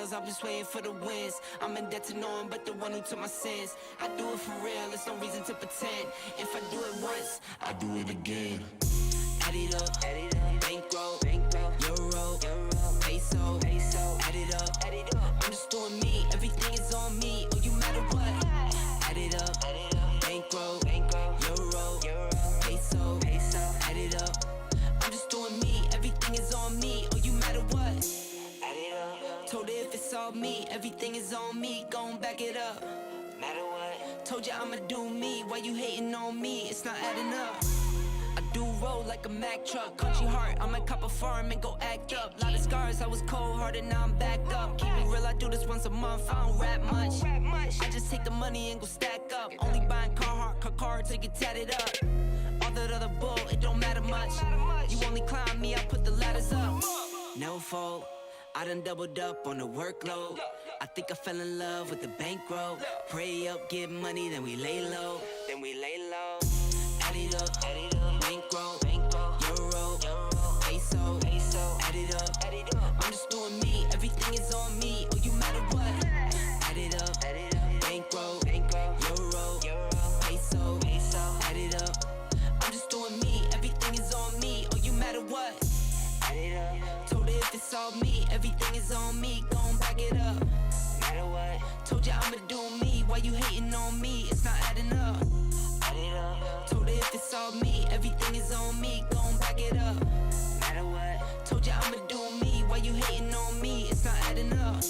tails, I'm just waiting for the wins. I'm in debt to no one but the one who took my sins. I do it for real, there's no reason to pretend. If I do it once, I do it again. Add it up, bankroll, euro, peso, add it up. I'm just doing me, everything is on me, oh you matter what. Add it up, bankroll, euro, peso, add it up. I'm just doing me, everything is on me, oh you matter what. Add it up. Told her if it's all me, everything is on me, gon' back it up. Matter what. Told ya I'ma do me, why you hating on me, it's not adding up. I do roll like a Mack truck, country heart, I might cop a farm and go act up. Lot of scars, I was cold-hearted, now I'm back up. Keep it real, I do this once a month, I don't rap much. I just take the money and go stack up. Only buying car to get tatted up. All that other bull, it don't matter much. You only climb me, I put the ladders up. No fault, I done doubled up on the workload. I think I fell in love with the bankroll. Pray up, get money, then we lay low. Add it up, bankroll, euro, peso, add it up. I'm just doing me, everything is on me, oh you matter what. Add it up, bankroll, euro, peso, add it up. I'm just doing me, everything is on me, oh you matter what. Add it up. Told her if it's all me, everything is on me, gon' back it up. Matter what. Told ya I'ma do me, why you hating on me, it's not adding up. Add it up. Told her if it's all me, everything is on me, gon' back it up. Matter what. Told ya I'ma do me, why you hating on me, it's not adding up.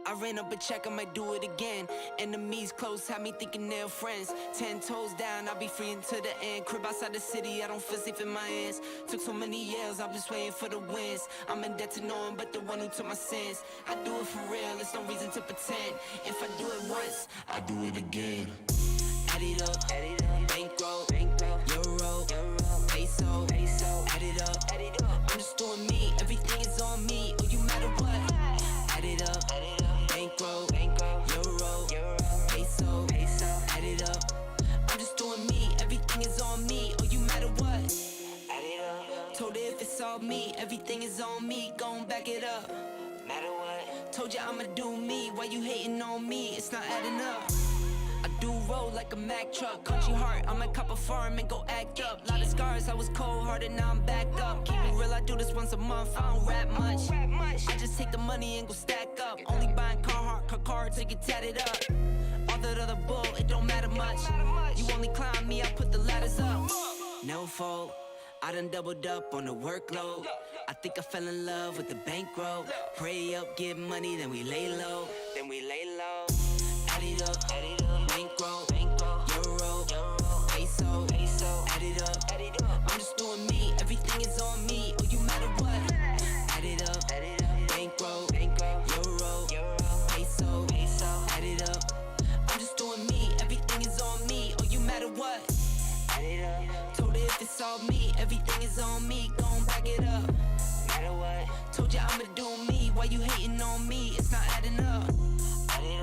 I ran up a check, I might do it again. Enemies close, had me thinking they're friends. 10 toes down, I'll be free until the end. Crib outside the city, I don't feel safe in my hands. Took so many years, I'm just waiting for the wins. I'm in debt to no one but the one who took my sins. I do it for real, there's no reason to pretend. If I do it once, I do it again. Add it up, bankroll, euro, peso, add it up. I'm just doing me, everything is on me, oh you matter what. Add it up, bankroll, euro, peso, add it up. I'm just doing me, everything is on me, oh you matter what. Add it up. Told her if it's all me, everything is on me, gon' back it up. Matter what. Told you I'ma do me, why you hating on me? It's not adding up. I do roll like a Mack truck, country heart, I might cop a farm and go act up. Lot of scars, I was cold-hearted, now I'm backed up. Keep it real, I do this once a month, I don't rap much. I just take the money and go stack up. Only buying car till you tatted up. All that other bull, it don't matter much. You only climb me, I put the ladders up. No fault, I done doubled up on the workload. I think I fell in love with the bankroll. Pray up, get money, then we lay low. Add it up, bankroll, euro, peso, add it up. I'm just doing me, everything is on me, oh you matter what. Add it up, bankroll, euro, peso, add it up. I'm just doing me, everything is on me, oh you matter what. Add it up. Told her if it's all me, everything is on me, gon' back it up. Matter what. Told you I'ma do me, why you hating on me? It's not adding up. Add it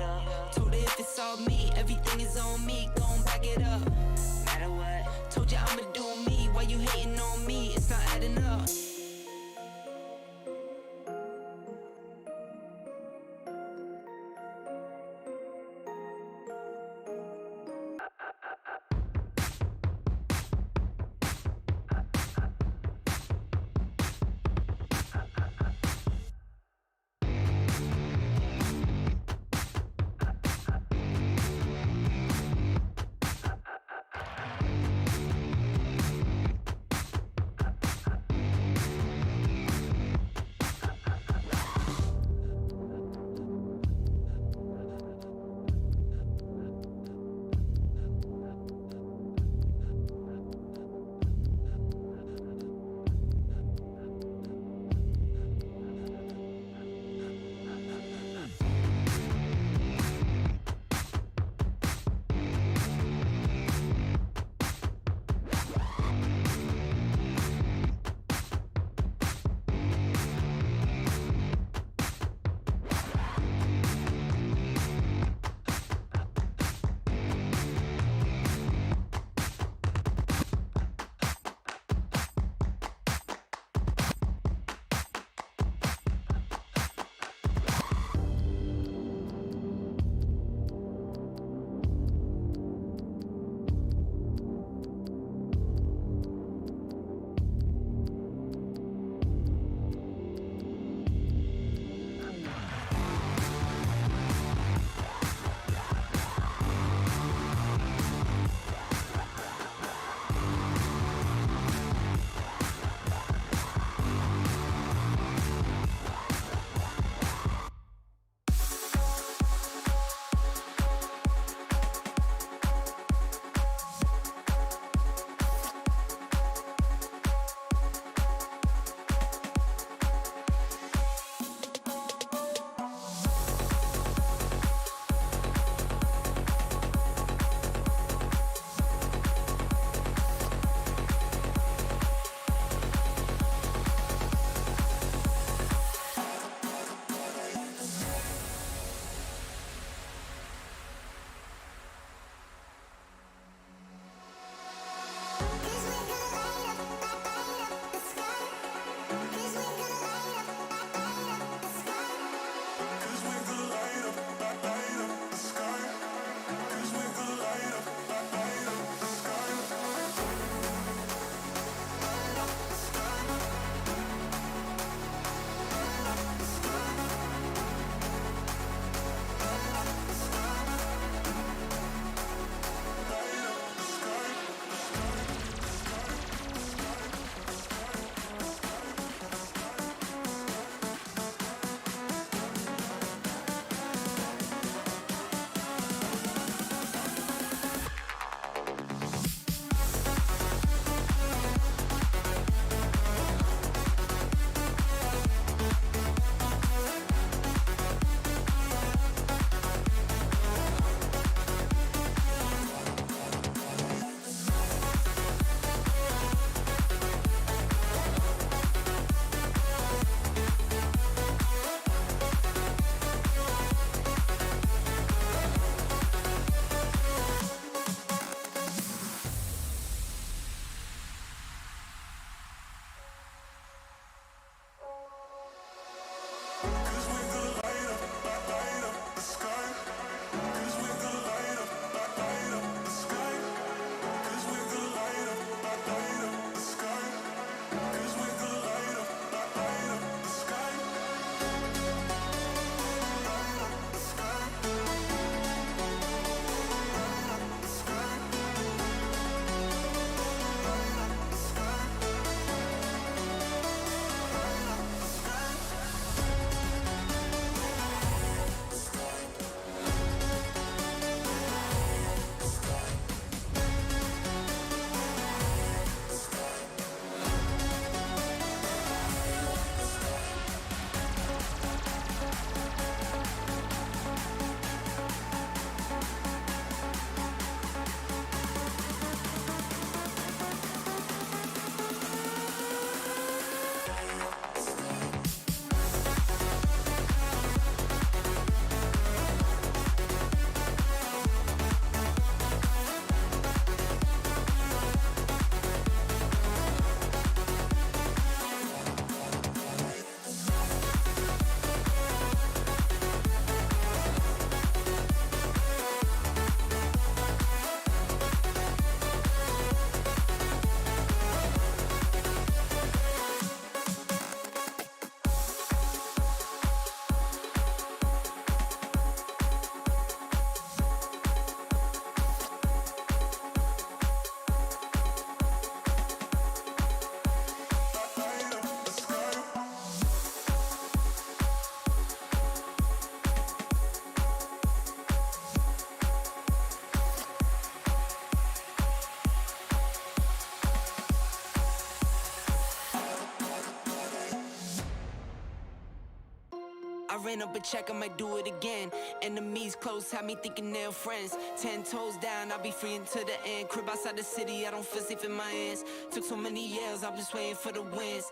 I ran up a check, I might do it again. Enemies close, had me thinking they're friends. 10 toes down, I'll be free until the end. Crib outside the city, I don't feel safe in my hands. Took so many years, I'm just waiting for the wins.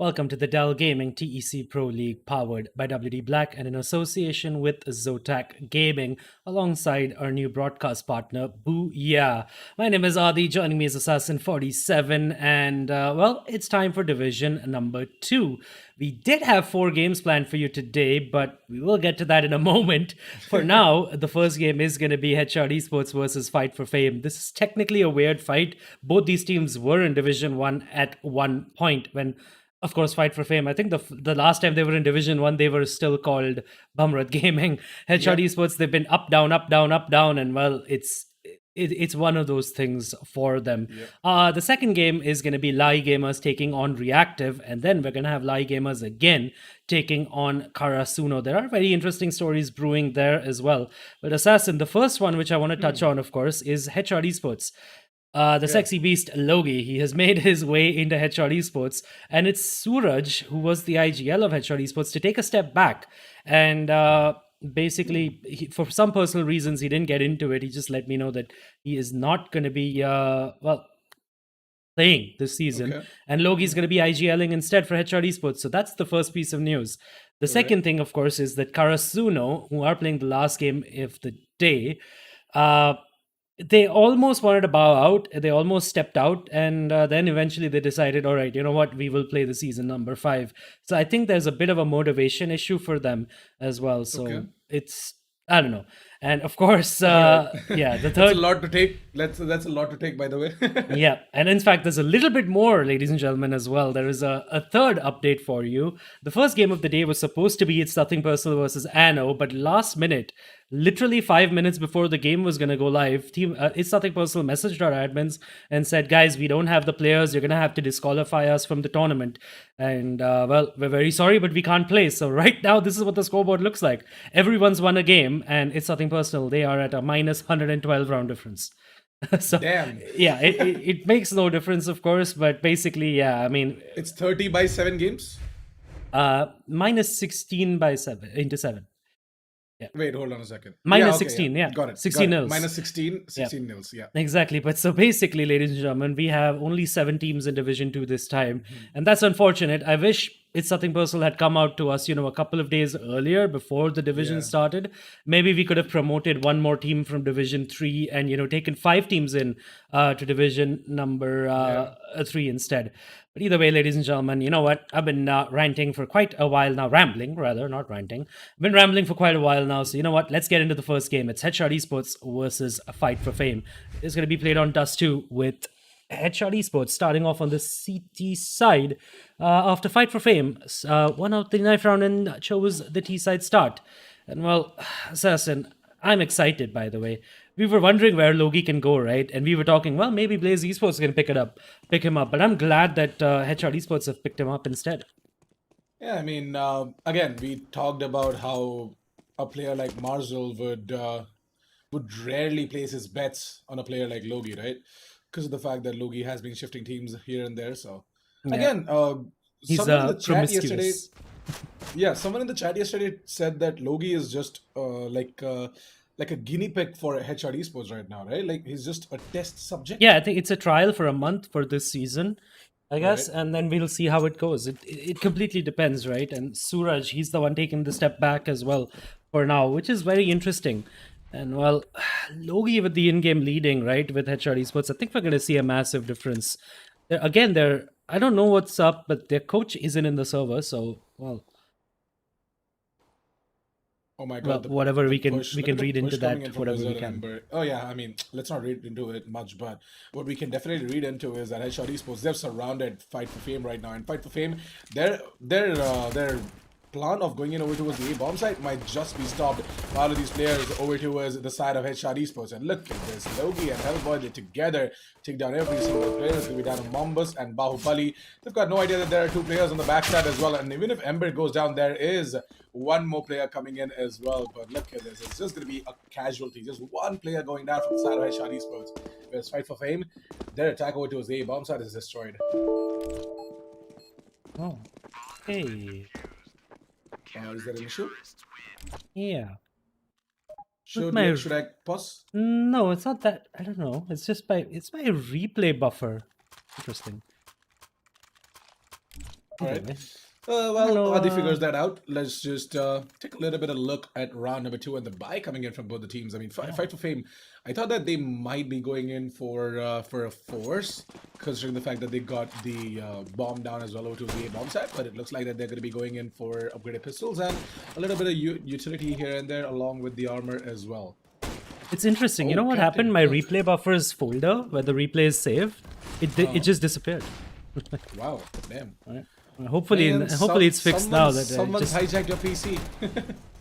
Welcome to the Dell Gaming TEC Pro League powered by WD Black and in association with ZOTAC Gaming alongside our new broadcast partner, Booyah. My name is Adi, joining me is Assassin47, and well, it's time for Division number 2. We did have 4 games planned for you today, but we will get to that in a moment. For now, the first game is going to be Headshot Esports versus Fight for Fame. This is technically a weird fight. Both these teams were in Division 1 at one point when, of course, Fight for Fame. I think the last time they were in Division 1, they were still called Bumrad Gaming. Headshot Esports, they've been up, down, up, down, up, down, and well, it's one of those things for them. The second game is going to be LA E-Gamers taking on Reactive, and then we're going to have LA E-Gamers again taking on Karasuno. There are very interesting stories brewing there as well. But Assassin, the first one which I want to touch on, of course, is Headshot Esports. The sexy beast Logi, he has made his way into Headshot Esports, and it's Suraj, who was the IGL of Headshot Esports, to take a step back. And basically, for some personal reasons, he didn't get into it. He just let me know that he is not going to be, playing this season. And Logi's going to be IGLing instead for Headshot Esports. So that's the first piece of news. The second thing, of course, is that Karasuno, who are playing the last game of the day, they almost wanted to bow out. They almost stepped out. And then eventually they decided, all right, you know what? We will play the season number 5. So I think there's a bit of a motivation issue for them as well. So it's, I don't know. And of course, the third... That's a lot to take. That's a lot to take, by the way. Yeah. And in fact, there's a little bit more, ladies and gentlemen, as well. There is a third update for you. The first game of the day was supposed to be It's Nothing Personal versus Anno, but last minute, literally 5 minutes before the game was going to go live, It's Nothing Personal messaged our admins and said, guys, we don't have the players. You're going to have to disqualify us from the tournament. And, well, we're very sorry, but we can't play. So right now, this is what the scoreboard looks like. Everyone's won a game, and It's Nothing Personal. They are at a minus 112 round difference. So, damn. Yeah, it makes no difference, of course, but basically, yeah, I mean... It's 30 by 7 games? Minus 16 by 7, into 7. Yeah. Wait, hold on a second. Minus 16, yeah. Got it. 16 nils. Minus 16 nils, yeah. Exactly. But so basically, ladies and gentlemen, we have only 7 teams in Division 2 this time. And that's unfortunate. I wish It's Nothing Personal had come out to us, a couple of days earlier before the division started. Maybe we could have promoted one more team from Division 3 and, taken 5 teams in to Division number 3 instead. But either way, ladies and gentlemen, you know what? I've been ranting for quite a while now. Rambling, rather, not ranting. I've been rambling for quite a while now. So you know what? Let's get into the first game. It's Headshot Esports versus Fight for Fame. It's going to be played on Dust 2 with Headshot Esports starting off on the CT side. After Fight for Fame, won out the knife round and chose the T side start. And well, Assassin, I'm excited, by the way. We were wondering where Logi can go, right? And we were talking, well, maybe Blaze Esports can pick him up. But I'm glad that Headshot Esports have picked him up instead. Yeah, I mean, again, we talked about how a player like Marzel would rarely place his bets on a player like Logi, right? Because of the fact that Logi has been shifting teams here and there. So again, he's someone in the chat promiscuous. yesterday. Yeah, someone in the chat yesterday said that Logi is just like a guinea pig for Headshot Esports right now, right? Like he's just a test subject. Yeah, I think it's a trial for a month for this season, I guess, and then we'll see how it goes. It completely depends, right? And Suraj, he's the one taking the step back as well for now, which is very interesting. And well, Logi with the in-game leading, right, with Headshot Esports, I think we're going to see a massive difference. Again, I don't know what's up, but their coach isn't in the server, so, well... Oh my God! Well, whatever we can read into that, whatever we can. Oh yeah, I mean, let's not read into it much, but what we can definitely read into is that Headshot Esports, they're surrounded Fight for Fame right now, and Fight for Fame, their plan of going in over towards the A bomb site might just be stopped by all of these players over towards the side of Headshot Esports. And look at this, Logi and Hellboy, they together take down every single player. It's going to be down to Mombus and Bahubali. They've got no idea that there are 2 players on the backside as well. And even if Ember goes down, there is one more player coming in as well. But look at this, it's just going to be a casualty. Just one player going down from the side of Headshot Esports. Whereas Fight for Fame, their attack over towards the A bomb site is destroyed. Oh, hey. Is that an issue? Yeah. Should I pause? No, it's not that. I don't know. It's just it's my replay buffer. Interesting. All Either right. way. Well, know, Adi figures that out. Let's just take a little bit of look at round number 2 and the buy coming in from both the teams. I mean, Fight for Fame. I thought that they might be going in for a force, considering the fact that they got the bomb down as well over to the A bomb set. But it looks like that they're going to be going in for upgraded pistols and a little bit of utility here and there, along with the armor as well. It's interesting. You Oh, know what Captain happened? My Cook. replay buffer's folder, where the replay is saved, it just disappeared. Wow, damn. Right. Hopefully, Man, it's fixed now. That someone's just, hijacked your PC.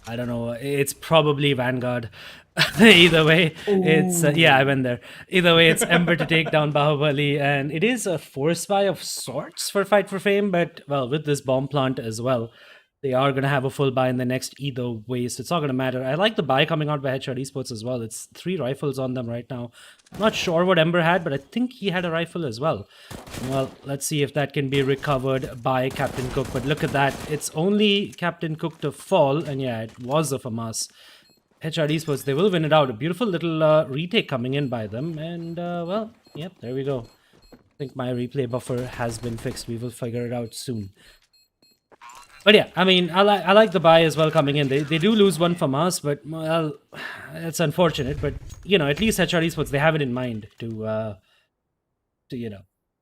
I don't know. It's probably Vanguard. Either way, it's yeah. I went there. Either way, it's Ember to take down Bahubali, and it is a force buy of sorts for Fight for Fame. But well, with this bomb plant as well, they are going to have a full buy in the next either way, so it's not going to matter. I like the buy coming out by Headshot Esports as well. It's 3 rifles on them right now. I'm not sure what Ember had, but I think he had a rifle as well. Well, let's see if that can be recovered by Captain Cook. But look at that. It's only Captain Cook to fall, and yeah, it was a FAMAS. Headshot Esports, they will win it out. A beautiful little retake coming in by them. And, well, yep, there we go. I think my replay buffer has been fixed. We will figure it out soon. But yeah, I mean, I like the buy as well coming in. They do lose one from us, but well, it's unfortunate. But you know, at least Headshot Esports, they have it in mind to you know,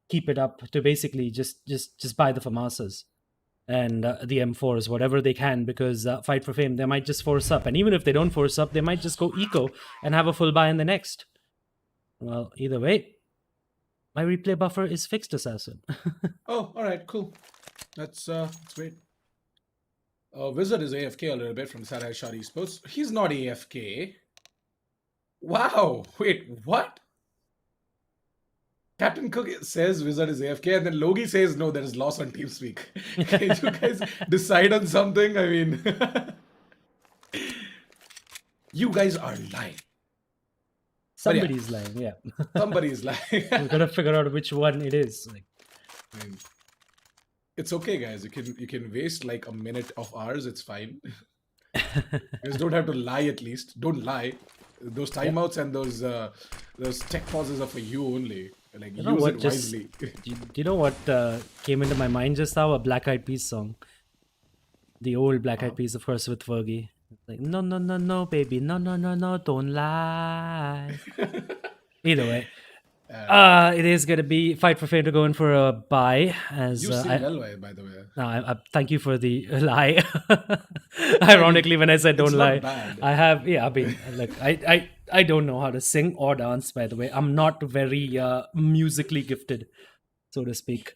keep it up, to basically just buy the FAMASas and the M4s, whatever they can, because Fight for Fame, they might just force up, and even if they don't force up, they might just go eco and have a full buy in the next. Well, either way, my replay buffer is fixed, Assassin. Oh, all right, cool. That's great. Wizard is AFK a little bit from Sad Shot Esports. He's not AFK. Wow. Wait, what? Captain Cook says Wizard is AFK, and then Logi says no, there is loss on TeamSpeak. Can you guys decide on something? I mean, you guys are lying. Somebody's lying, yeah. Somebody's lying. We've got to figure out which one it is. Like, I mean, it's okay, guys. You can waste like a minute of ours. It's fine. You guys don't have to lie. At least don't lie. Those timeouts and those tech pauses are for you only. Like, use it wisely. Do you know what came into my mind just now? A Black Eyed Peas song. The old Black Eyed Peas, of course, with Fergie. Like, no, no, no, no, baby, no, no, no, no, don't lie. Either way. It is going to be Fight for Fame to go in for a buy. As You sing well, by the way. no, I thank you for the lie. Ironically, when I said don't it's lie, not bad. I have, yeah, I mean, like, I don't know how to sing or dance, by the way. I'm not very musically gifted, so to speak.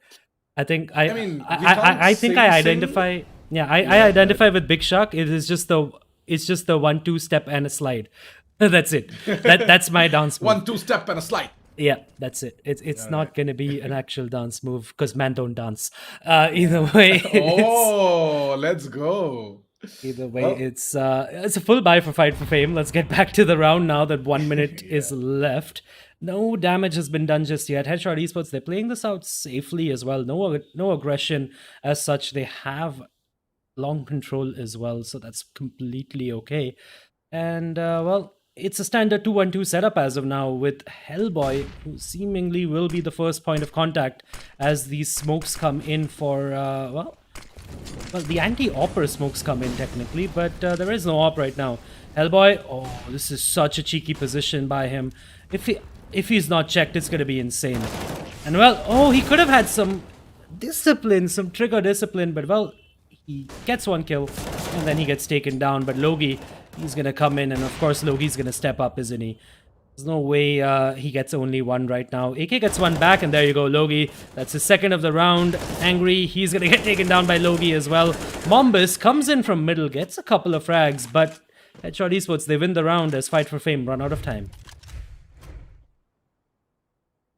I think I mean, we can't I think I sing. identify. Yeah, I identify with Big Shark. It's just the 1-2 step and a slide. That's it. That's my dance move. 1-2 step and a slide. Yeah, that's it. It's not going to be an actual dance move because man don't dance. Either way, Oh, let's go. either way, Well- it's a full buy for Fight for Fame. Let's get back to the round now that 1 minute is left. No damage has been done just yet. Headshot Esports, they're playing this out safely as well. No aggression as such. They have long control as well, so that's completely okay. And well, it's a standard 2-1-2 setup as of now, with Hellboy, who seemingly will be the first point of contact as these smokes come in for well, the anti-opper smokes come in technically, but there is no op right now. Hellboy, oh, this is such a cheeky position by him. If he's not checked, it's going to be insane. And well, oh, he could have had some discipline, some trigger discipline, but well, he gets one kill and then he gets taken down. But Logi, he's going to come in, and of course Logi's going to step up, isn't he? There's no way he gets only one right now. AK gets one back, and there you go, Logi. That's his second of the round. Angry, he's going to get taken down by Logi as well. Mombus comes in from middle, gets a couple of frags, but Headshot Esports, they win the round as Fight for Fame run out of time.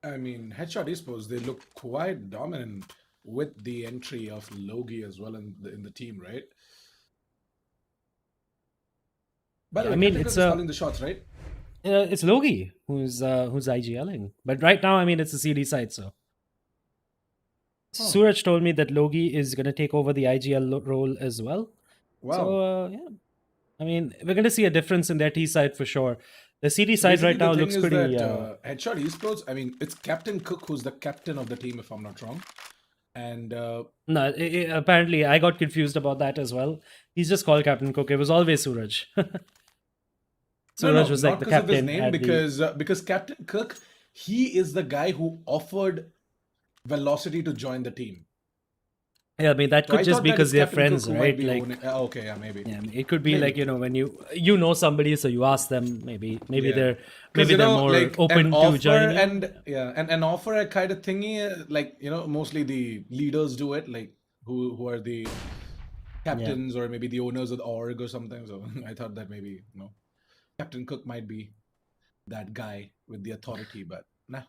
I mean, Headshot Esports, they look quite dominant with the entry of Logi as well in the team, right? But Yeah, I mean, it's calling the shots, right? It's Logi who's IGLing, but right now, I mean, it's a CD side, so. Suraj told me that Logi is gonna take over the IGL role as well. Wow. So yeah, I mean, we're gonna see a difference in their T side for sure. The CD side right now looks pretty. Headshot Esports, I mean, it's Captain Cook who's the captain of the team, if I'm not wrong. And No, apparently I got confused about that as well. He's just called Captain Cook. It was always Suraj. Suraj was like not the because of his captain name, at the. because Captain Cook, he is the guy who offered Velocity to join the team. Yeah, I mean that So could I just thought be that because it's they're Captain Cook friends, who might right? be Like, owning. Okay, yeah, maybe. yeah, I mean, it could be Maybe. like when you know somebody, so you ask them. Maybe Yeah. they're Because maybe they're more like open an to offer joining you. and an offer kind of thingy, like mostly the leaders do it, like who are the captains or maybe the owners of the org or something. So I thought that maybe Captain Cook might be that guy with the authority, but nah.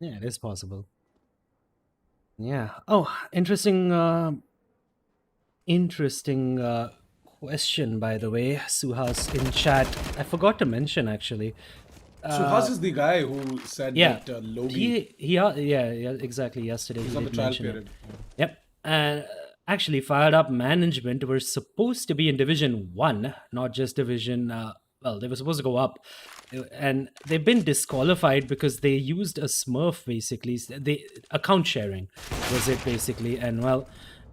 Yeah, it is possible. Yeah. Oh, interesting. Interesting question, by the way. Suhas in chat. I forgot to mention actually. Suhas is the guy who said Yeah, that Logi yeah, exactly. Yesterday is he on the did trial mention it. period. Yep. And actually, Fired Up Management were supposed to be in Division 1, not just Division. Well, they were supposed to go up. And they've been disqualified because they used a Smurf, basically. Account sharing was it, basically. And, well,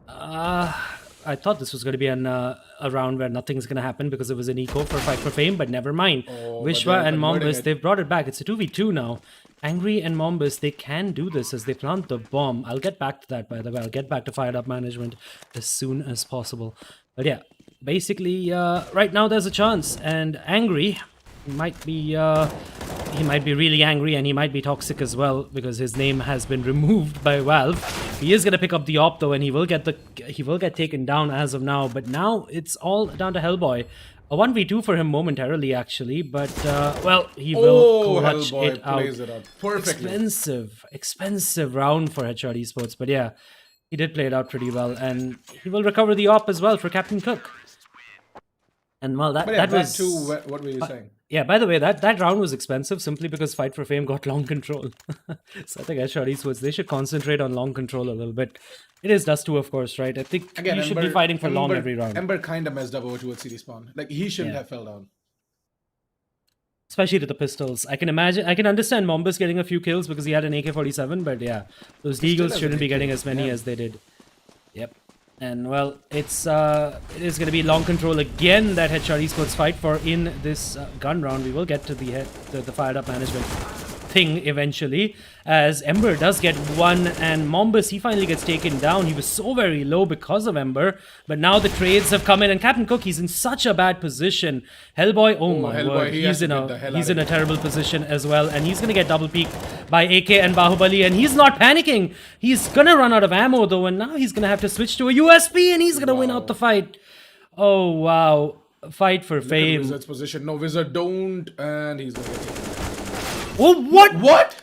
I thought this was going to be a round where nothing's going to happen because it was an eco for Fight for Fame, but never mind. Oh, but Vishwa they're and converting Mombus, it. they've brought it back. It's a 2v2 now. Angry and Mombus, they can do this as they plant the bomb. I'll get back to that, by the way. I'll get back to Fired Up Management as soon as possible. But yeah, basically, right now there's a chance. And Angry might be really angry, and he might be toxic as well because his name has been removed by Valve. He is going to pick up the op though, and he will get taken down as of now. But now it's all down to Hellboy. A 1v2 for him momentarily, actually, but well, he will clutch Hellboy it out. plays it out perfectly. Expensive round for Headshot Esports, but yeah, he did play it out pretty well, and he will recover the op as well for Captain Cook. And well, But yeah, that was too. What were you saying? yeah, by the way, that round was expensive simply because Fight for Fame got long control. So I think Headshot Esports, they should concentrate on long control a little bit. It is Dust 2, of course, right? I think you should be fighting for long every round. Ember kind of messed up over towards CD spawn. Like, he shouldn't have fell down. Especially to the pistols. I can understand Mombus getting a few kills because he had an AK-47, but yeah, those Deagles shouldn't be getting as many as they did. Yep. And well, it is going to be long control again that Headshot Esports fight for in this gun round. We will get to the Fired Up Management thing eventually, as Ember does get one, and Mombus, he finally gets taken down. He was so very low because of Ember, but now the trades have come in, and Captain Cook, he's in such a bad position. Hellboy, oh my Hellboy, word, he's in a a terrible position as well, and he's gonna get double peeked by AK and Bahubali, and he's not panicking. He's gonna run out of ammo though, and now he's gonna have to switch to a USP, and he's gonna win out the fight. Oh wow, Fight for Fame. Wizard's position. No, Wizard don't, and he's gonna get taken. Oh, what? What?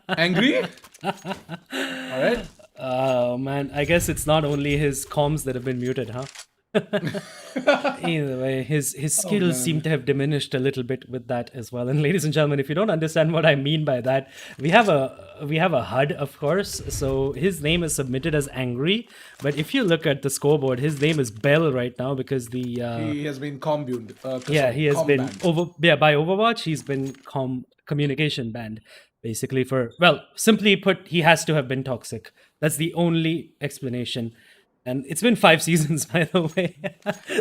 Angry? All right. Oh man, I guess it's not only his comms that have been muted, huh? Either way, his skills seem to have diminished a little bit with that as well. And ladies and gentlemen, if you don't understand what I mean by that, we have a HUD, of course. So his name is submitted as Angry, but if you look at the scoreboard, his name is Bell right now because the he has been communed. yeah, he has been banned. by Overwatch. He's been communication banned, basically. For, well, simply put, he has to have been toxic. That's the only explanation. And it's been 5 seasons, by the way,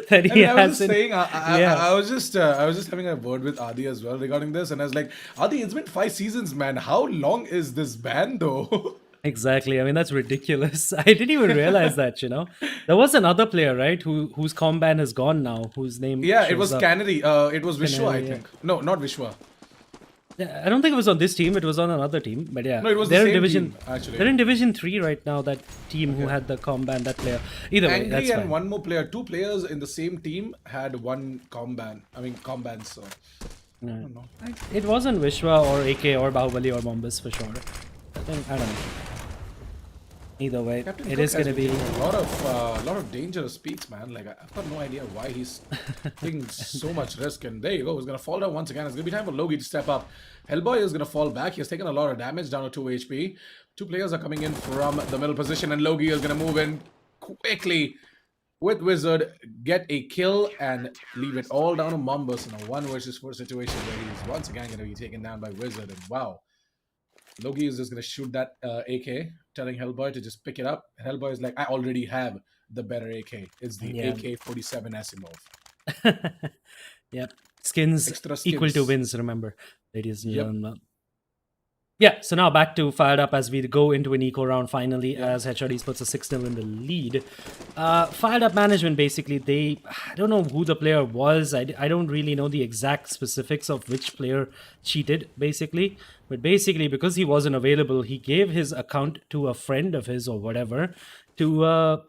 that he I was hasn't. just saying, I was just having a word with Adi as well regarding this, and I was like, Adi, it's been 5 seasons, man. How long is this ban though? Exactly. I mean, that's ridiculous. I didn't even realize that, There was another player, right, whose com ban has gone now, whose name It was shows up. Canary. It was Vishwa, I Canary, think. No, not Vishwa. Yeah, I don't think it was on this team. It was on another team. But yeah, No, it was the they're in same division. team, actually. They're in Division 3 right now. That team who had the com ban, that player. Either way, Angry that's and fine. one more player, 2 players in the same team had one com bans. So I don't know. It wasn't Vishwa or AK or Bahubali or Mombus for sure. I don't know. Either way, Captain it Cook is going to has been be. taking a lot of dangerous peaks, man. Like, I've got no idea why he's taking so much risk. And there you go. He's gonna fall down once again. It's gonna be time for Logi to step up. Hellboy is gonna fall back. He has taken a lot of damage, down to 2 HP. 2 players are coming in from the middle position, and Logi is gonna move in quickly with Wizard, get a kill, and leave it all down to Mombus in a 1 versus 4 situation where he's once again gonna be taken down by Wizard. And wow, Logi is just gonna shoot that AK, telling Hellboy to just pick it up. Hellboy is like, I already have the better AK. It's the Yeah. AK-47 Asimov. Yep. Skins Extra equal to skins. wins, remember, ladies and Yep. gentlemen. Yeah, so now back to Fired Up as we go into an eco round finally, Yeah. as HRDs puts a 6-0 in the lead. Fired Up management, basically, I don't know who the player was. I don't really know the exact specifics of which player cheated, basically. But basically, because he wasn't available, he gave his account to a friend of his or whatever to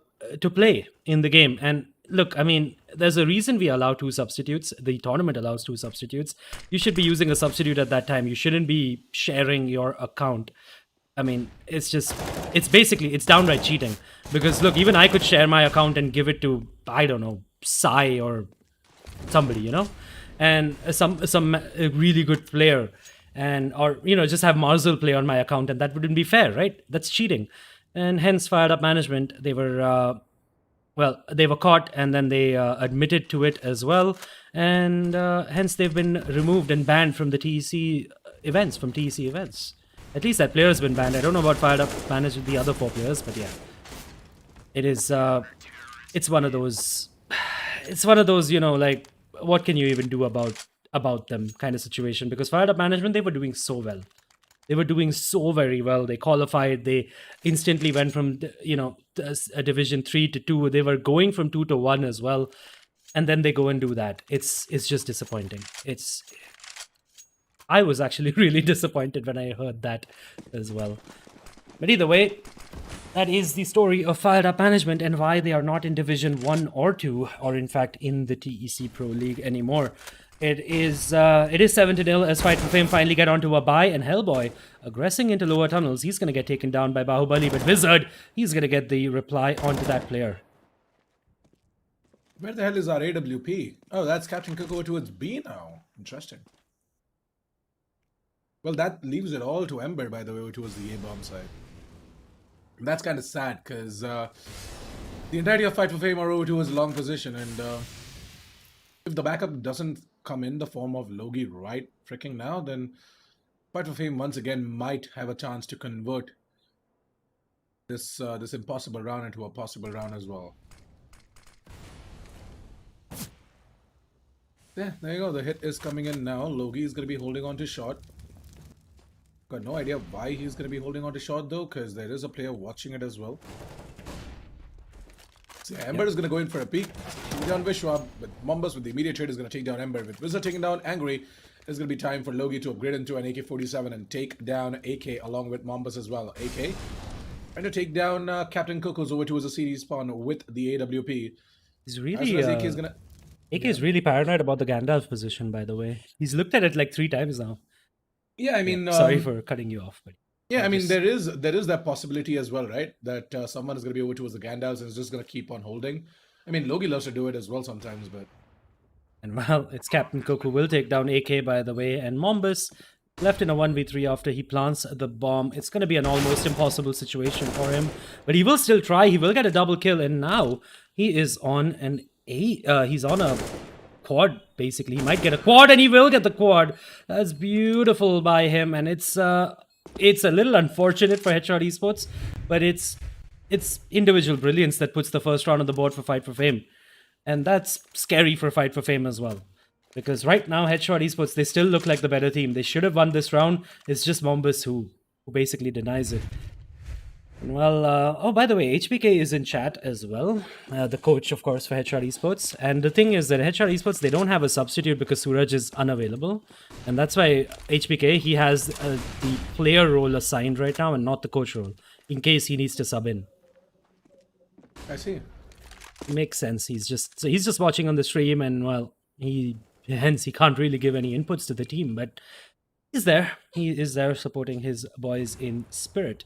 play in the game. And look, I mean, there's a reason we allow 2 substitutes. The tournament allows 2 substitutes. You should be using a substitute at that time. You shouldn't be sharing your account. I mean, it's downright cheating. Because look, even I could share my account and give it to, I don't know, Sai or somebody, you know, and some really good player, and or just have Marzel play on my account, and that wouldn't be fair, right? That's cheating. And hence Fired Up management, they were caught, and then they admitted to it as well, and hence they've been removed and banned from the TEC events. At least that player's been banned. I don't know about Fired Up managed the other 4 players, but yeah, it is. It's one of those. It's one of those, like, what can you even do about them kind of situation? Because Fired Up management, they were doing so well. They were doing so very well. They qualified. They instantly went from a Division 3 to 2. They were going from 2 to 1 as well, and then they go and do that. It's just disappointing. I was actually really disappointed when I heard that as well. But either way, that is the story of Fired Up management and why they are not in Division 1 or 2, or in fact in the TEC Pro League anymore. It is 7-0 as Fight for Fame finally get onto a bye, and Hellboy aggressing into lower tunnels. He's going to get taken down by Bahubali, but Wizard, he's going to get the reply onto that player. Where the hell is our AWP? Oh, that's Captain Cook over towards B now. Interesting. Well, that leaves it all to Ember, by the way, towards the A-bomb side. And that's kind of sad, because the entirety of Fight for Fame are over towards long position, and if the backup doesn't come in the form of Logi right freaking now, then Fight for Fame once again might have a chance to convert this impossible round into a possible round as well. Yeah, there you go. The hit is coming in now. Logi is going to be holding on to shot. Got no idea why he's going to be holding on to shot though, because there is a player watching it as well. So Ember is going to go in for a peek. Take down Vishwa, but Mombus with the immediate trade is going to take down Ember. With Wizard taking down Angry, there's going to be time for Logi to upgrade into an AK-47 and take down AK along with Mombus as well. AK trying to take down Captain Cook, who's over towards a CD spawn with the AWP. He's really... AK is going to... AK is really paranoid about the Gandalf position, by the way. He's looked at it like 3 times now. Yeah, I mean... sorry for cutting you off, but... Yeah, I mean, there is that possibility as well, right? That someone is going to be over towards the Gandalfs and is just going to keep on holding. I mean, Logi loves to do it as well sometimes, but... And well, it's Captain Cook who will take down AK, by the way, and Mombus left in a 1v3 after he plants the bomb. It's going to be an almost impossible situation for him, but he will still try. He will get a double kill, and now he is on he's on a quad, basically. He might get a quad, and he will get the quad. That's beautiful by him, and it's a little unfortunate for HRD Esports, but it's individual brilliance that puts the first round on the board for Fight for Fame. And that's scary for Fight for Fame as well. Because right now, Headshot Esports, they still look like the better team. They should have won this round. It's just Mombus who basically denies it. Well, oh, by the way, HBK is in chat as well. The coach, of course, for Headshot Esports. And the thing is that Headshot Esports, they don't have a substitute because Suraj is unavailable. And that's why HBK, he has the player role assigned right now and not the coach role, in case he needs to sub in. I see. Makes sense. He's just watching on the stream, and well, hence he can't really give any inputs to the team, but he's there. He is there supporting his boys in spirit.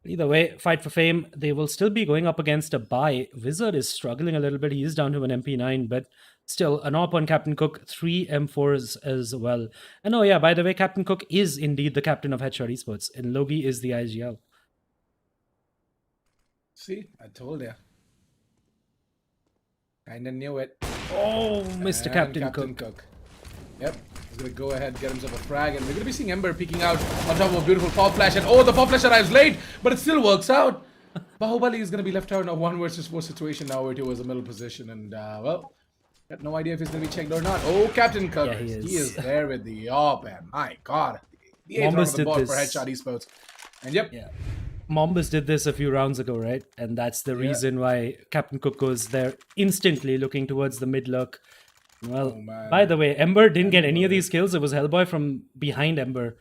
Either way, Fight for Fame, they will still be going up against a bye. Wizard is struggling a little bit. He is down to an MP9, but still an op on Captain Cook, 3 M4s as well. And oh yeah, by the way, Captain Cook is indeed the captain of Headshot Esports, and Logi is the IGL. See, I told ya. Kinda knew it. Oh, Mr. Captain Cook. Yep. He's gonna go ahead, get himself a frag, and we're gonna be seeing Ember peeking out on top of a beautiful pop flash. And oh, the pop flash arrives late, but it still works out. Bahubali is gonna be left out in a 1 versus 4 situation now, where he was a middle position, and well, got no idea if he's gonna be checked or not. Oh, Captain covers. Yeah, he is there with the AWP, and my God, the 8th round of the did ball this. for Headshot Esports. And yep, Yeah. Mombus did this a few rounds ago, right? And that's the reason why Captain Cook goes there instantly looking towards the mid lurk. Well, man. by the way, Ember didn't get any of these kills. It was Hellboy from behind Ember.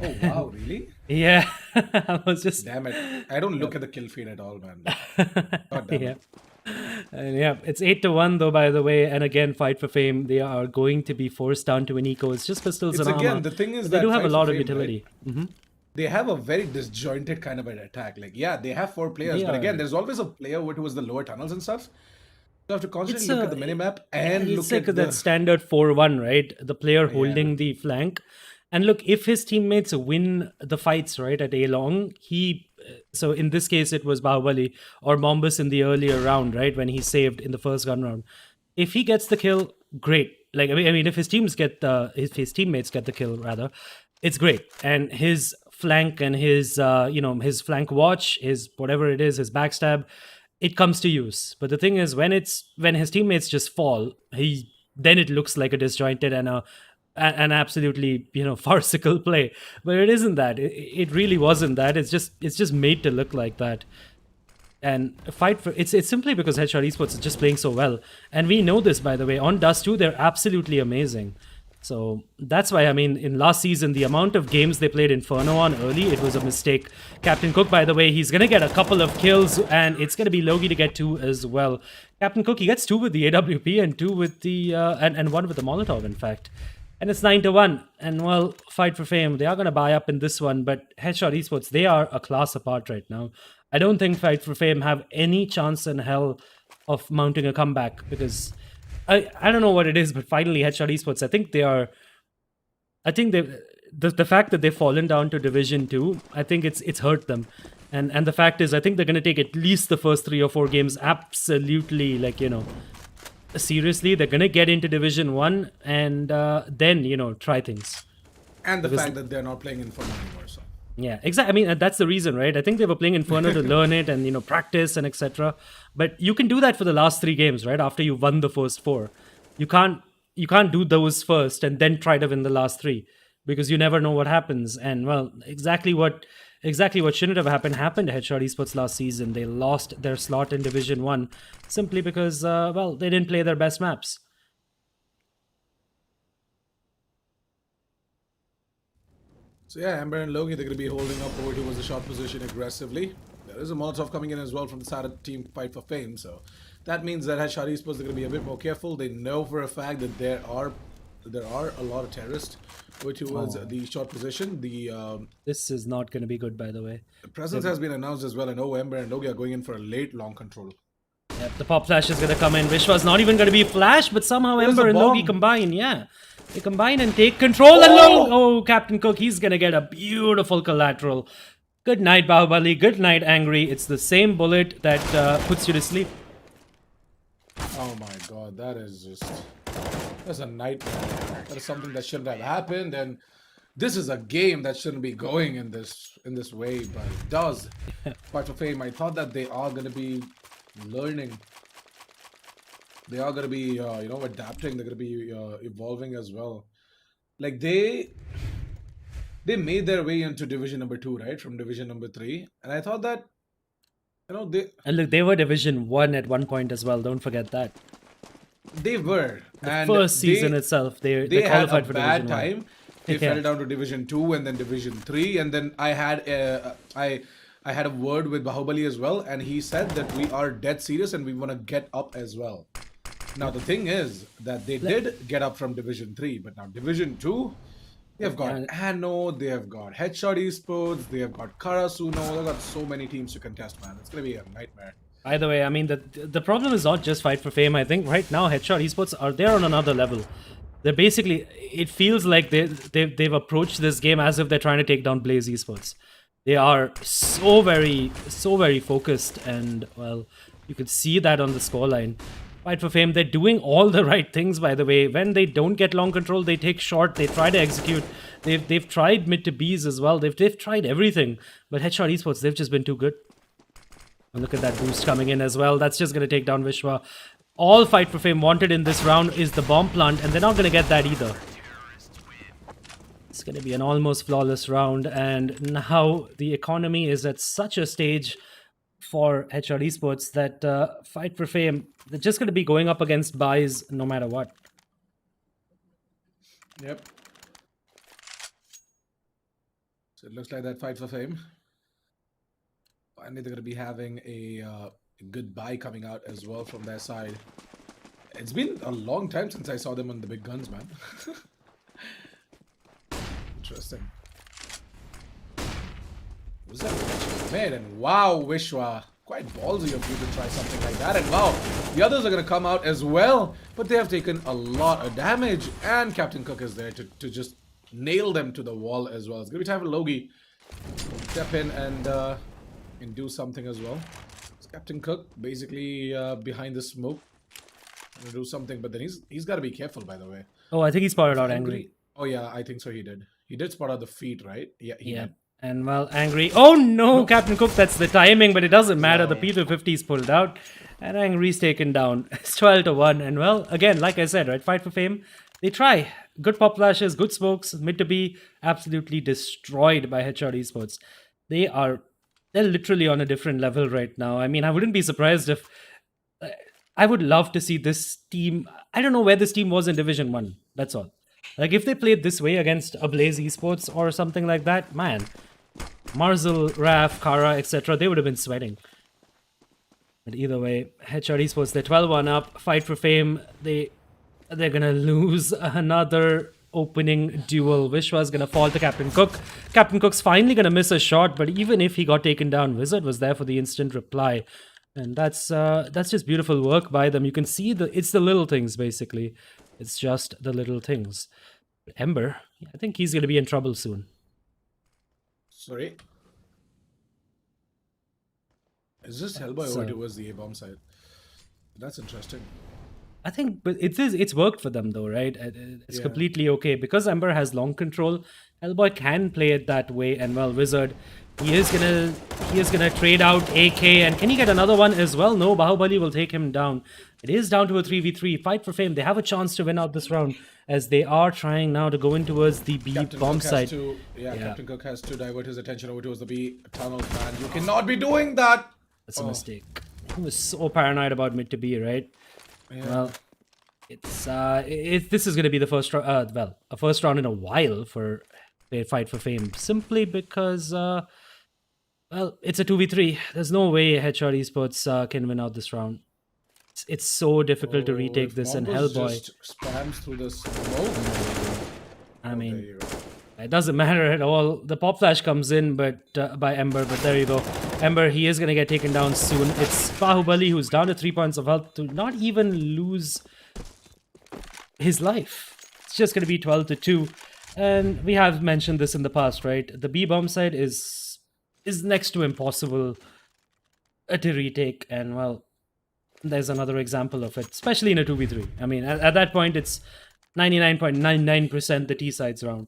Oh wow, really? Yeah, I was just... Damn it. I don't look at the kill feed at all, man. God damn Yeah. it. And yeah, it's 8-1 though, by the way. And again, Fight for Fame, they are going to be forced down to an eco. It's just pistols It's and again, armor. the thing is But that they do have a Fight lot for of Fame, utility. right? They have a very disjointed kind of an attack. Like, yeah, they have 4 players, They but again, are. there's always a player towards the lower tunnels and stuff. You have to constantly It's look a- at the minimap and It's look like at that the... standard 4-1, right? The player holding the flank. And look, if his teammates win the fights, right, at A-Long, so in this case, it was Bahubali or Mombus in the earlier round, right, when he saved in the first gun round. If he gets the kill, great. Like, I mean, if his teams get his teammates get the kill, rather, it's great. And his flank and his, his flank watch, his whatever it is, his backstab, it comes to use. But the thing is, when his teammates just fall, then it looks like a disjointed and an absolutely farcical play. But it isn't that. It really wasn't that. It's just made to look like that. And it's simply because Headshot Esports is just playing so well, and we know this, by the way. On Dust 2, they're absolutely amazing. So that's why, I mean, in last season, the amount of games they played Inferno on early, it was a mistake. Captain Cook, by the way, he's going to get a couple of kills, and it's going to be Logi to get 2 as well. Captain Cook, he gets 2 with the AWP and 2 with the, and 1 with the Molotov, in fact. And it's 9-1. And, well, Fight for Fame, they are going to buy up in this one, but Headshot Esports, they are a class apart right now. I don't think Fight for Fame have any chance in hell of mounting a comeback, because... I don't know what it is, but finally, Headshot Esports, the fact that they've fallen down to Division 2, I think it's hurt them. And the fact is, I think they're going to take at least the first 3 or 4 games absolutely, seriously. They're going to get into Division 1 and then, try things. And the fact that they're not playing Inferno anymore, so... Yeah, exactly. I mean, that's the reason, right? I think they were playing Inferno to learn it and, practice and etc. But you can do that for the last 3 games, right? After you've won the first 4. You can't do those first and then try to win the last 3, because you never know what happens. And, well, exactly what shouldn't have happened to Headshot Esports last season. They lost their slot in Division 1 simply because, they didn't play their best maps. So yeah, Ember and Logi, they're going to be holding up over towards the shot position aggressively. There is a Molotov coming in as well from the side of the team Fight for Fame, so that means that Headshot Esports, they're going to be a bit more careful. They know for a fact that there are a lot of terrorists over towards the shot position. This is not going to be good, by the way. The presence has been announced as well, and Ember and Logi are going in for a late long control. Yep, the pop flash is going to come in. Vishwa's not even going to be flash, but somehow There's Ember a and Logi bomb. combine. Yeah, they combine and take control. And Captain Cook, he's going to get a beautiful collateral. Good night, Bahubali. Good night, Angry. It's the same bullet that puts you to sleep. Oh my God, that's a nightmare. That is something that shouldn't have happened, and this is a game that shouldn't be going in this way, but it does. Fight for Fame, I thought that they are going to be learning. They are going to be, adapting. They're going to be evolving as well. Like, they made their way into Division number 2, right? From Division number 3. And I thought that, And look, they were Division 1 at one point as well. Don't forget that. They were. And First season itself, they had qualified a for bad Division 1. time. They fell down to Division 2 and then Division 3. And then I had a word with Bahubali as well. And he said that we are dead serious and we want to get up as well. Now, the thing is that they did get up from Division 3. But now Division 2, they have got Anno, they have got Headshot Esports, they have got Karasuno. They've got so many teams to contest, man. It's going to be a nightmare. Either way, I mean, the problem is not just Fight for Fame. I think right now Headshot Esports they're on another level. They're basically, it feels like they've approached this game as if they're trying to take down Blaze Esports. They are so very focused, and well, you could see that on the scoreline. Fight for Fame, they're doing all the right things, by the way. When they don't get long control, they take short, they try to execute. They've tried mid to Bs as well. They've tried everything. But Headshot Esports, they've just been too good. And look at that boost coming in as well. That's just going to take down Vishwa. All Fight for Fame wanted in this round is the bomb plant, and they're not going to get that either. It's going to be an almost flawless round, and now the economy is at such a stage for Headshot Esports that Fight for Fame, they're just going to be going up against buys no matter what. Yep. So it looks like that Fight for Fame. Finally, they're going to be having a good buy coming out as well from their side. It's been a long time since I saw them on the big guns, man. Interesting. Was that made? And wow, Vishwa, quite ballsy of you to try something like that. And wow, the others are going to come out as well, but they have taken a lot of damage. And Captain Cook is there to just nail them to the wall as well. It's going to be time for Logie to step in and do something as well. It's Captain Cook basically behind the smoke. Going to do something, but then he's got to be careful, by the way. Oh, I think he spotted out Angry. Oh yeah, I think so. He did. He did spot out the feet, right? Yeah, he did. And well, Angry. Oh no, Captain Cook, that's the timing, but it doesn't matter. The P250 is pulled out, and Angry's taken down. It's 12-1. And well, again, like I said, right, Fight for Fame, they try. Good pop flashes, good smokes, mid to be absolutely destroyed by Headshot Esports. They're literally on a different level right now. I mean, I wouldn't be surprised if I would love to see this team. I don't know where this team was in Division 1. That's all. Like, if they played this way against Ablaze Esports or something like that, man, Marzel, Raf, Kara, etc., they would have been sweating. But either way, Headshot Esports, they're 12-1 up. Fight for Fame, they're gonna lose another opening duel. Vishwa's gonna fall to Captain Cook. Captain Cook's finally gonna miss a shot, but even if he got taken down, Wizard was there for the instant reply. And that's just beautiful work by them. You can see it's the little things, basically. It's just the little things. Ember, I think he's going to be in trouble soon. Sorry. Is this Hellboy over towards the A-bomb side? That's interesting. I think, but it's worked for them though, right? It's completely okay because Ember has long control. Hellboy can play it that way, and well, Wizard, he is gonna trade out AK, and can he get another one as well? No, Bahubali will take him down. It is down to a 3v3. Fight for Fame. They have a chance to win out this round as they are trying now to go in towards the B bomb side. Captain Cook has to divert his attention over towards the B tunnel, man. You cannot be doing that. That's a mistake. He was so paranoid about mid to B, right? Yeah. Well, this is going to be the first round. A first round in a while for Fight for Fame, simply because well, it's a 2v3. There's no way Headshot Esports can win out this round. It's so difficult to retake this, and Hellboy just spams through the smoke. I mean, it doesn't matter at all. The pop flash comes in, but by Ember. But there you go, Ember. He is gonna get taken down soon. It's Bahubali who's down to 3 points of health to not even lose his life. It's just gonna be 12-2, and we have mentioned this in the past, right? The B bomb side is next to impossible to retake, and well, there's another example of it, especially in a 2v3. I mean, at that point, it's 99.99% the T sides round.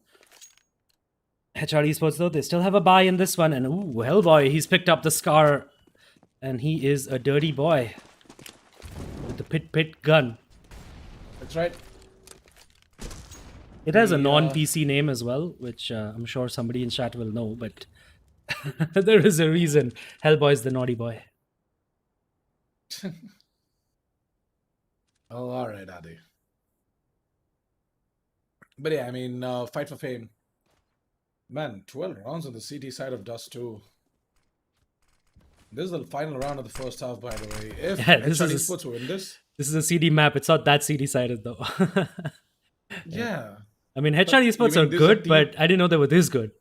Headshot Esports, though, they still have a buy in this one. And ooh, Hellboy, he's picked up the Scar. And he is a dirty boy. With the pit gun. That's right. It has a non-PC name as well, which I'm sure somebody in chat will know. But there is a reason. Hellboy's the naughty boy. Oh, all right, Adi. But yeah, I mean, Fight for Fame. Man, 12 rounds on the CT side of Dust 2. This is the final round of the first half, by the way. If Headshot Esports win this is a CD map. It's not that CD-sided, though. Yeah. I mean, Headshot Esports are good, but I didn't know they were this good.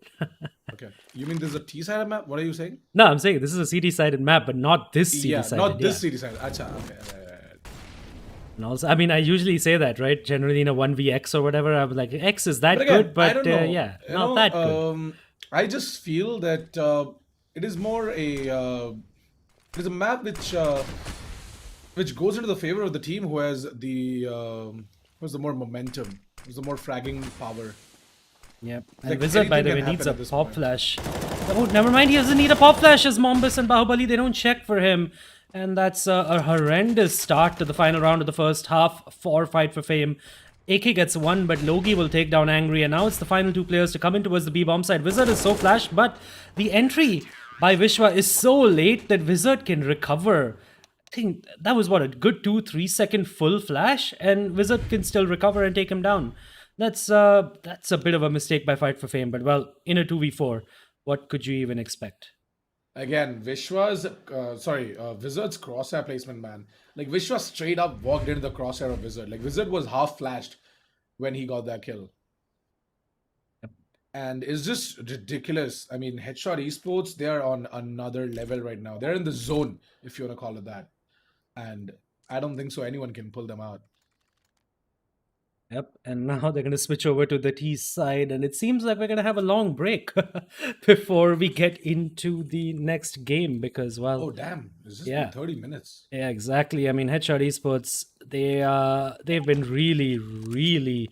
Okay. You mean this is a T-sided map? What are you saying? No, I'm saying this is a CD-sided map, but not this CD-sided. Yeah, not this CD-sided. Acha, okay. And also, I mean, I usually say that, right? Generally in a 1vx or whatever, I'm like, X is that again, good, but I don't know. yeah, not that good. I just feel that it is more a... it is a map which which goes into the favor of the team who has the more momentum, who's the more fragging power. Yep. And Like, Wizard, by the way, anything can needs a happen at this pop point. flash. Oh, never mind. He doesn't need a pop flash as Mombus and Bahubali. They don't check for him. And that's a horrendous start to the final round of the first half for Fight for Fame. AK gets one, but Logi will take down Angry. And now it's the final two players to come in towards the B bomb side. Wizard is so flashed, but the entry by Vishwa is so late that Wizard can recover. I think that was what, a good 2-3 second full flash, and Wizard can still recover and take him down. That's a bit of a mistake by Fight for Fame, but well, in a 2v4, what could you even expect? Again, Wizard's crosshair placement, man. Like, Vishwa straight up walked into the crosshair of Wizard. Like, Wizard was half flashed when he got that kill. And it's just ridiculous. I mean, Headshot Esports, they're on another level right now. They're in the zone, if you want to call it that. And I don't think so anyone can pull them out. Yep, and now they're going to switch over to the T side, and it seems like we're going to have a long break before we get into the next game because, well... Oh, damn. It's just yeah. been 30 minutes. Yeah, exactly. I mean, Headshot Esports, they've been really, really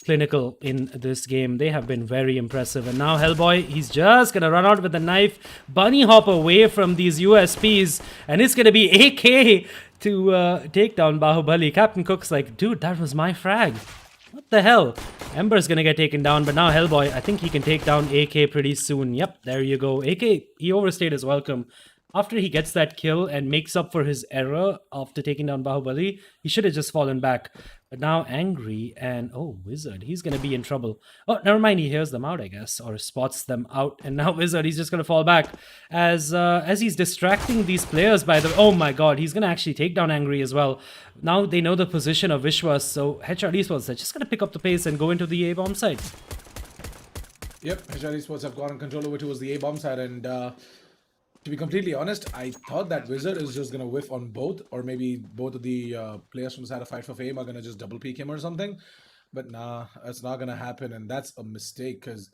clinical in this game. They have been very impressive. And now Hellboy, he's just going to run out with a knife, bunny hop away from these USPs, and it's going to be AK to take down Bahubali. Captain Cook's like, dude, that was my frag. What the hell? Ember's going to get taken down, but now Hellboy, I think he can take down AK pretty soon. Yep, there you go. AK, he overstayed his welcome. After he gets that kill and makes up for his error after taking down Bahubali, he should have just fallen back. But now Angry and, oh, Wizard, he's going to be in trouble. Oh, never mind, he hears them out, I guess, or spots them out. And now Wizard, he's just going to fall back. As he's distracting these players by the... Oh my god, he's going to actually take down Angry as well. Now they know the position of Vishwas, so Headshot Esports, they're just going to pick up the pace and go into the A-bomb side. Yep, Headshot Esports have gotten control over towards the A-bomb side, and... to be completely honest, I thought that Wizard is just going to whiff on both, or maybe both of the players from the side of Fight for Fame are going to just double peek him or something. But nah, that's not going to happen, and that's a mistake, because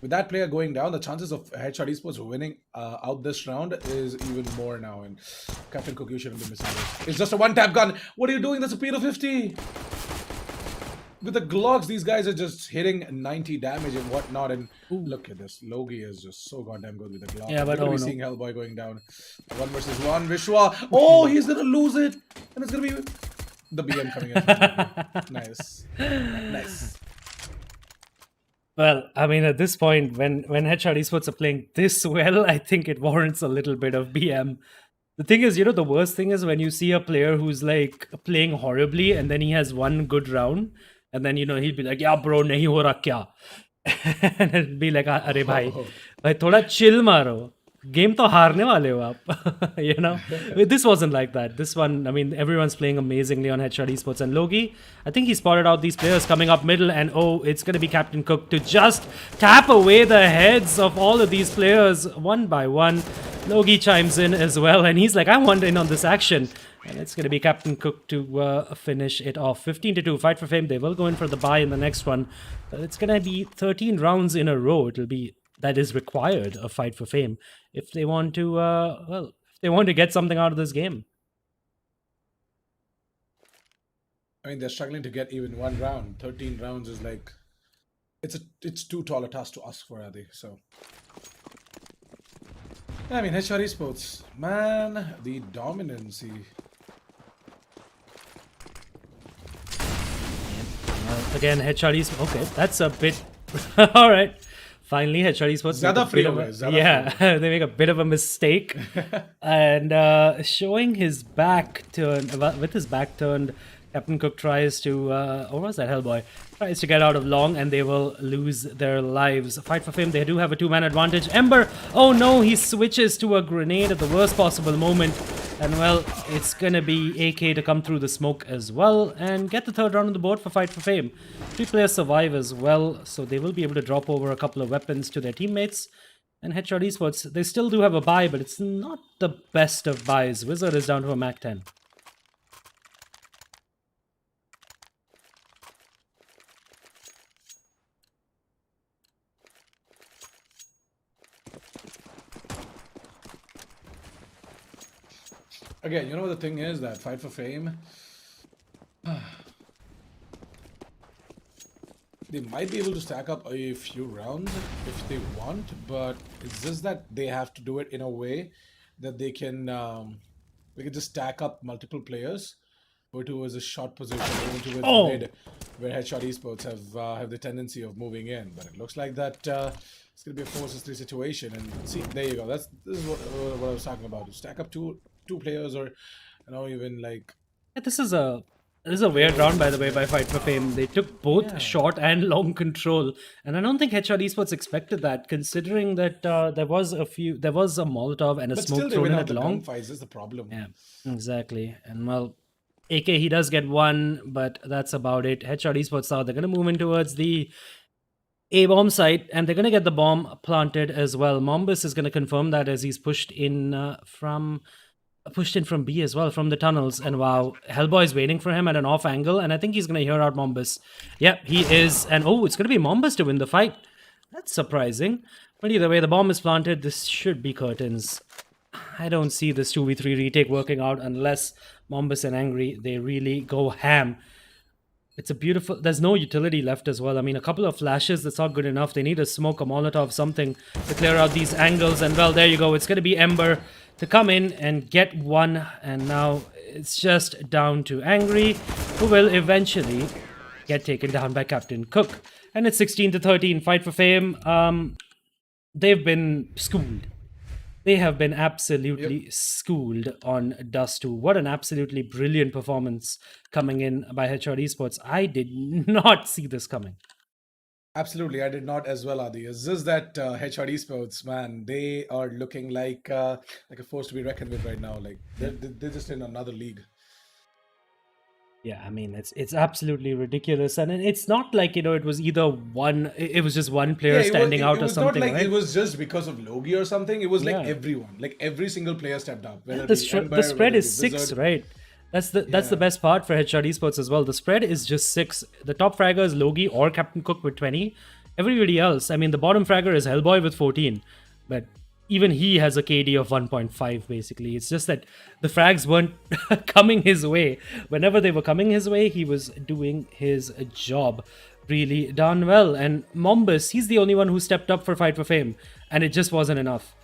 with that player going down, the chances of Headshot Esports winning out this round is even more now, and Captain Cook, you shouldn't be missing this. It's just a one-tap gun. What are you doing? That's a P to 50. With the Glocks, these guys are just hitting 90 damage and whatnot. And look at this. Logi is just so goddamn good with the Glock. Yeah, but we're seeing Hellboy going down. 1 versus 1. Vishwa. Oh, he's going to lose it. And it's going to be the BM coming in. Nice. Nice. Well, I mean, at this point, when Headshot Esports are playing this well, I think it warrants a little bit of BM. The thing is, the worst thing is when you see a player who's like playing horribly and then he has one good round. And then, he'll be like, yeah, bro, nahi ho raha kya? And it'll be like, arey bhai, thoda chill maro. Game to haarne wale ho aap. This wasn't like that. This one, I mean, everyone's playing amazingly on Headshot Esports. And Logi, I think he spotted out these players coming up middle. And it's going to be Captain Cook to just tap away the heads of all of these players one by one. Logi chimes in as well. And he's like, I want in on this action. And it's going to be Captain Cook to finish it off. 15-2, Fight for Fame. They will go in for the bye in the next one. But it's going to be 13 rounds in a row. That is required of Fight for Fame if they want to, if they want to get something out of this game. I mean, they're struggling to get even one round. 13 rounds is like, it's too tall a task to ask for, Adi. So, I mean, Headshot Esports, man, the dominancy. Again, Headshot Esports. Okay, that's a bit. All right. Finally, Headshot Esports. They make a bit of a mistake. And showing his back turn, with his back turned, Captain Cook tries to, or was that Hellboy? Tries to get out of long and they will lose their lives. Fight for Fame, they do have a 2-man advantage. Ember, oh no, he switches to a grenade at the worst possible moment. And well, it's gonna be AK to come through the smoke as well and get the third round on the board for Fight for Fame. 3 players survive as well, so they will be able to drop over a couple of weapons to their teammates. And Headshot Esports, they still do have a buy, but it's not the best of buys. Wizard is down to a Mac 10. Again, you know the thing is that Fight for Fame, they might be able to stack up a few rounds if they want, but it's just that they have to do it in a way that they can just stack up multiple players, go towards a short position, go towards mid, where Headshot Esports have the tendency of moving in. But it looks like that it's gonna be a 4 vs 3 situation. And see, there you go. This is what I was talking about. To stack up two players, or even like. Yeah, this is a weird round, by the way, by Fight for Fame. They took both short and long control, and I don't think Headshot Esports expected that, considering that there was a Molotov and a But smoke still, they thrown win in out at the long. gunfights. That's the problem. Yeah, exactly. And well, AK, he does get one, but that's about it. Headshot Esports out. They're gonna move in towards the A-bomb site, and they're gonna get the bomb planted as well. Mombus is gonna confirm that as he's pushed in from B as well, from the tunnels. And wow, Hellboy's waiting for him at an off angle, and I think he's going to hear out Mombus. Yep, he is. And oh, it's going to be Mombus to win the fight. That's surprising. But either way, the bomb is planted. This should be curtains. I don't see this 2v3 retake working out unless Mombus and Angry, they really go ham. It's a beautiful... There's no utility left as well. I mean, a couple of flashes, that's not good enough. They need a smoke, a Molotov, something to clear out these angles. And well, there you go. It's going to be Ember to come in and get one. And now it's just down to Angry, who will eventually get taken down by Captain Cook. And it's 16-13. Fight for Fame. They've been schooled. They have been absolutely schooled on Dust 2. What an absolutely brilliant performance coming in by Headshot Esports. I did not see this coming. Absolutely, I did not as well, Adi. It's just that Headshot Esports, man, they are looking like a force to be reckoned with right now. Like they're just in another league. Yeah, I mean, it's absolutely ridiculous. And it's not like, it was either one, it was just one player standing out or something, not like right? it was just because of Logie or something. It was like everyone, like every single player stepped up. Whether The spread is 6, right? That's the best part for Headshot Esports as well. The spread is just 6. The top fragger is Logie or Captain Cook with 20. Everybody else, I mean, the bottom fragger is Hellboy with 14. But even he has a KD of 1.5, basically. It's just that the frags weren't coming his way. Whenever they were coming his way, he was doing his job really darn well. And Mombus, he's the only one who stepped up for Fight for Fame. And it just wasn't enough.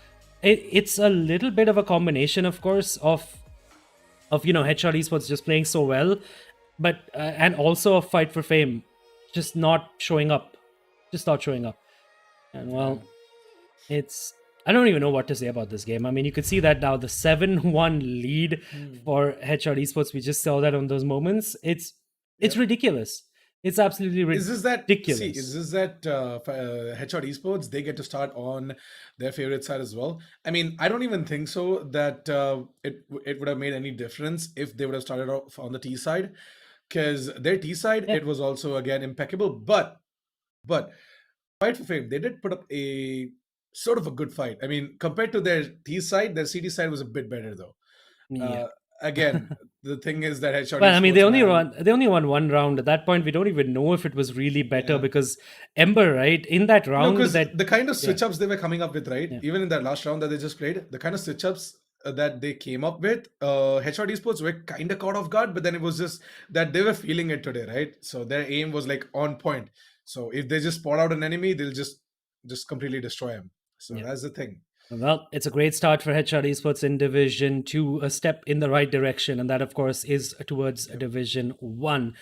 It's a little bit of a combination, of course, of Headshot Esports just playing so well, but and also of Fight for Fame just not showing up. And well, I don't even know what to say about this game. I mean, you could see that now, the 7-1 lead for Headshot Esports. We just saw that on those moments. It's ridiculous. It's absolutely ridiculous. Is this that Headshot Esports, they get to start on their favorite side as well? I mean, I don't even think so that it would have made any difference if they would have started off on the T side, because their T side, it was also, again, impeccable. But Fight for Fame, they did put up a sort of a good fight. I mean, compared to their T side, their CT side was a bit better, though. Yeah. Again, the thing is that Headshot. Well, I mean, they only won one round. At that point, we don't even know if it was really better because Ember, right, in that round, the kind of switch ups they were coming up with, right, even in that last round that they just played, the kind of switch ups that they came up with, Headshot Esports were kind of caught off guard, but then it was just that they were feeling it today, right? So their aim was like on point. So if they just spot out an enemy, they'll just completely destroy him. So that's the thing. Well, it's a great start for Headshot Esports in Division 2, a step in the right direction, and that, of course, is towards Division 1.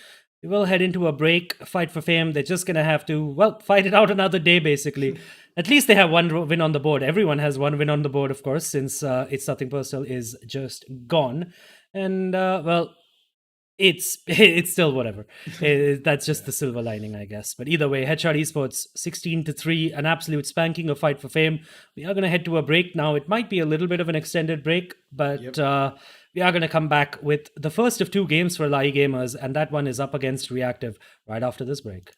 We will head into a break. Fight for Fame, they're just going to have to, fight it out another day, basically. At least they have one win on the board. Everyone has one win on the board, of course, since It's Nothing Personal is just gone. And, it's still whatever. That's just the silver lining, I guess. But either way, Headshot Esports 16-3, an absolute spanking of Fight for Fame. We are going to head to a break now. It might be a little bit of an extended break, but we are going to come back with the first of 2 games for LA E-Gamers, and that one is up against Reactive right after this break.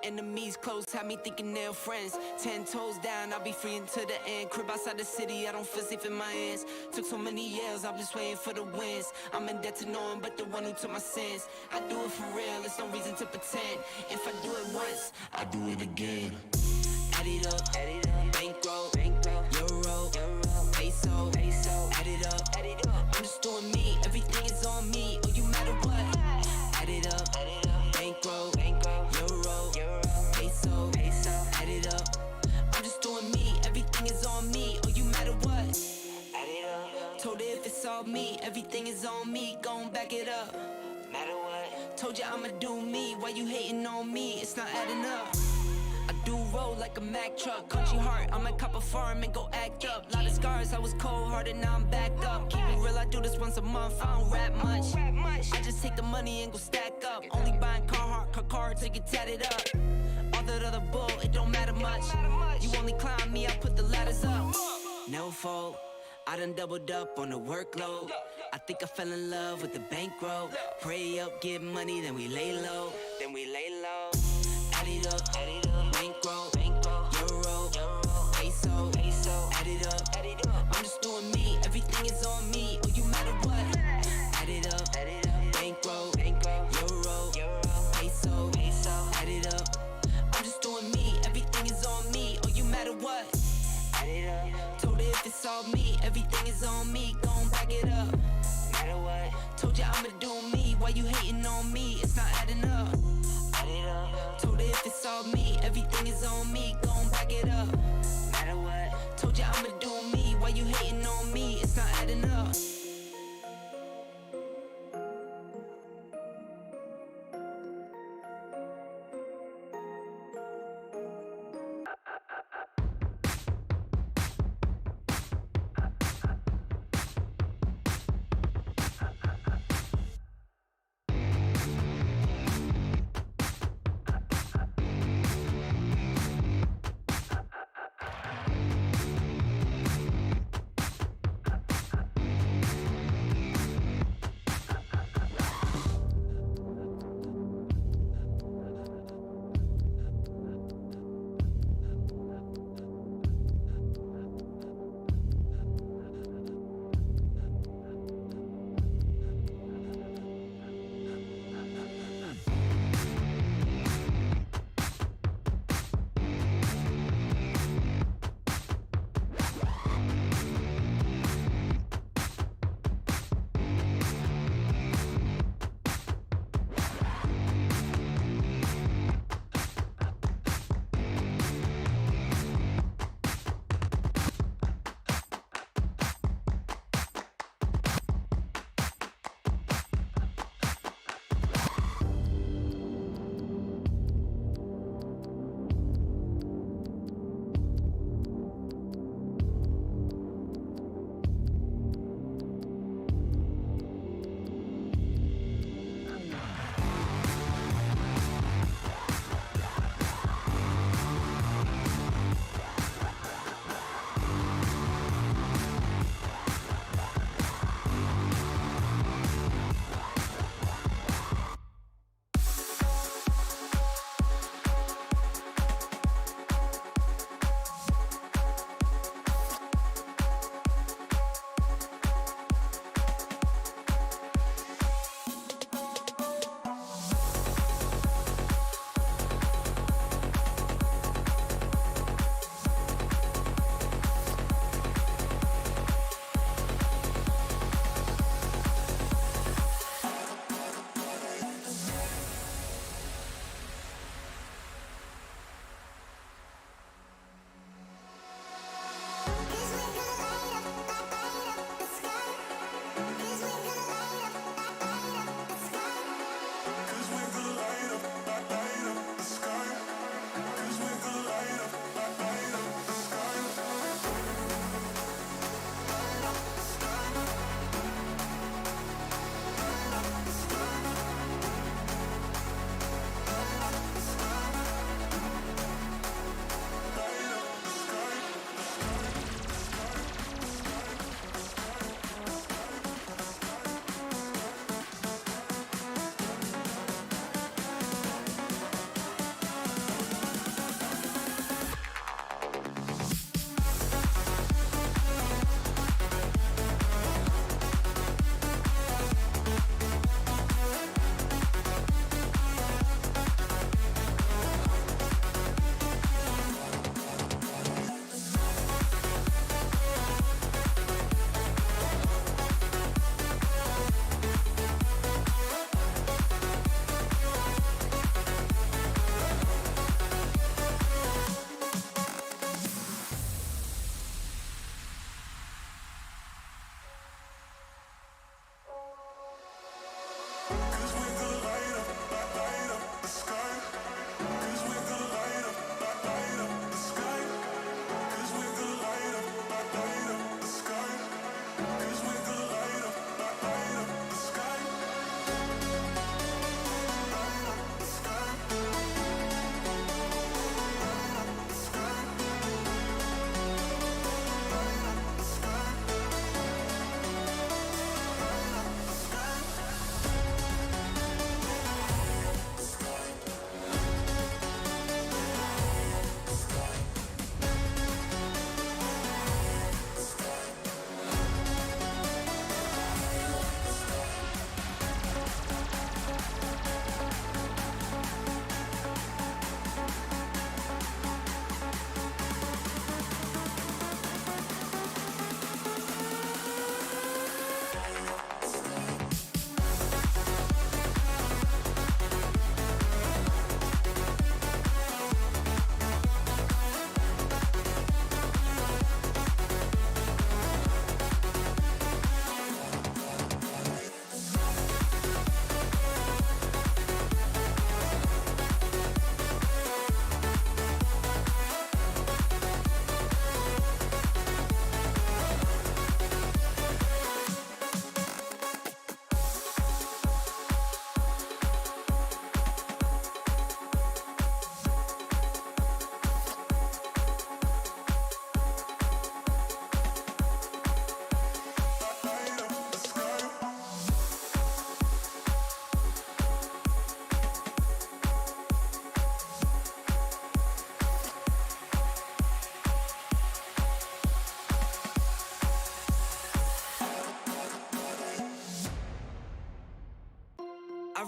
Enemies close, have me thinking they're friends. 10 toes down, I'll be free until the end. Crib outside the city, I don't feel safe in my hands. Took so many years, I'm just waiting for the wins. I'm in debt to no one but the one who took my sins. I do it for real, there's no reason to pretend. If I do it once, I do it again. Add it up, bankroll, euro, peso. me, everything is on me, gon' back it up. Matter what? Told you I'ma do me, why you hating on me? It's not adding up. I do roll like a Mack truck, country heart, I'ma cop a farm and go act up. Lot of scars, I was cold-hearted, now I'm backed up. Keep it real, I do this once a month, I don't rap much. I just take the money and go stack up. Only buying car to get tatted up. All that other bull, it don't matter much. You only climb me, I put the ladders up. No fault, I done doubled up on the workload. I think I fell in love with the bankroll. Pray up, get money, then we lay low. Add it up, bankroll, euro, peso, add it up. I'm just doing me, everything is on me. Oh, you matter what? Add it up, bankroll, euro, peso, add it up. I'm just doing me, everything is on me. Oh, you matter what? Add it up. Told her if it's all me, everything is on me. Gon' back it up. Matter what? Told you I'ma do me, why you hating on me? It's not adding up. Add it up. Told her if it's all me, everything is on me. Gon' back it up. Matter what? Told you I'ma do me, why you hating on me? It's not adding up.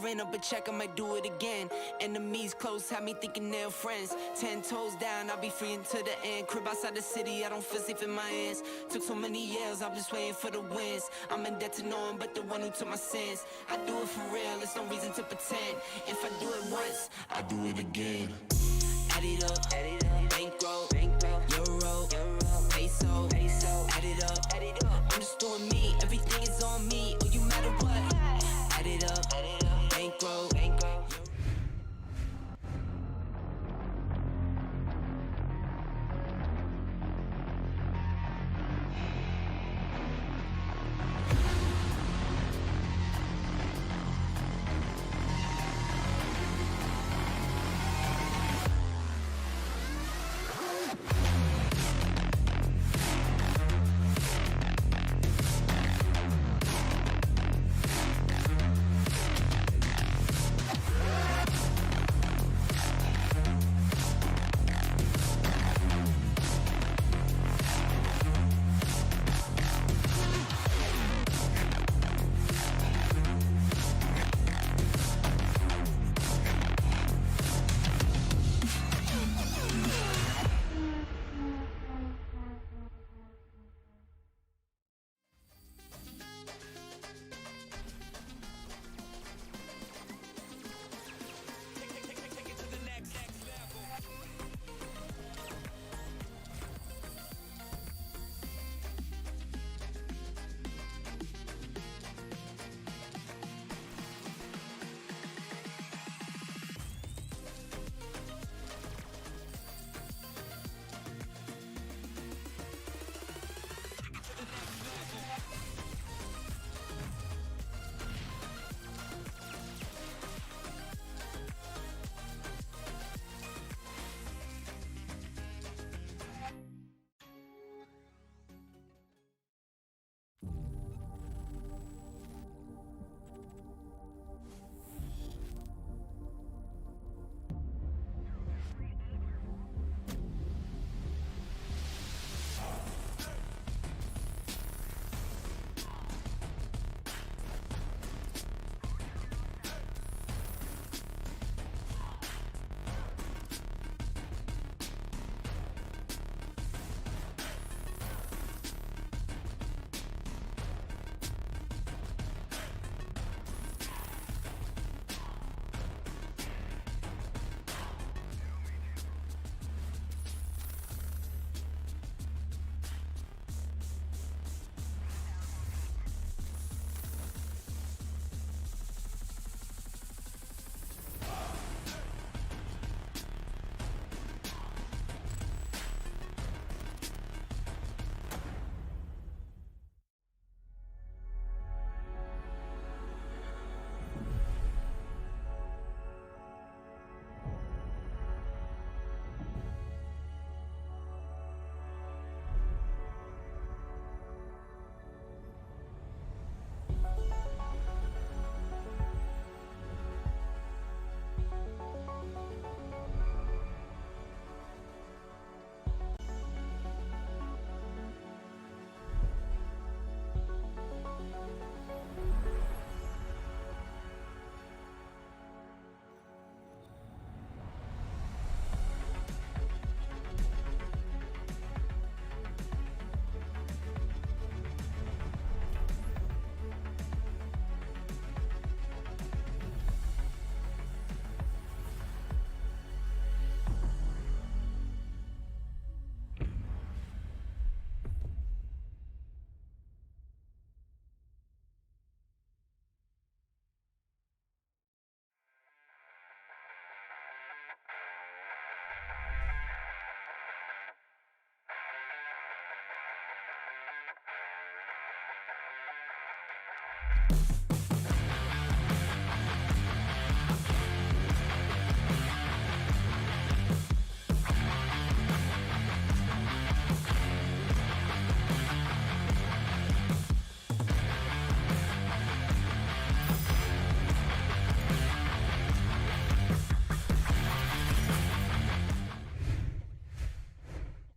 ran up a check, I might do it again. Enemies close, have me thinking they're friends. 10 toes down, I'll be free until the end. Crib outside the city, I don't feel safe in my hands. Took so many years, I'm just waiting for the wins. I'm in debt to no one but the one who took my sins. I do it for real, there's no reason to pretend. If I do it once, I do it again. Add it up, bankroll, euro, peso, add it up. I'm just doing me, everything is on me. Oh, you matter what? Add it up, bankroll.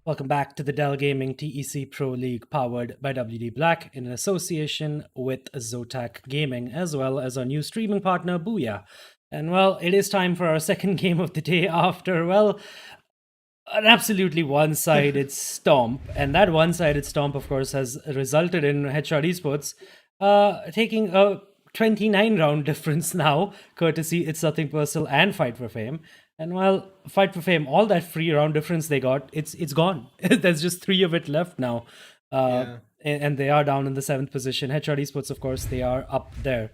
Welcome back to the Dell Gaming TEC Pro League powered by WD Black in association with ZOTAC Gaming, as well as our new streaming partner, Booyah. And well, it is time for our second game of the day after, well, an absolutely one-sided stomp. And that one-sided stomp, of course, has resulted in Headshot Esports taking a 29-round difference now, courtesy It's Nothing Personal and Fight for Fame. And while Fight for Fame, all that free round difference they got, it's gone. There's just 3 of it left now. And they are down in the 7th position. Headshot Esports, of course, they are up there.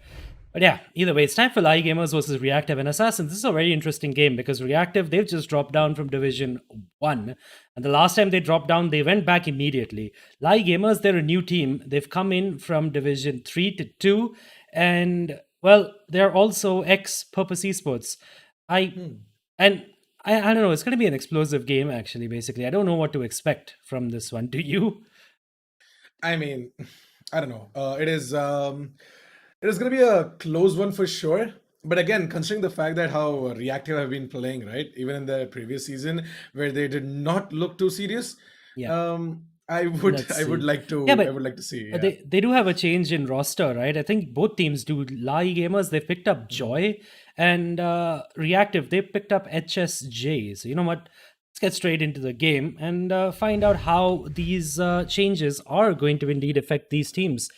But yeah, either way, it's time for LA E-Gamers versus Reactive and Assassins. This is a very interesting game because Reactive, they've just dropped down from Division 1. And the last time they dropped down, they went back immediately. LA E-Gamers, they're a new team. They've come in from Division 3 to 2. And, well, they're also ex-Purpose Esports. And I don't know, it's going to be an explosive game, actually, basically. I don't know what to expect from this one. Do you? I mean, I don't know. It is going to be a close one for sure. But again, considering the fact that how Reactive have been playing, right? Even in the previous season where they did not look too serious. Yeah. I would like to see. Yeah. They do have a change in roster, right? I think both teams do. LA E-Gamers, they picked up Joy, and Reactive, they picked up HSJ. So you know what? Let's get straight into the game and find out how these changes are going to indeed affect these teams.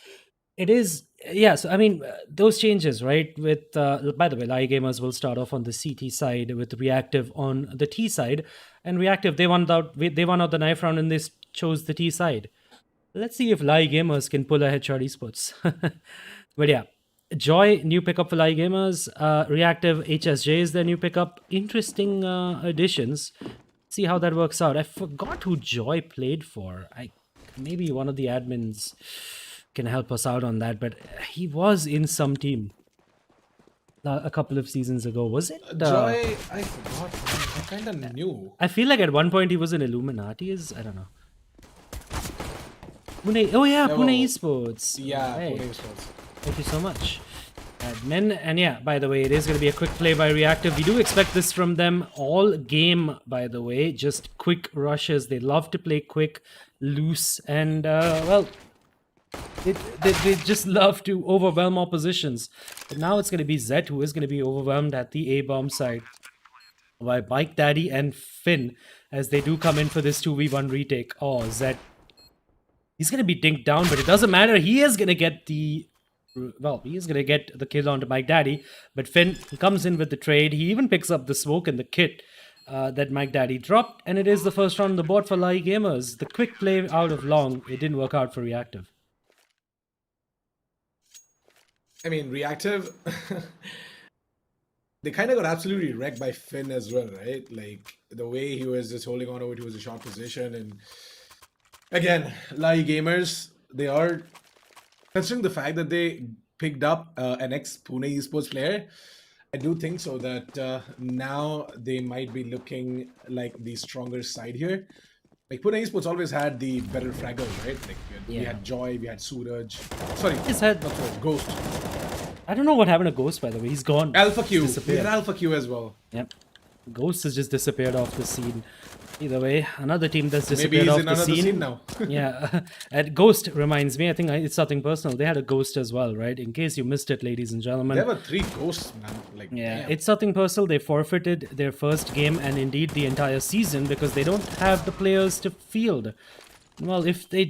It is, yeah, so I mean, those changes, right? With, by the way, LA E-Gamers will start off on the CT side with Reactive on the T side. And Reactive, they won out the knife round and they chose the T side. Let's see if LA E-Gamers can pull a Headshot Esports. But yeah, Joy, new pickup for LA E-Gamers. Reactive, HSJ is their new pickup. Interesting additions. See how that works out. I forgot who Joy played for. Maybe one of the admins can help us out on that, but he was in some team a couple of seasons ago. Was it? Joy, I forgot. I kind of knew. I feel like at one point he was in Illuminati's. I don't know. Pune, oh yeah, Pune Esports. Yeah, right. Pune Esports. Thank you so much. Admin, and yeah, by the way, it is going to be a quick play by Reactive. We do expect this from them all game, by the way. Just quick rushes. They love to play quick, loose, and well, they just love to overwhelm oppositions. But now it's going to be Zed who is going to be overwhelmed at the A-bomb side by Mike Daddy and Finn as they do come in for this 2v1 retake. Oh, Zed. He's going to be dinked down, but it doesn't matter. He is going to get the... Well, he is going to get the kill onto Mike Daddy. But Finn comes in with the trade. He even picks up the smoke and the kit that Mike Daddy dropped. And it is the first round on the board for LA E-Gamers. The quick play out of long, it didn't work out for Reactive. I mean, Reactive, they kind of got absolutely wrecked by Finn as well, right? Like, the way he was just holding on over to his short position. And again, LA E-Gamers, they are, considering the fact that they picked up an ex-Pune Esports player, I do think so that now they might be looking like the stronger side here. Like, Pune Esports always had the better fraggle, right? Like, we had Joy, we had Suraj. Sorry, His head. not Suraj, Ghost. I don't know what happened to Ghost, by the way. He's gone. Alpha Q. He's We had Alpha Q as well. Yep. Ghost has just disappeared off the scene. Either way, another team that's Maybe disappeared he's off in the another scene. scene now. Yeah. And Ghost reminds me, I think it's something personal. They had a Ghost as well, right? In case you missed it, ladies and gentlemen. There were 3 ghosts, man. Like, Yeah, damn. it's something personal. They forfeited their first game and indeed the entire season because they don't have the players to field. Well, if they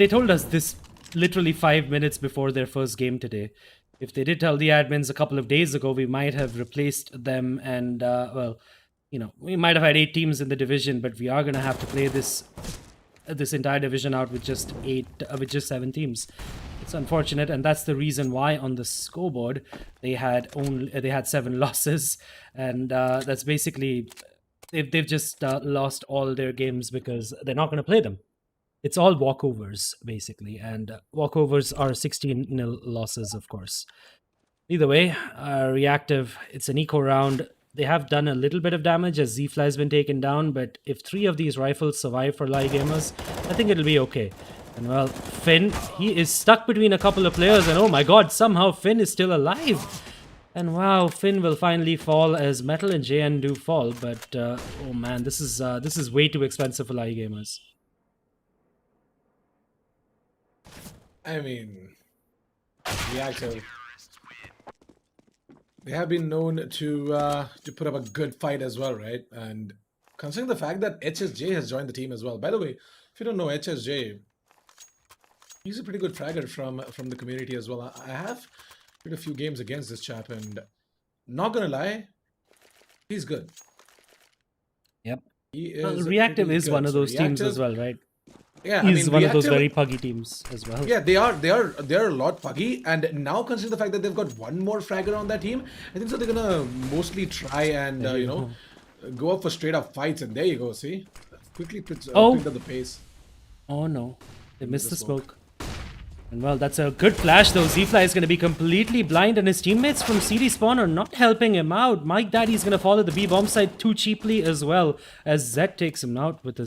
told us this literally 5 minutes before their first game today. If they did tell the admins a couple of days ago, we might have replaced them and, well, you know, we might have had 8 teams in the division, but we are going to have to play this entire division out with just 7 teams. It's unfortunate, and that's the reason why on the scoreboard they had 7 losses, and that's basically they've just lost all their games because they're not going to play them. It's all walkovers, basically, and walkovers are 16-0 losses, of course. Either way, Reactive, it's an eco round. They have done a little bit of damage as Z-Fly has been taken down, but if 3 of these rifles survive for LA E-Gamers, I think it'll be okay. And well, Finn, he is stuck between a couple of players, and oh my god, somehow Finn is still alive. And wow, Finn will finally fall as Metal and JN do fall, but oh man, this is way too expensive for LA E-Gamers. I mean, Reactive. They have been known to put up a good fight as well, right? And considering the fact that HSJ has joined the team as well. By the way, if you don't know HSJ, he's a pretty good fragger from the community as well. I have played a few games against this chap, and not gonna lie, he's good. Yep. He is Well, Reactive pretty is good. one of So those teams as Reactive- well, right? Yeah, He's one of those Reactive- very puggy teams as well. Yeah, they're a lot puggy, and now considering the fact that they've got one more fragger on that team, I think so they're gonna mostly try and There you you know go up for straight up fights, and there you go. See, quickly picked up the pace. Oh no, they missed the smoke. smoke. And well, that's a good flash though. Z-Fly is going to be completely blind, and his teammates from CD Spawn are not helping him out. Mike Daddy's going to follow the B bomb site too cheaply as well, as Zed takes him out with an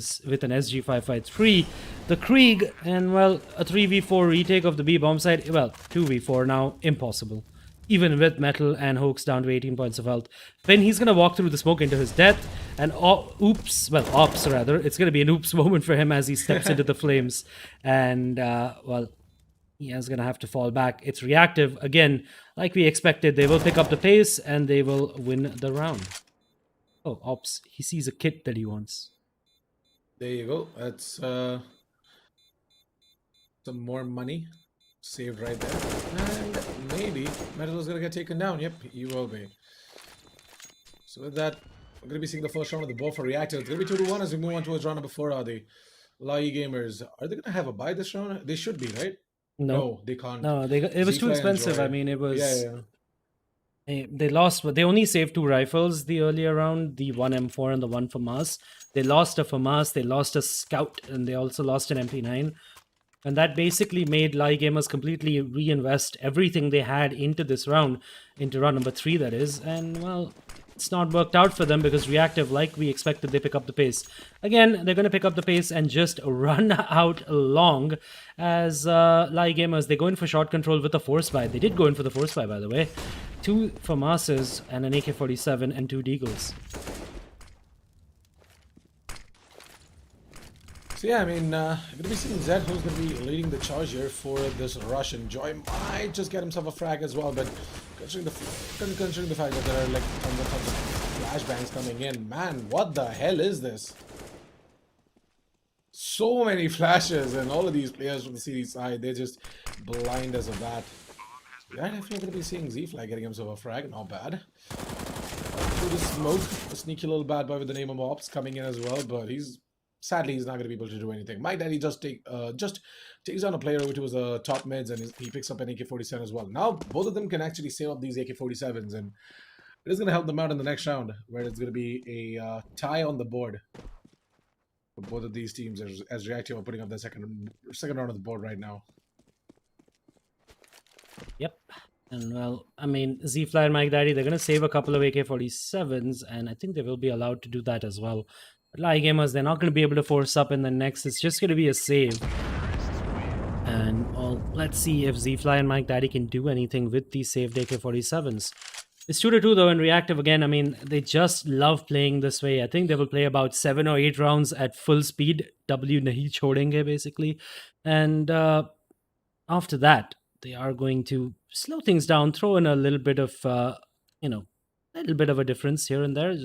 SG553. The Krieg, and well, a 3v4 retake of the B bomb site. Well, 2v4 now, impossible. Even with Metal and Hoax down to 18 points of health. Finn, he's going to walk through the smoke into his death. And ops rather. It's going to be an oops moment for him as he steps into the flames. And, well, he is going to have to fall back. It's Reactive. Again, like we expected, they will pick up the pace and they will win the round. Oh, ops. He sees a kit that he wants. There you go. That's some more money saved right there. And maybe Metal is going to get taken down. Yep, he will be. So with that, we're going to be seeing the first round of the board for Reactive. It's going to be 2-1 as we move on towards round number 4. Are the LA E-Gamers? Are they going to have a buy this round? They should be, right? No, they can't. No, it was too Z-Fly and expensive. Joy. I mean, it was... Yeah. They lost, but they only saved 2 rifles the earlier round, the 1 M4 and the 1 FAMAS. They lost a FAMAS, they lost a Scout, and they also lost an MP9. And that basically made LA E-Gamers completely reinvest everything they had into this round, into round number 3 that is. And well, it's not worked out for them because Reactive, like we expected, they pick up the pace. Again, they're going to pick up the pace and just run out long as LA E-Gamers, they go in for short control with a force buy. They did go in for the force buy, by the way. 2 FAMASes and an AK-47 and 2 Deagles. So yeah, I mean, going to be seeing Zed, who's going to be leading the charge here for this rush, and Joy might just get himself a frag as well, but considering the fact that there are like tons of flashbangs coming in, man, what the hell is this? So many flashes, and all of these players from the CD side, they're just blind as of that. Yeah, definitely going to be seeing Z-Fly getting himself a frag, not bad. Through the smoke, a sneaky little bad boy with the name of Ops coming in as well, but sadly, he's not going to be able to do anything. Mike Daddy just takes down a player which was a top mids, and he picks up an AK-47 as well. Now, both of them can actually save up these AK-47s, and it is going to help them out in the next round, where it's going to be a tie on the board for both of these teams as Reactive are putting up their second round of the board right now. Yep. And well, I mean, Z-Fly and Mike Daddy, they're going to save a couple of AK-47s, and I think they will be allowed to do that as well. But LA E-Gamers, they're not going to be able to force up in the next. It's just going to be a save. And well, let's see if Z-Fly and Mike Daddy can do anything with these saved AK-47s. It's 2-2 though, in Reactive again. I mean, they just love playing this way. I think they will play about 7 or 8 rounds at full speed. W nahi chhodenge, basically. And after that, they are going to slow things down, throw in a little bit of, a little bit of a difference here and there.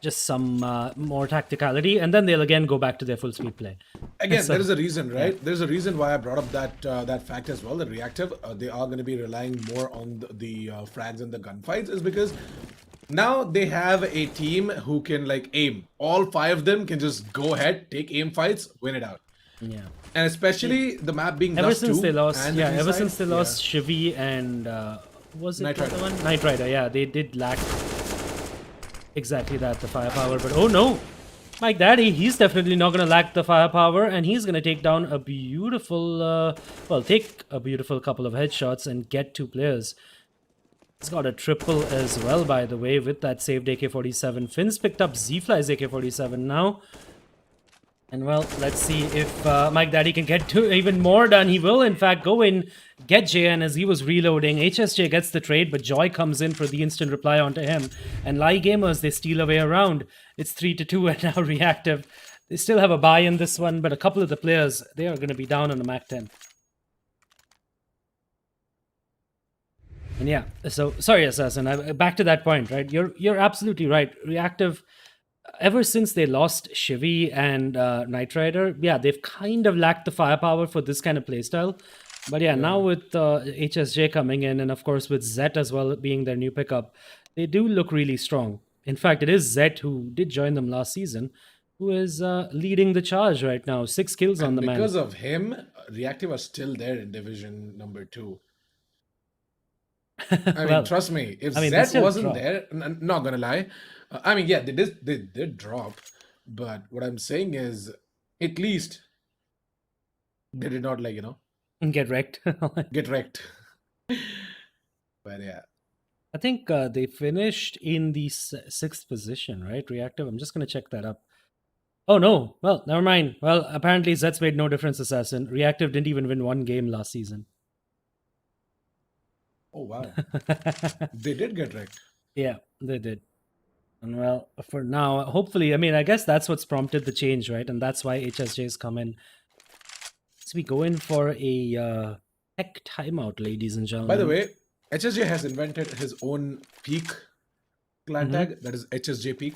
Just some more tacticality, and then they'll again go back to their full speed play. Again, So- there is a reason, right? Yeah. There's a reason why I brought up that fact as well. That Reactive, they are going to be relying more on the frags and the gunfights, is because now they have a team who can like aim. All 5 of them can just go ahead, take aim fights, win it out. Yeah. And especially the map being Ever Dust since 2 they lost, and the ever B-side, since they lost Shivi and was it Knight the other Rider. one? Knight Rider. Yeah, they did lack exactly that, the firepower. But oh no, Mike Daddy, he's definitely not going to lack the firepower, and he's going to take down a beautiful, take a beautiful couple of headshots and get 2 players. He's got a triple as well, by the way, with that saved AK-47. Finn's picked up Z-Fly's AK-47 now. And well, let's see if Mike Daddy can get to even more done. He will, in fact, go in, get JN as he was reloading. HSJ gets the trade, but Joy comes in for the instant reply onto him. And LA E-Gamers, they steal away around. It's 3-2, and now Reactive, They still have a buy in this one, but a couple of the players, they are going to be down on the MAC 10. And yeah, so sorry, Assassin. Back to that point, right? You're absolutely right. Reactive, ever since they lost Shivy and Knight Rider, yeah, they've kind of lacked the firepower for this kind of playstyle. But yeah, now with HSJ coming in, and of course with Zet as well being their new pickup, they do look really strong. In fact, it is Zet who did join them last season, who is leading the charge right now. 6 kills on the man. Because of him, Reactive are still there in Division number 2. I mean, trust me, if Zed wasn't there, not gonna lie, I mean, yeah, they did drop, but what I'm saying is, at least they did not, like, get wrecked. get wrecked. But yeah, I think they finished in the 6th position, right? Reactive. I'm just gonna check that up. Oh no, well, never mind. Well, apparently Zed's made no difference, Assassin. Reactive didn't even win one game last season. Oh wow. They did get wrecked. Yeah, they did. And well, for now, hopefully, I mean, I guess that's what's prompted the change, right? And that's why HSJ's come in. So we go in for a tech timeout, ladies and gentlemen. By the way, HSJ has invented his own peak clan tag. That is HSJ peak.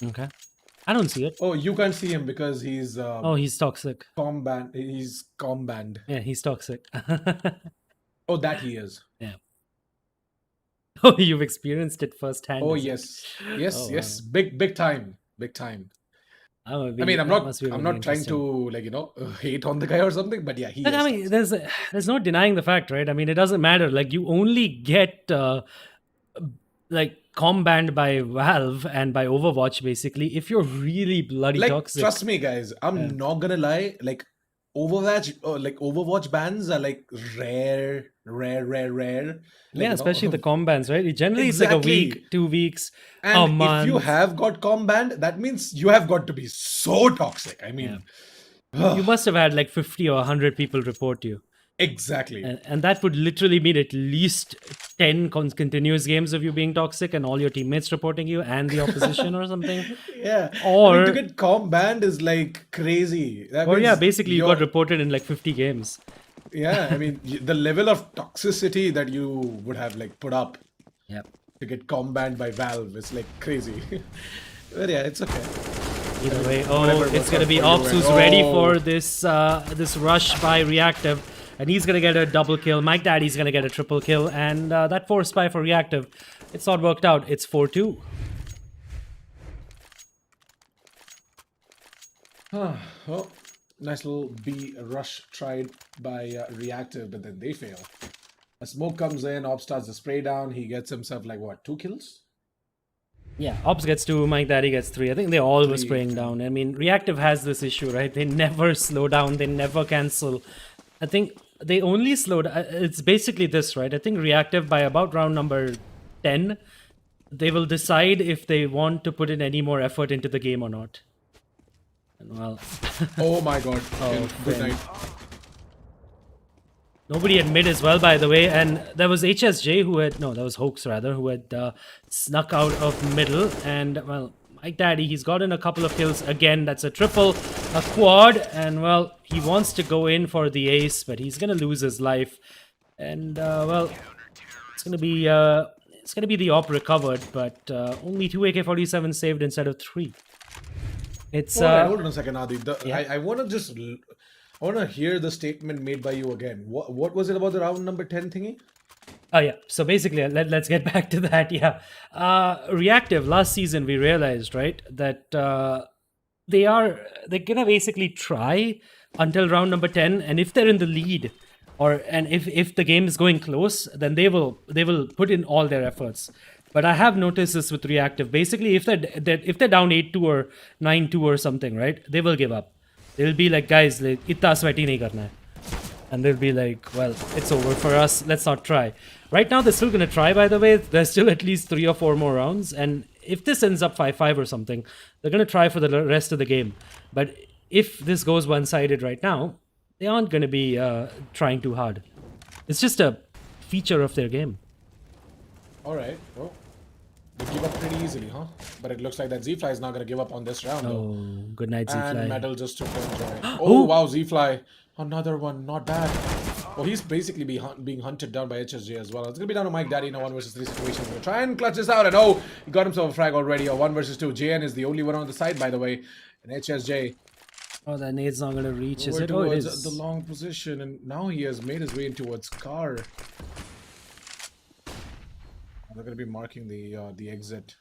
Okay. I don't see it. Oh, you can't see him because he's he's toxic. He's com banned. Yeah, he's toxic. Oh, that he is. Yeah. Oh, you've experienced it firsthand. Oh yes, yes, yes. Wow. Big time, big time. I mean, I'm not trying to hate on the guy or something, but yeah, he. But I mean, there's no denying the fact, right? I mean, it doesn't matter. Like, you only get com banned by Valve and by Overwatch basically if you're really bloody toxic. Trust me, guys, I'm not gonna lie. Like, Overwatch bans are like rare. Yeah, especially the com bans, right? It generally it's like a week, 2 weeks, a month. If you have got com banned, that means you have got to be so toxic. I mean, you must have had like 50 or 100 people report you. Exactly. And that would literally mean at least 10 continuous games of you being toxic and all your teammates reporting you and the opposition or something. Yeah. Or to get com banned is like crazy. Basically you got reported in like 50 games. Yeah, I mean, the level of toxicity that you would have like put up to get com banned by Valve is like crazy. But yeah, it's okay. Either way, it's going to be Ops who's ready for this this rush by Reactive. And he's going to get a double kill. Mike Daddy's going to get a triple kill. And that force spy for Reactive, it's not worked out. It's 4-2. Well, nice little B rush tried by Reactive, but then they fail. A smoke comes in, Ops starts the spray down. He gets himself like, what, 2 kills? Yeah, Ops gets 2, Mike Daddy gets 3. I think they all were spraying down. I mean, Reactive has this issue, right? They never slow down. They never cancel. I think they only slowed. It's basically this, right? I think Reactive, by about round number 10, they will decide if they want to put in any more effort into the game or not. And well, oh my god. Good night. Nobody at mid as well, by the way. And there was HSJ who had, no, that was Hoax rather, who had snuck out of middle. And well, Mike Daddy, he's gotten a couple of kills. Again, that's a triple, a quad, and well, he wants to go in for the ace, but he's gonna lose his life. And well, it's gonna be the op recovered, but only 2 AK-47 saved instead of 3. It's hold on a second, Adi. I want to hear the statement made by you again. What was it about the round number 10 thingy? Oh yeah, so basically let's get back to that. Yeah, Reactive last season we realized, right, that they're gonna basically try until round number 10, and if they're in the lead, and if the game is going close, then they will put in all their efforts. But I have noticed this with Reactive. Basically, if they're down 8-2 or 9-2 or something, right, they will give up. They'll be like, guys, like, itna sweaty nahi karna hai. And they'll be like, well, it's over for us. Let's not try. Right now, they're still going to try, by the way. There's still at least 3 or 4 more rounds. And if this ends up 5-5 or something, they're going to try for the rest of the game. But if this goes one-sided right now, they aren't going to be trying too hard. It's just a feature of their game. All right. Well, They give up pretty easily, huh? But it looks like that Z-Fly is not going to give up on this round, though. Oh, good night, And Z-Fly. Metal just took the enjoy. Oh, Oh! wow, Z-Fly. Another one, not bad. Oh, he's basically being hunted down by HSJ as well. It's going to be down to Mike Daddy in a 1 versus 3 situation. He's going to try and clutch this out. And oh, he got himself a frag already. A 1 versus 2. JN is the only one on the side, by the way. And HSJ Oh, that nade's not going to reach, is over it? Oh, it towards is. the long position. And now he has made his way in towards Car. They're going to be marking the exit.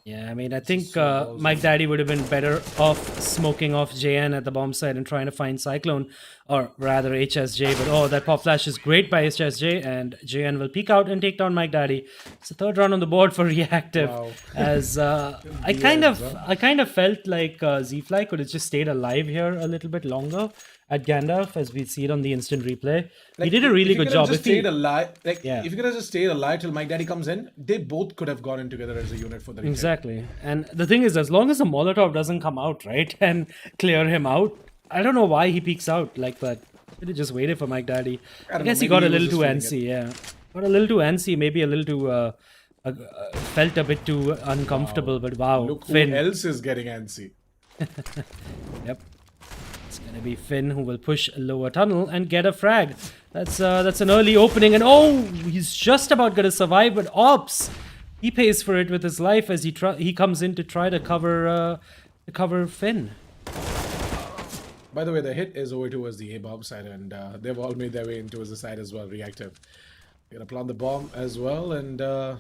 Yeah, I mean, I think So Mike Daddy would have been better off smoking off JN at the bomb site and trying to find Cyclone, or rather HSJ. But oh, that pop flash is great by HSJ, and JN will peek out and take down Mike Daddy. It's the third round on the board for Reactive. Wow. As I kind of felt like Z-Fly could have just stayed alive here a little bit longer at Gandalf, as we see it on the instant replay. He did a really good job. If If he, stayed alive, Yeah. if you could have just stayed alive till Mike Daddy comes in, they both could have gone in together as a unit for the retake. Exactly. And the thing is, as long as the Molotov doesn't come out, right, and clear him out, I don't know why he peeks out like that. Should have just waited for Mike Daddy. I don't guess know, he got maybe a he little was too just antsy, yeah. Got a little too antsy, maybe a little too, felt a bit too uncomfortable, but wow. Look who Finn. else is getting antsy. Yep. It's gonna be Finn who will push a lower tunnel and get a frag. That's an early opening, and oh, he's just about gonna survive, but Ops, he pays for it with his life as he comes in to try to cover Finn. By the way, the hit is over towards the A-bomb side, and they've all made their way in towards the side as well. Reactive. They're gonna plant the bomb as well, and it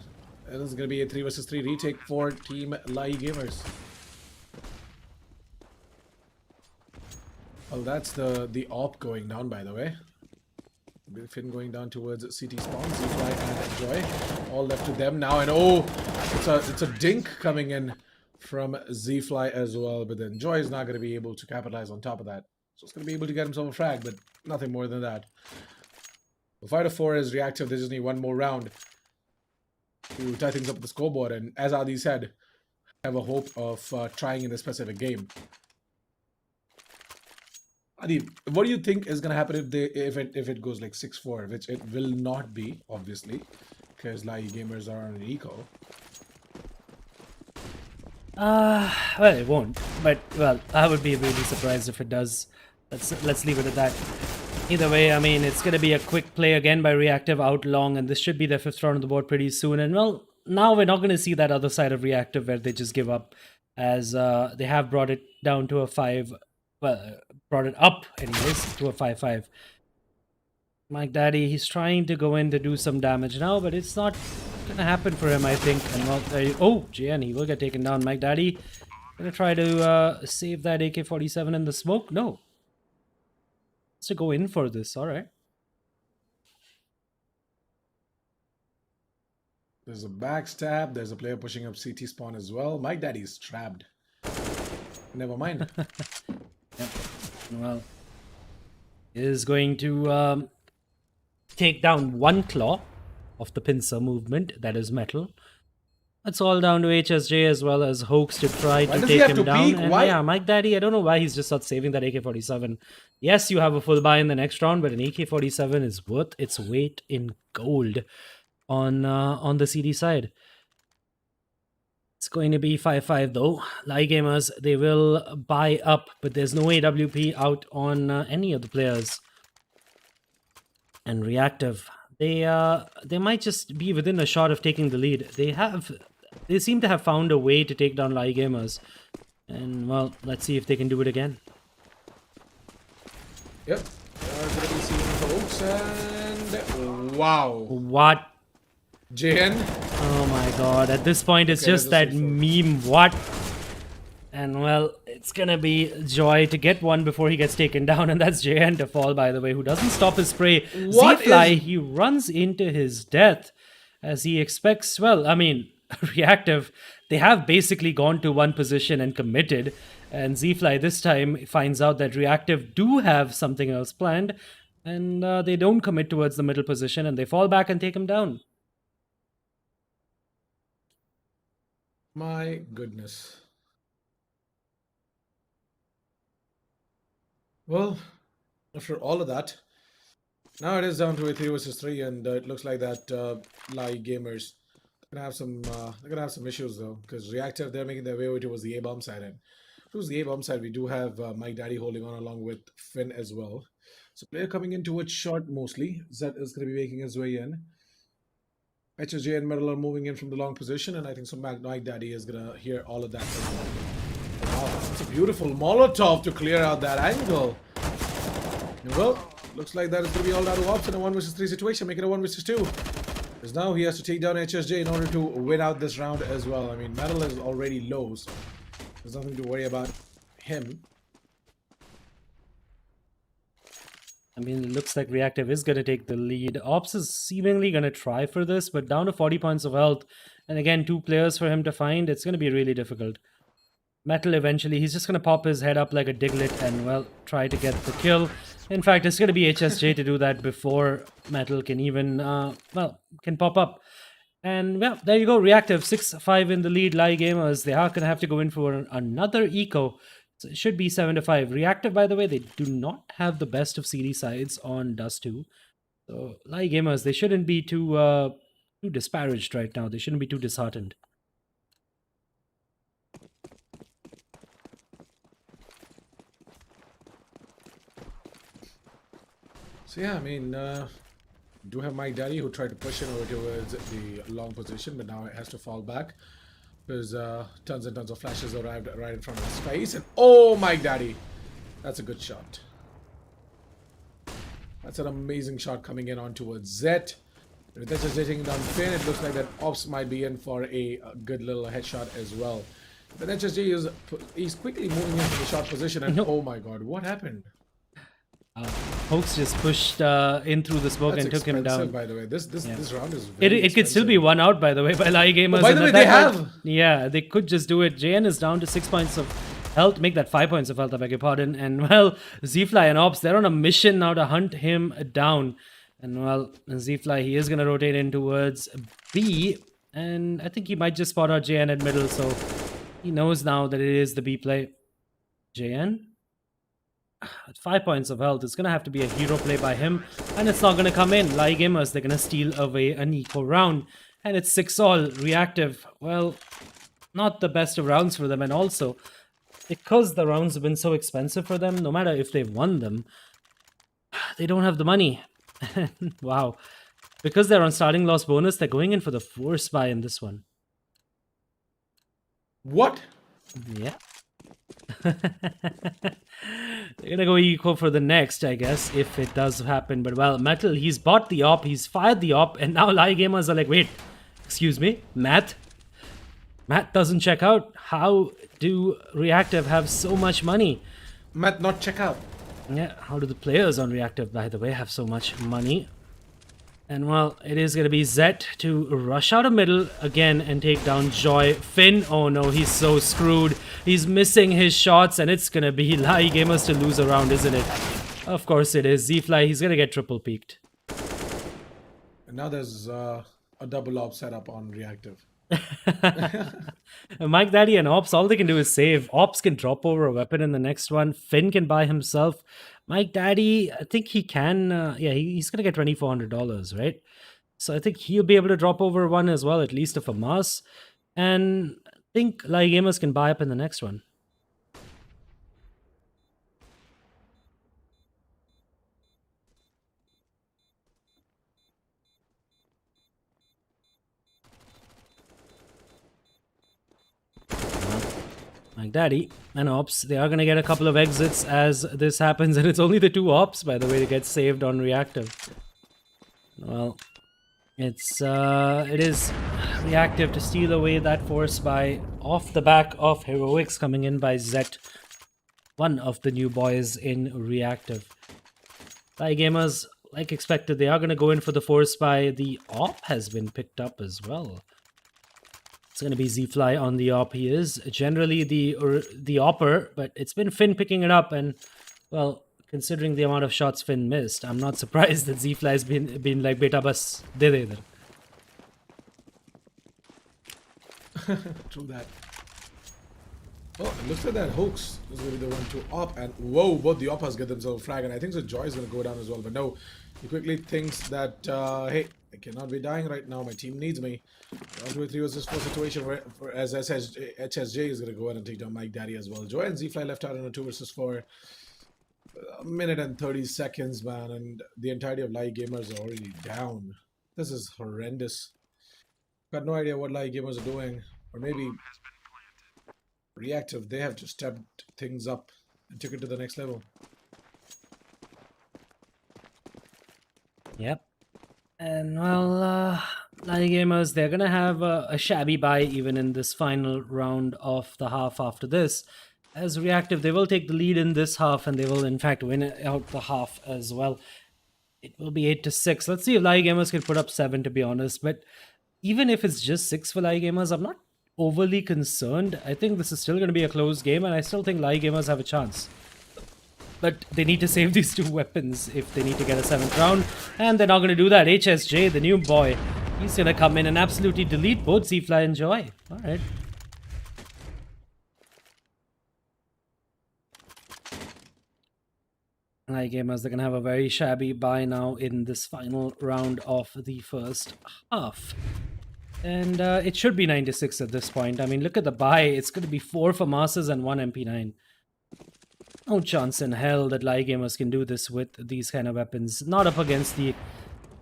is gonna be a 3 versus 3 retake for Team LA E-Gamers. Well, that's the AWP going down, by the way. Finn going down towards CT spawn. Z-Fly and Joy all left to them now, and oh, it's a dink coming in from Z-Fly as well, but then Joy is not going to be able to capitalize on top of that. So it's going to be able to get himself a frag, but nothing more than that. The 5-4 is Reactive. They just need one more round to tie things up with the scoreboard, and as Adi said, have a hope of trying in a specific game. Adi, what do you think is gonna happen if it goes like 6-4, which it will not be, obviously, because LA E-Gamers are on an eco. Well, it won't. But well, I would be really surprised if it does. Let's leave it at that. Either way, I mean, it's gonna be a quick play again by Reactive out long, and this should be their 5th round on the board pretty soon. And well, now we're not gonna see that other side of Reactive where they just give up, as they have brought it down to a 5. Well, brought it up anyways to a 5-5. Mike Daddy, he's trying to go in to do some damage now, but it's not gonna happen for him, I think. And well, oh, JN, he will get taken down. Mike Daddy gonna try to save that AK-47 in the smoke. No, has to go in for this. All right. There's a backstab. There's a player pushing up CT spawn as well. Mike Daddy's trapped. Never mind. Yep. Well, is going to take down one claw of the pincer movement, that is Metal. That's all down to HSJ as well as Hoax to try to take him down. And Why? yeah, Mike Daddy, I don't know why he's just not saving that AK-47. Yes, you have a full buy in the next round, but an AK-47 is worth its weight in gold on the CD side. It's going to be 5-5 though. LA E-Gamers, they will buy up, but there's no AWP out on any of the players. And Reactive, they might just be within a shot of taking the lead. They seem to have found a way to take down LA E-Gamers. And well, let's see if they can do it again. Yep. Going to be seeing folks, and wow. What? JN. Oh my god, at this point it's Okay, just that meme, what? And well, it's gonna be Joy to get one before he gets taken down, and that's JN to fall, by the way, who doesn't stop his spray. Z-Fly, he runs into his death as he expects, well, I mean, Reactive, they have basically gone to one position and committed, and Z-Fly this time finds out that Reactive do have something else planned, and they don't commit towards the middle position, and they fall back and take him down. My goodness. Well, after all of that, now it is down to a 3 versus 3, and it looks like that LA E-Gamers They're gonna have some issues though, because Reactive, they're making their way towards the A bomb side, and towards the A bomb side we do have Mike Daddy holding on along with Finn as well. So player coming in towards short mostly. Zed is gonna be making his way in. HSJ and Metal are moving in from the long position, and I think so Mike Daddy is gonna hear all of that as well. Wow, it's a beautiful Molotov to clear out that angle. Well, looks like that is gonna be all out of ops in a 1 versus 3 situation, making a 1 versus 2. Because now he has to take down HSJ in order to win out this round as well. I mean, Metal is already low, so there's nothing to worry about him. I mean, it looks like Reactive is going to take the lead. Ops is seemingly going to try for this, but down to 40 points of health. And again, 2 players for him to find. It's going to be really difficult. Metal eventually, he's just going to pop his head up like a Diglett and, well, try to get the kill. In fact, it's going to be HSJ to do that before Metal can even, can pop up. And, well, there you go. Reactive 6-5 in the lead. LA E-Gamers, they are going to have to go in for another eco. So it should be 7-5. Reactive, by the way, they do not have the best of CD sides on Dust 2. So, LA E-Gamers, they shouldn't be too disparaged right now. They shouldn't be too disheartened. So yeah, I mean, do have Mike Daddy who tried to push in over towards the long position, but now it has to fall back. There's tons and tons of flashes arrived right in front of his face, and oh, Mike Daddy, that's a good shot. That's an amazing shot coming in on towards Zet. With that just taking down Finn, it looks like that Ops might be in for a good little headshot as well. But HSJ he's quickly moving into the shot position, and oh my god, what happened? Hoax just pushed in through the smoke and took him down. By the way, this round is very it could still be 1 out, by the way, by LA E-Gamers. Oh, by the way, they have. Yeah, they could just do it. JN is down to 6 points of health. Make that 5 points of health, I beg your pardon. And well, Z-Fly and Ops, they're on a mission now to hunt him down. And well, Z-Fly, he is going to rotate in towards B. And I think he might just spot out JN at middle. So he knows now that it is the B play. JN? At 5 points of health, it's going to have to be a hero play by him, and it's not going to come in. LA E-Gamers, they're going to steal away an eco round, and it's 6-all. Reactive, well, not the best of rounds for them, and also, because the rounds have been so expensive for them, no matter if they've won them, they don't have the money. Wow. Because they're on starting loss bonus, they're going in for the force buy in this one. What? Yeah. They're gonna go eco for the next, I guess, if it does happen. But well, Metal, he's bought the op, he's fired the op, and now LA E-Gamers are like, wait, excuse me, Matt doesn't check out. How do Reactive have so much money? Matt not check out. Yeah, how do the players on Reactive, by the way, have so much money? And well, it is going to be Zet to rush out of middle again and take down Joy. Finn, oh no, he's so screwed. He's missing his shots, and it's going to be LA E-Gamers to lose a round, isn't it? Of course it is. Z-Fly, he's going to get triple peaked. And now there's a double op setup on Reactive. Mike Daddy and Ops, all they can do is save. Ops can drop over a weapon in the next one. Finn can buy himself. Mike Daddy, I think he can. He's going to get $2,400, right? So I think he'll be able to drop over one as well, at least of a Mars. And I think LA E-Gamers can buy up in the next one. Mike Daddy and Ops, they are going to get a couple of exits as this happens, and it's only the 2 Ops, by the way, to get saved on Reactive. Well, it is Reactive to steal away that force by off the back of Heroics coming in by Zet, one of the new boys in Reactive. LA E-Gamers, like expected, they are going to go in for the force by. The op has been picked up as well. It's going to be Z-Fly on the op. He is generally the opper, but it's been Finn picking it up. And, well, considering the amount of shots Finn missed, I'm not surprised that Z-Fly has been like, beta bas de de idhar. True that. Oh, it looks like that Hoax is going to be the one to op. And whoa, both the oppas get themselves frag. And I think so Joy is going to go down as well. But no, he quickly thinks that, hey, I cannot be dying right now. My team needs me. 1-2-3 versus 4 situation where as HSJ is going to go ahead and take down Mike Daddy as well. Joy and Z-Fly left out in a 2 versus 4. A minute and 30 seconds, man, and the entirety of LA E-Gamers are already down. This is horrendous. Got no idea what LA E-Gamers are doing. Or maybe Reactive, they have just stepped things up and took it to the next level. Yep. And well, LA E-Gamers, they're gonna have a shabby bye even in this final round of the half after this. As Reactive, they will take the lead in this half and they will in fact win out the half as well. It will be 8-6. Let's see if LA E-Gamers can put up 7, to be honest. But even if it's just 6 for LA E-Gamers, I'm not overly concerned. I think this is still going to be a close game, and I still think LA E-Gamers have a chance. But they need to save these 2 weapons if they need to get a 7th round, and they're not going to do that. HSJ, the new boy, he's going to come in and absolutely delete both Z-Fly and Joy. Alright. LA E-Gamers, they're going to have a very shabby bye now in this final round of the first half. And it should be 96 at this point. I mean, look at the buy. It's going to be 4 for Masters and 1 MP9. No chance in hell that LA E-Gamers can do this with these kind of weapons. Not up against the,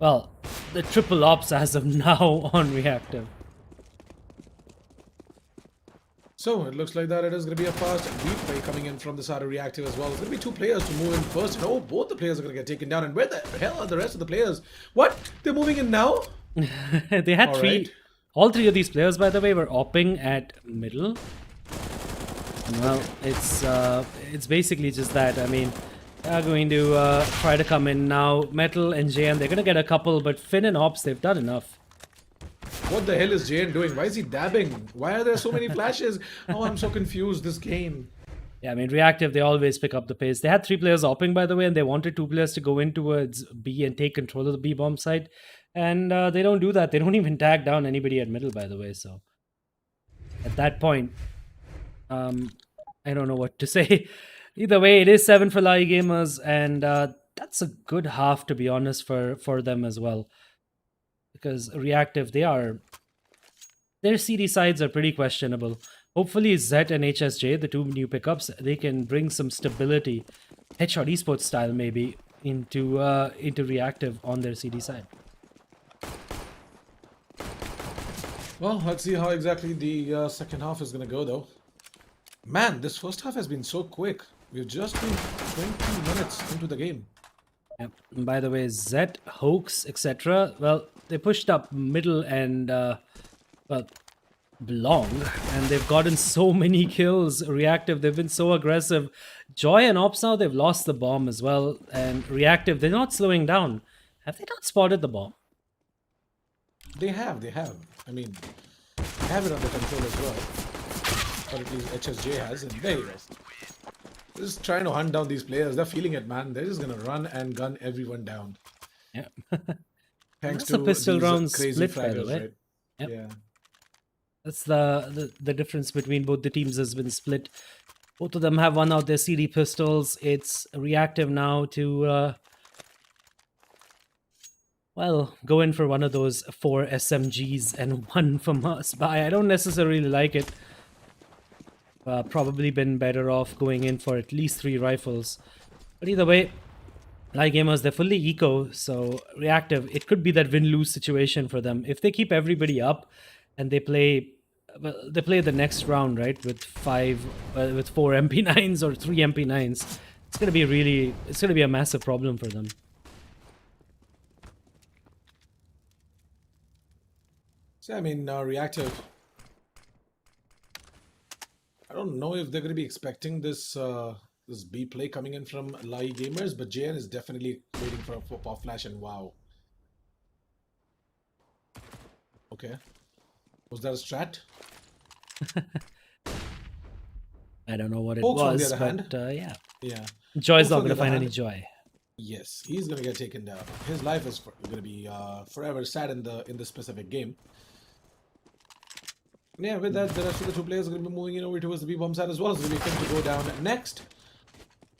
well, the triple ops as of now on Reactive. So it looks like that it is going to be a fast beat play coming in from the side of Reactive as well. It's going to be 2 players to move in first. And oh, both the players are going to get taken down. And where the hell are the rest of the players? What? They're moving in now? They had all 3 of these players, by the way, were opping at middle. And well, it's basically just that. I mean, they're going to try to come in now. Metal and JN, they're going to get a couple, but Finn and Ops, they've done enough. What the hell is JN doing? Why is he dabbing? Why are there so many flashes? Oh, I'm so confused, this game. Yeah, I mean, Reactive, they always pick up the pace. They had 3 players opping, by the way, and they wanted 2 players to go in towards B and take control of the B bomb site. And they don't do that. They don't even tag down anybody at middle, by the way. So at that point, I don't know what to say. Either way, it is 7 for LA E-Gamers, and that's a good half, to be honest, for them as well. Because Reactive, their CD sides are pretty questionable. Hopefully Zet and HSJ, the 2 new pickups, they can bring some stability, Headshot Esports style maybe, into Reactive on their CD side. Well, let's see how exactly the second half is going to go, though. Man, this first half has been so quick. We've just been 20 minutes into the game. Yep. And by the way, Zet, Hoax, etc. Well, they pushed up middle and, well, Blong, and they've gotten so many kills. Reactive, they've been so aggressive. Joy and Ops now, they've lost the bomb as well. And Reactive, they're not slowing down. Have they not spotted the bomb? They have. I mean, they have it under control as well. Or at least HSJ has, and there you go. Just trying to hunt down these players. They're feeling it, man. They're just going to run and gun everyone down. Yeah. Thanks That's to a pistol these round crazy split, by the fraggers, way. right? Yep. Yeah. That's the difference between both the teams has been split. Both of them have won out their CD pistols. It's Reactive now to, well, go in for one of those 4 SMGs and 1 from us. But I don't necessarily like it. Probably been better off going in for at least 3 rifles. But either way, LA E-Gamers, they're fully eco, so Reactive, it could be that win-lose situation for them. If they keep everybody up and they play the next round, right, with 4 MP9s or 3 MP9s, it's gonna be a massive problem for them. So I mean, Reactive, I don't know if they're going to be expecting this this B play coming in from LA E-Gamers, but JN is definitely waiting for a pop flash, and wow. Okay. Was that a strat? I don't know what it Hoax, on the was, other but yeah. Yeah. Joy's Hoax, not on going the to find other any hand, joy. Yes, he's going to get taken down. His life is going to be forever sad in this specific game. Yeah, with that, the rest of the 2 players are going to be moving in over towards the B-bomb side as well. It's going to be Finn to go down next.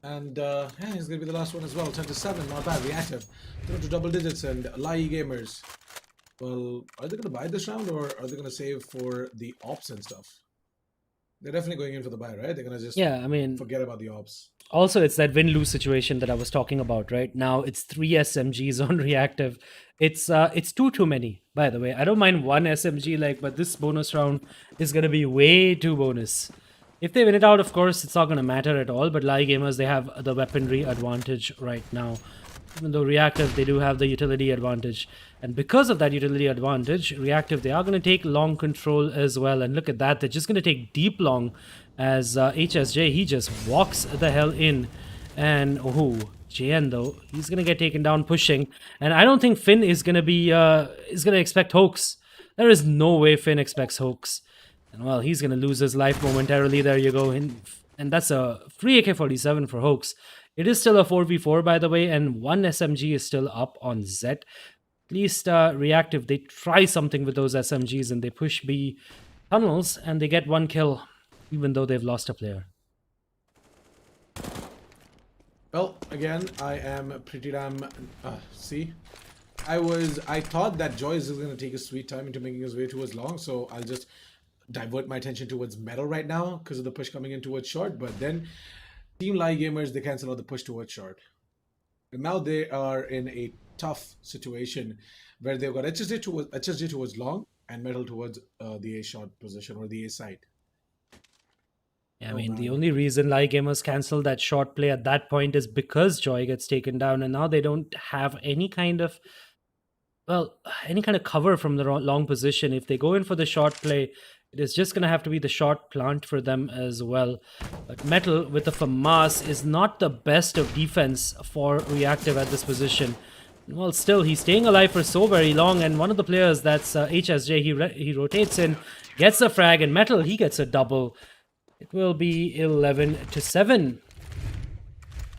And yeah, he's going to be the last one as well. 10-7, not bad. Reactive. Through to double digits, and LA E-Gamers Well, are they going to buy this round or are they going to save for the ops and stuff? They're definitely going in for the buy, right? They're going to just Yeah, I mean, forget about the ops. also it's that win-lose situation that I was talking about, right? Now it's 3 SMGs on reactive. It's too many, by the way. I don't mind one SMG, like, but this bonus round is gonna be way too bonus. If they win it out, of course, it's not gonna matter at all. But LA Gamers, they have the weaponry advantage right now. Even though reactive, they do have the utility advantage, and because of that utility advantage, reactive, they are going to take long control as well. And look at that, they're just going to take deep long as HSJ, he just walks the hell in. And oh, JN though, he's going to get taken down pushing, and I don't think Finn is going to be is going to expect hoax. There is no way Finn expects hoax, and well, he's going to lose his life momentarily. There you go. And that's a free AK-47 for hoax. It is still a 4v4, by the way, and one SMG is still up on Z. At least reactive, they try something with those SMGs and they push B tunnels and they get one kill, even though they've lost a player. Well, again, I am pretty damn... see? I thought that Joyce is going to take his sweet time into making his way towards long, so I'll just divert my attention towards metal right now because of the push coming in towards short, but then Team LA E-Gamers, they cancel out the push towards short. And now they are in a tough situation where they've got HSJ towards long and metal towards the A short position or the A side. Yeah, I mean, the only reason LA Gamers cancel that short play at that point is because Joy gets taken down, and now they don't have any kind of, well, any kind of cover from the long position. If they go in for the short play, it is just going to have to be the short plant for them as well. But Metal with the FAMAS is not the best of defense for reactive at this position. Well, still, he's staying alive for so very long, and one of the players, that's HSJ, he rotates in, gets a frag, and Metal, he gets a double. It will be 11-7.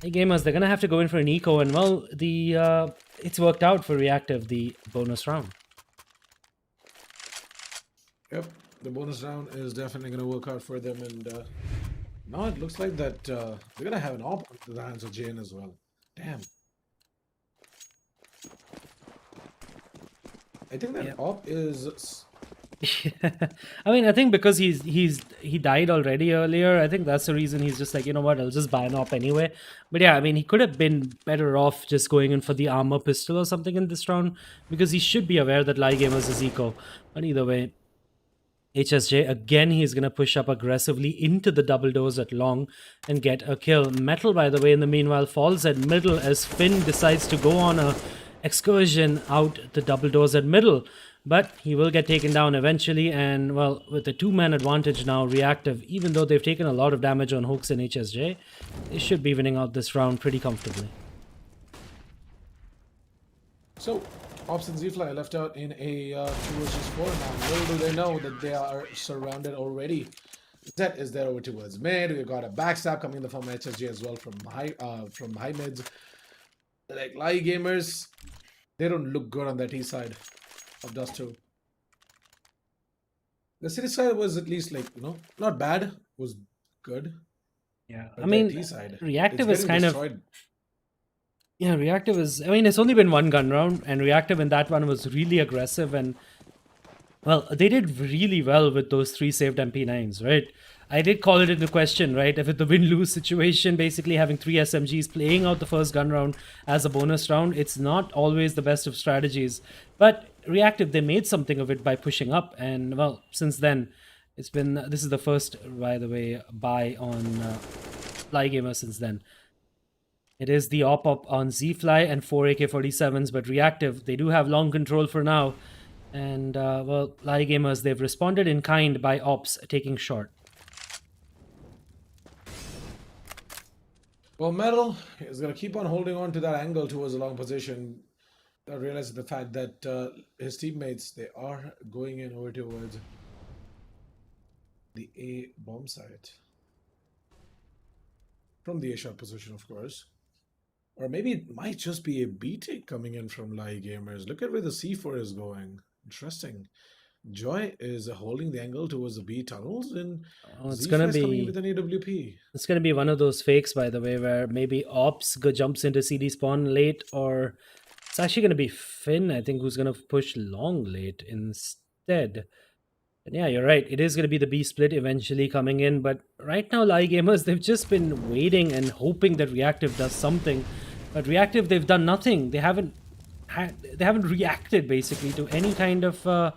Hey, gamers, they're going to have to go in for an eco, and well, it's worked out for reactive, the bonus round. Yep, the bonus round is definitely going to work out for them, and now it looks like that they're going to have an op to the hands of Jane as well. Damn. I think that op is... I mean, I think because he died already earlier, I think that's the reason he's just like, you know what, I'll just buy an op anyway. But yeah, I mean, he could have been better off just going in for the armor pistol or something in this round, because he should be aware that LA Gamers is eco. But either way, HSJ, again, he's going to push up aggressively into the double doors at long and get a kill. Metal, by the way, in the meanwhile, falls at middle as Finn decides to go on a excursion out the double doors at middle. But he will get taken down eventually, and well, with the two-man advantage now, reactive, even though they've taken a lot of damage on Hooks and HSJ, they should be winning out this round pretty comfortably. So, Ops and Z-Fly left out in a 2 versus 4 now. Little do they know that they are surrounded already. Zet is there over towards mid. We've got a backstab coming in from HSJ as well from high mids. Like LA Gamers, they don't look good on that E side of Dust 2. The city side was at least like, you know, not bad, was good. Yeah, But I mean, T-side, reactive it's is getting kind destroyed. of... Yeah, reactive is... I mean, it's only been one gun round, and reactive in that one was really aggressive, and... Well, they did really well with those 3 saved MP9s, right? I did call it into question, right? If it's the win-lose situation, basically having 3 SMGs playing out the first gun round as a bonus round, it's not always the best of strategies. But reactive, they made something of it by pushing up, and well, since then, it's been... This is the first, by the way, buy on Fly Gamer since then. It is the op-up on Z-Fly and 4 AK-47s, but reactive, they do have long control for now. And, well, LA Gamers, they've responded in kind by ops taking short. Well, Metal is going to keep on holding on to that angle towards a long position. I realize the fact that his teammates, they are going in over towards the A bomb site. From the A shot position, of course. Or maybe it might just be a B take coming in from LA Gamers. Look at where the C4 is going. Interesting. Joy is holding the angle towards the B tunnels, and it's gonna be coming in with an AWP. It's gonna be one of those fakes, by the way, where maybe ops jumps into CD spawn late, or It's actually going to be Finn, I think, who's going to push long late instead. And yeah, you're right. It is going to be the B split eventually coming in. But right now, LA Gamers, they've just been waiting and hoping that Reactive does something. But Reactive, they've done nothing. They haven't reacted basically to any kind of to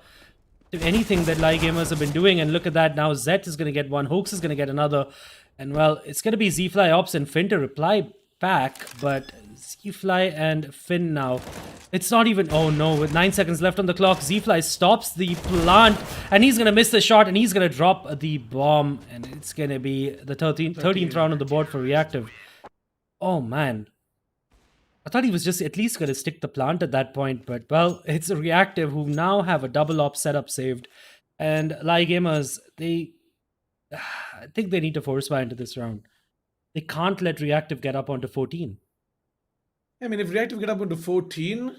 anything that LA Gamers have been doing. And look at that now. Zet is going to get one. Hoax is going to get another. And well, it's going to be Z-Fly Ops and Finn to reply back. But Z-Fly and Finn now. It's not even... Oh no, with 9 seconds left on the clock, Z-Fly stops the plant. And he's going to miss the shot. And he's going to drop the bomb. And it's going to be the 13th round on the board for Reactive. Oh man. I thought he was just at least going to stick the plant at that point. But well, it's a Reactive who now have a double op setup saved. And LA Gamers, I think they need to force buy into this round. They can't let Reactive get up onto 14. I mean, if Reactive get up into 14,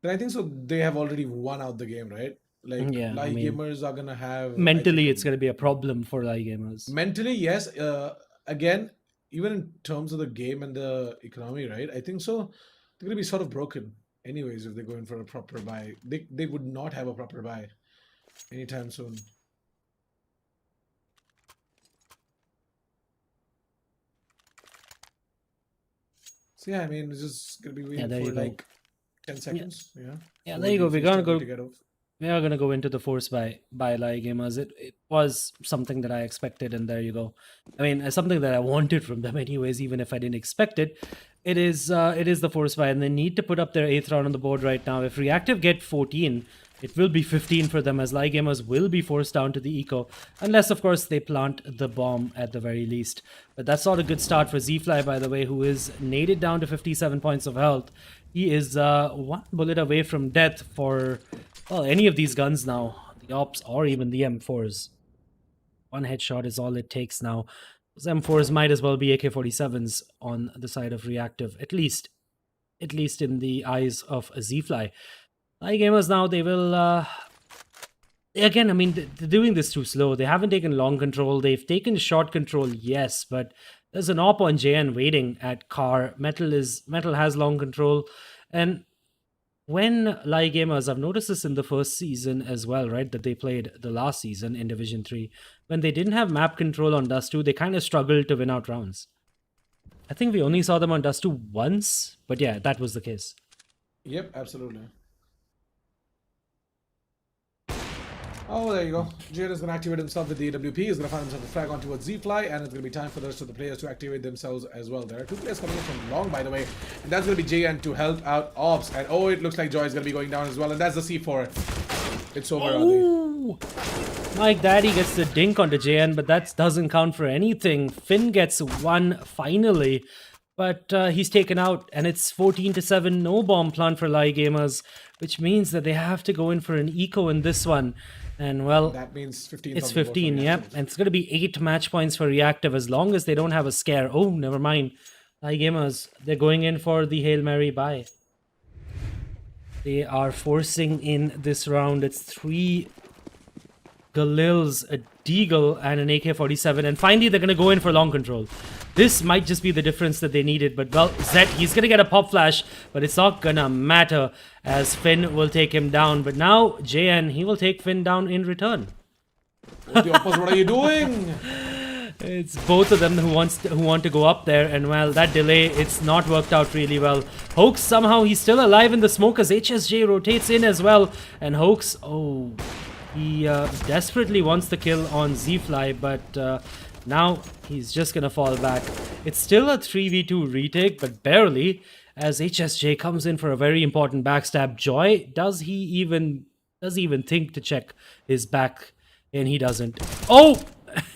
then I think so they have already won out the game, right? Like, Yeah, LA I mean, Gamers are going to have... mentally, it's going to be a problem for LA Gamers. Mentally, yes. Again, even in terms of the game and the economy, right? I think so they're going to be sort of broken anyways if they go in for a proper buy. They would not have a proper buy anytime soon. So yeah, I mean, it's just gonna be waiting there for you go. like 10 seconds. Yeah. There you go. We're gonna go. To get off. We are gonna go into the force by LA Gamers. It was something that I expected, and there you go. I mean, something that I wanted from them, anyways. Even if I didn't expect it, it is the force buy, and they need to put up their 8th round on the board right now. If Reactive get 14, it will be 15 for them, as LA Gamers will be forced down to the eco, unless of course they plant the bomb at the very least. But that's not a good start for Z-Fly, by the way, who is naded down to 57 points of health. He is one bullet away from death for, well, any of these guns now, the Ops or even the M4s. One headshot is all it takes now. Those M4s might as well be AK-47s on the side of Reactive, at least in the eyes of Z-Fly. LA Gamers now, they will... Again, I mean, they're doing this too slow. They haven't taken long control. They've taken short control, yes, but there's an op on JN waiting at car. Metal has long control. And when LA Gamers, I've noticed this in the first season as well, right, that they played the last season in Division 3. When they didn't have map control on Dust 2, they kind of struggled to win out rounds. I think we only saw them on Dust 2 once, but yeah, that was the case. Yep, absolutely. Oh, there you go. Jade is going to activate himself with the AWP. He's going to find himself a frag on towards Z-Fly, and it's going to be time for the rest of the players to activate themselves as well. There are 2 players coming in from long, by the way, and that's going to be JN to help out Ops. And oh, it looks like Joy is going to be going down as well, and that's the C4. It's over, Oh! Mike Daddy gets the dink onto JN, but that doesn't count for anything. Finn gets 1 finally, but he's taken out, and it's 14-7, no bomb plant for LA Gamers, which means that they have to go in for an eco in this one. And well, that means 15. It's 15, yeah. And it's going to be 8 match points for Reactive as long as they don't have a scare. Oh, never mind. LA Gamers, they're going in for the Hail Mary bye. They are forcing in this round. It's 3 Galils, a Deagle, and an AK-47. And finally, they're going to go in for long control. This might just be the difference that they needed. But, well, Zet, he's going to get a pop flash. But it's not going to matter as Finn will take him down. But now, JN, he will take Finn down in return. What are you doing? It's both of them who want to go up there. And, well, that delay, it's not worked out really well. Hoax, somehow, he's still alive in the smoke as HSJ rotates in as well. And Hoax, oh... He desperately wants the kill on Z-Fly, but now he's just gonna fall back. It's still a 3v2 retake, but barely, as HSJ comes in for a very important backstab. Joy, does he even think to check his back? And he doesn't. Oh!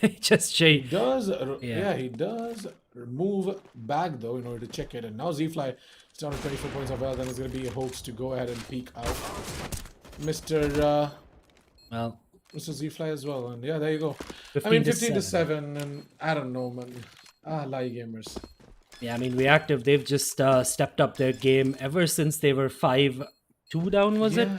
HSJ. He does, yeah, he does move back though in order to check it. And now Z-Fly is down to 24 points of health, and it's gonna be a Hoax to go ahead and peek out. Mr. Z-Fly as well, and yeah, there you go. 15-7, and I don't know, man. LA Gamers. Yeah, I mean, Reactive, they've just stepped up their game ever since they were 5-2 down, was it?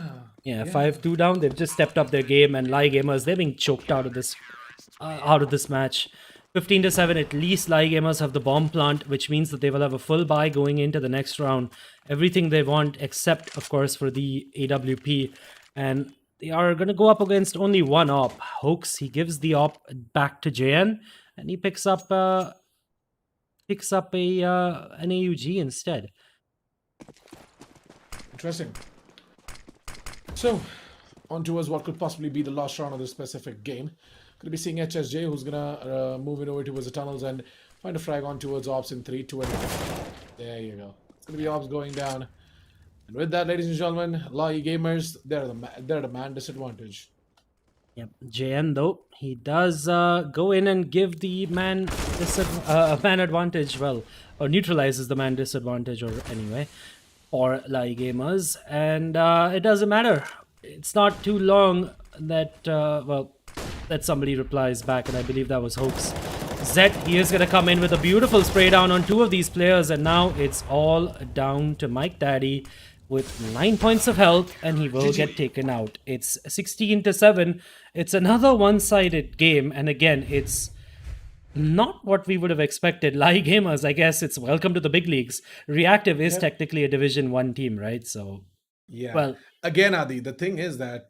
Yeah, 5-2 down. They've just stepped up their game, and LA Gamers, they're being choked out of this match. 15-7, at least LA E-Gamers have the bomb plant, which means that they will have a full buy going into the next round. Everything they want, except, of course, for the AWP. And they are going to go up against only one op. Hoax, he gives the op back to JN, and he picks up an AUG instead. Interesting. So, on towards what could possibly be the last round of this specific game. Going to be seeing HSJ, who's going to move in over towards the tunnels and find a frag on towards Ops in 3, 2, and 1. There you go. It's going to be Ops going down. And with that, ladies and gentlemen, LA E-Gamers, they're the man disadvantage. Yep, JN though, he does go in and give the man advantage, well, or neutralizes the man disadvantage, or anyway, for LA E-Gamers, and it doesn't matter. It's not too long that, that somebody replies back, and I believe that was Hoax. Zet, he is going to come in with a beautiful spray down on 2 of these players, and now it's all down to Mike Daddy with 9 points of health, and he will get taken out. It's 16-7. It's another one-sided game, and again, it's not what we would have expected. LA E-Gamers, I guess it's welcome to the big leagues. Reactive is technically a Division 1 team, right? So, yeah. Well, again, Adi, the thing is that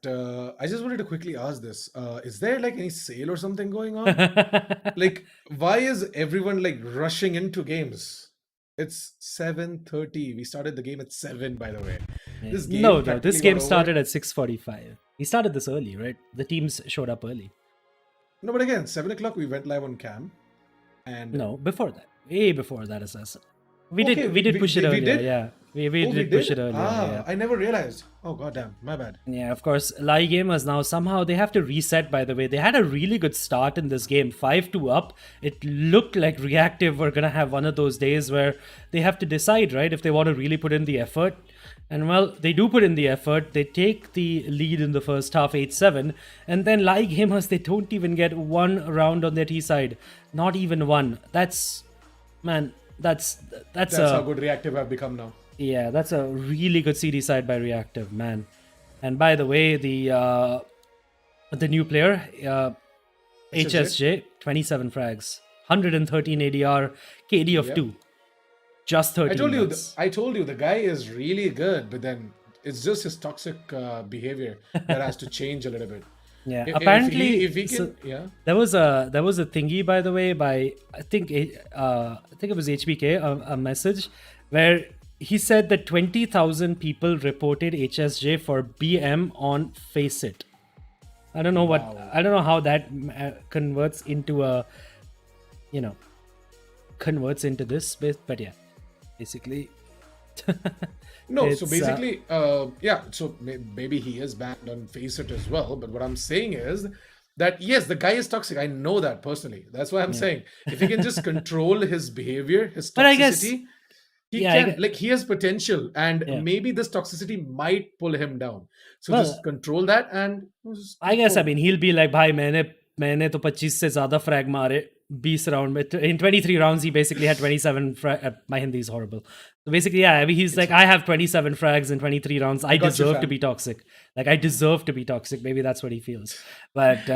I just wanted to quickly ask this: is there like any sale or something going on? Like, why is everyone like rushing into games? It's 7:30. We started the game at 7, by the way. This game this game started at 6:45. We started this early, right? The teams showed up early. No, but again, 7 o'clock we went live on cam, and no, before that, way before that, Assassin. We did push it earlier. Yeah, we did push it earlier. Yeah. I never realized. Oh goddamn, my bad. Yeah, of course, LA E-Gamers now somehow they have to reset. By the way, they had a really good start in this game, 5-2 up. It looked like Reactive were gonna have one of those days where they have to decide, right, if they want to really put in the effort. And well, they do put in the effort. They take the lead in the first half, 8-7, and then LA E-Gamers, they don't even get one round on their T side, not even one. That's how good Reactive have become now. Yeah, that's a really good CD side by Reactive, man. And by the way, the new player, HSJ, 27 frags, 113 ADR, KD of 2, just 13. I told you, the guy is really good, but then it's just his toxic behavior that has to change a little bit. Yeah, apparently, if he can, there was a thingy, by the way, by I think it was HBK, a message where he said that 20,000 people reported HSJ for BM on Faceit. I don't know I don't know how that converts into this, but yeah, basically. No, so basically, so maybe he is banned on Faceit as well. But what I'm saying is that, yes, the guy is toxic. I know that personally. That's why I'm saying if he can just control his behavior, his toxicity, but I guess, he has potential, and maybe this toxicity might pull him down. So just control that, and I guess, I mean, he'll be like, bhai, मैंने तो 25 से ज़्यादा frag मारे 20 round में. In 23 rounds, he basically had 27 my Hindi is horrible. So basically, I mean, he's like, I have 27 frags in 23 rounds. I deserve to be toxic. Like, I deserve to be toxic. Maybe that's what he feels. But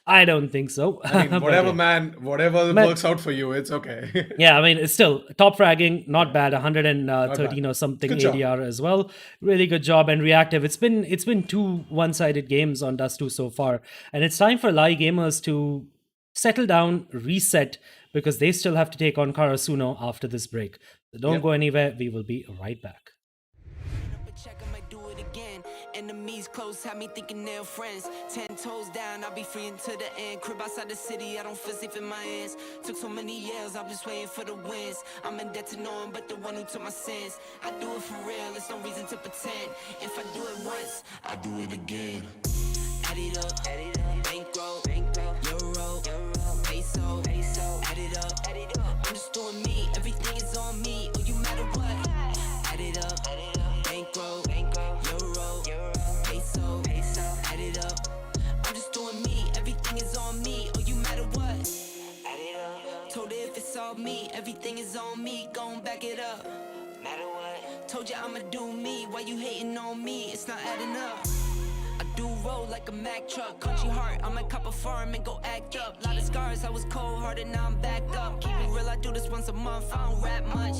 I don't think so. I mean, whatever works out for you, it's okay. Yeah, I mean, it's still top fragging, not bad. 113 or something ADR as well. Really good job. And Reactive, it's been 2 one-sided games on Dust 2 so far. And it's time for LA E-Gamers to settle down, reset, because they still have to take on Karasuno after this break. So don't go anywhere. We will be right back. Enemies close, have me thinking they're friends. 10 toes down, I'll be free until the end. Crib outside the city, I don't feel safe in my hands. Took so many years, I'm just waiting for the wins. I'm in debt to no one but the one who took my sins. I do it for real, there's no reason to pretend. If I do it once, I do it again. Add it up, bankroll, euro, peso, add it up. I'm just doing me, everything is on me. Oh, you matter what? Add it up, bankroll, euro, peso, add it up. I'm just doing me, everything is on me. Oh, you matter what? Add it up. Told her if it's all me, everything is on me. Gon' back it up. Matter what? Told you I'ma do me. Why you hating on me? It's not adding up. I do do roll like a Mack truck. Country heart, I might cop a farm and go act up. Lot of scars, I was cold-hearted, now I'm backed up. Keep it real, I do this once a month, I don't rap much.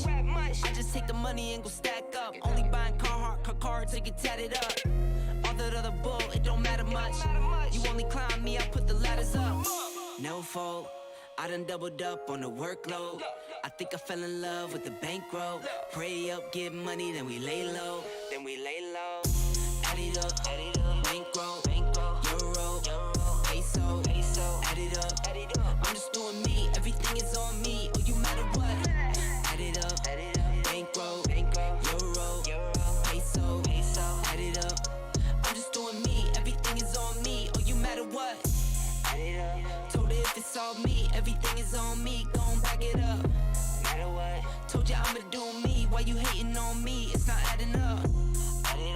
I just take the money and go stack up. Only buying car till you get tatted up. All that other bull, it don't matter much. You only climb me, I put the ladders up. No fault, I done doubled up on the workload. I think I fell in love with the bankroll. Pray up, get money, then we lay low. Add it up, bankroll, euro, peso, add it up. I'm just doing me, everything is on me. Oh, you matter what? Add it up, bankroll, euro, peso, add it up. I'm just doing me, everything is on me. Oh, you matter what? Add it up. Told her if it's all me, everything is on me. Gon' back it up. Matter what? Told you I'ma do me. Why you hating on me? It's not adding up. Add it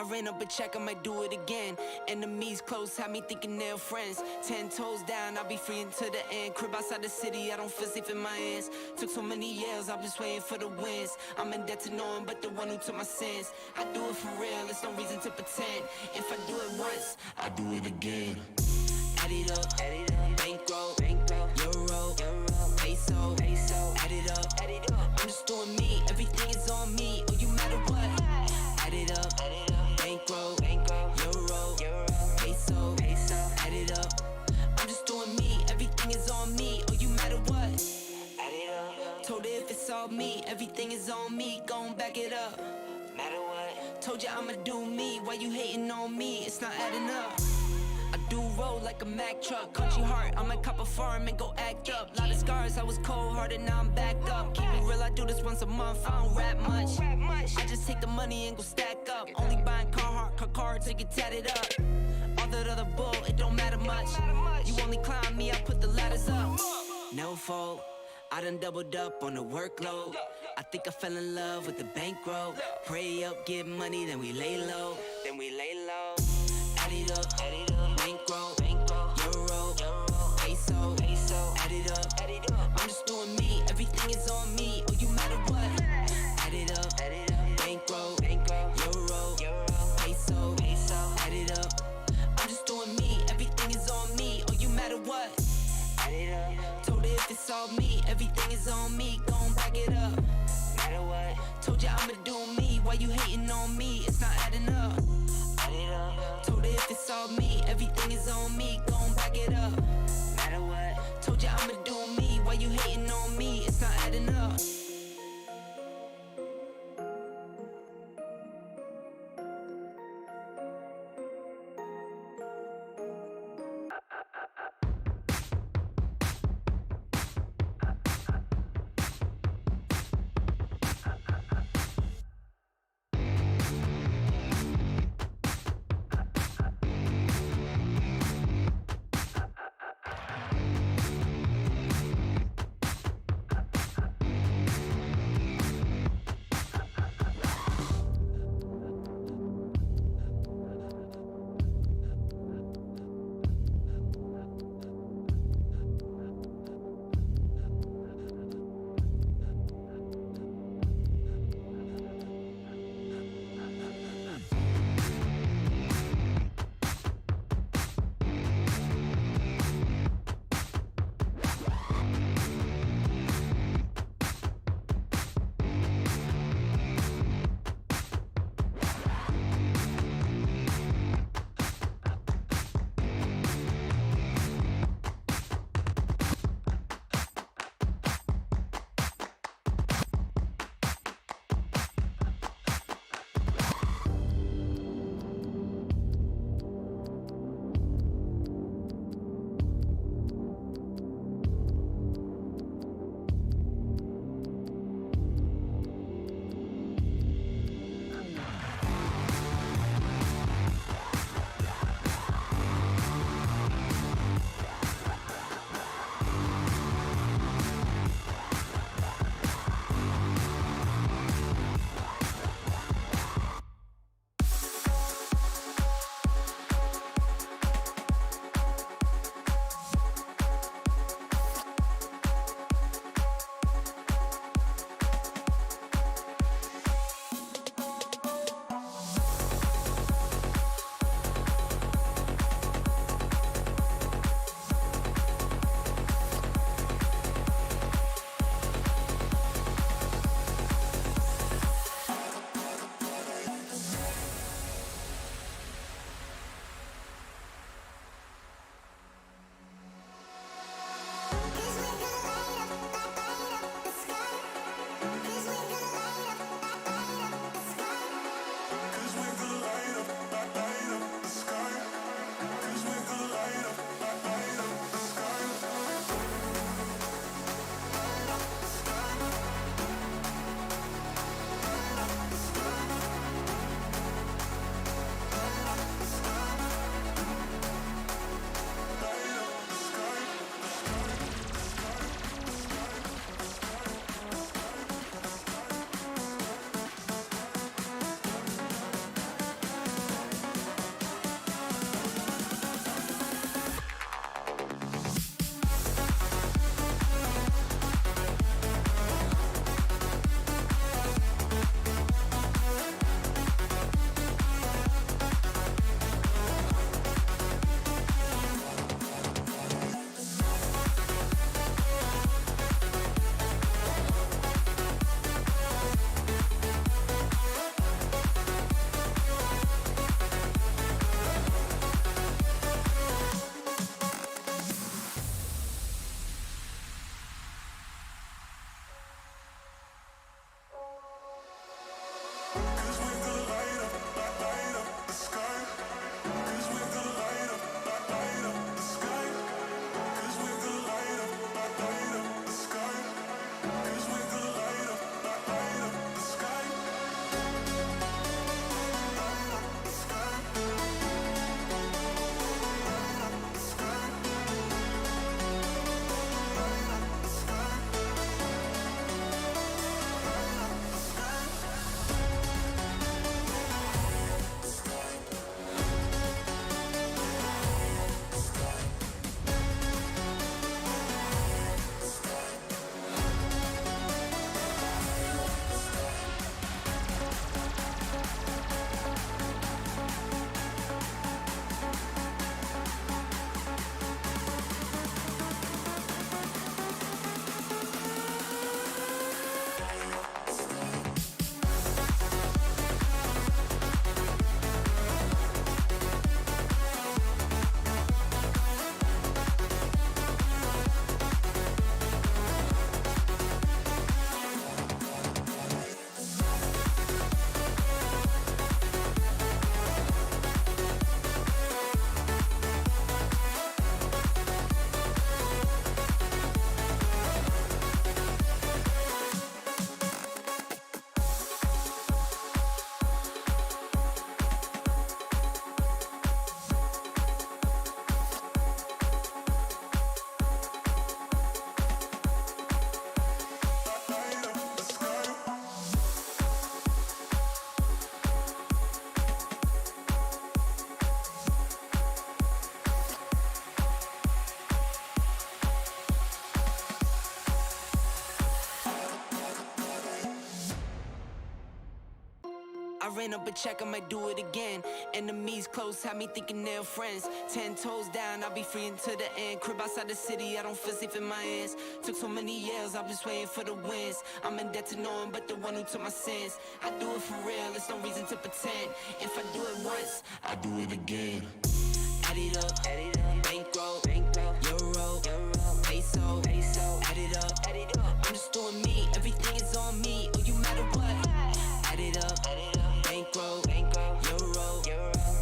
I ran up a check, I might do it again. Enemies close, had me thinking they're friends. 10 toes down, I'll be free until the end. Crib outside the city, I don't feel safe in my hands. Took so many years, I'm just waiting for the wins. I'm in debt to no one but the one who took my sins. I do it for real, there's no reason to pretend. If I do it once, I do it again. Add it up, bankroll, euro, peso, add it up. I'm just doing me, everything is on me. Oh, you matter what? Add it up, bankroll, euro, peso, add it up. I'm just doing me, everything is on me. Oh, you matter what? Add it up. Told her if it's all me, everything is on me. Gon' back it up. Matter what? Told ya I'ma do me. Why you hating on me? It's not adding up. I do roll like a Mack truck. Country heart, I might cop a farm and go act up. Lot of scars, I was cold-hearted, now I'm back up. Keep it real, I do this once a month, I don't rap much. I just take the money and go stack up. Only buying car to get tatted up. All that other bull, it don't matter much. You only climb me, I put the ladders up. No fault, I done doubled up on the workload. I think I fell in love with the bankroll. Pray up, get money, then we lay low. Add it up, bankroll, euro, peso, add it up. I'm just doing me, everything is on me. Oh, you matter what? Add it up, bankroll, euro, peso, add it up. I'm just doing me, everything is on me. Oh, you matter what? Add it up. Told her if it's all me, everything is on me. Gon' back it up. Matter what? Told ya I'ma do me. Why you hating on me? It's not adding up. Told her if it's all me, everything is on me. Gon' back it up. Matter what? Told ya I'ma do me. Why you hating on me? It's not adding up. ran up a check, I might do it again. Enemies close, had me thinking they're friends. 10 toes down, I'll be free until the end. Crib outside the city, I don't feel safe in my hands. Took so many years, I'm just waiting for the wins. I'm in debt to no one but the one who took my sins. I do it for real, there's no reason to pretend. If I do it once, I do it again. Add it up, bankroll, euro, peso, add it up. I'm just doing me, everything is on me. Oh, you matter what? Add it up, bankroll, euro,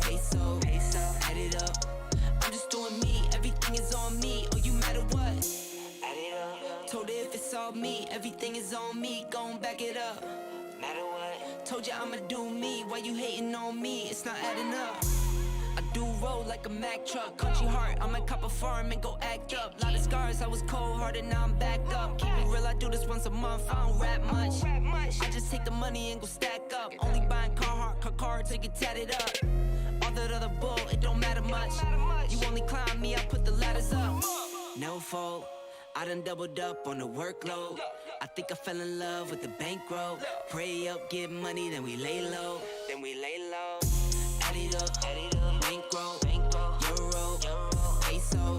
peso, add it up. I'm just doing me, everything is on me. Oh, you matter what? Add it up. Told her if it's all me, everything is on me. Gon' back it up. Matter what? Told you I'ma do me. Why you hating on me? It's not adding up. I do roll like a Mack truck. Country heart, I might cop a farm and go act up. Lot of scars, I was cold-hearted, now I'm back up. Keep it real, I do this once a month, I don't rap much. I just take the money and go stack up. Only buying car to get tatted up. All that other bull, it don't matter much. You only climb me, I put the ladders up. No fault, I done doubled up on the workload. I think I fell in love with the bankroll. Pray up, get money, then we lay low. Add it up, bankroll, euro, peso,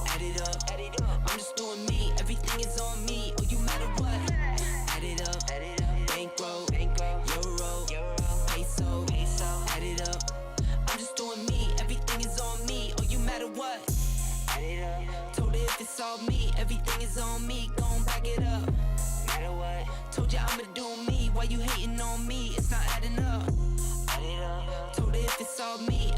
add it up. I'm just doing me, everything is on me. Oh, you matter what? Add it up, bankroll, euro, peso, add it up. I'm just doing me, everything is on me. Oh, you matter what? Add it up. Told her if it's all me, everything is on me. Gon' back it up. Matter what? Told you I'ma do me. Why you hating on me? It's not adding up. Told her if it's all me,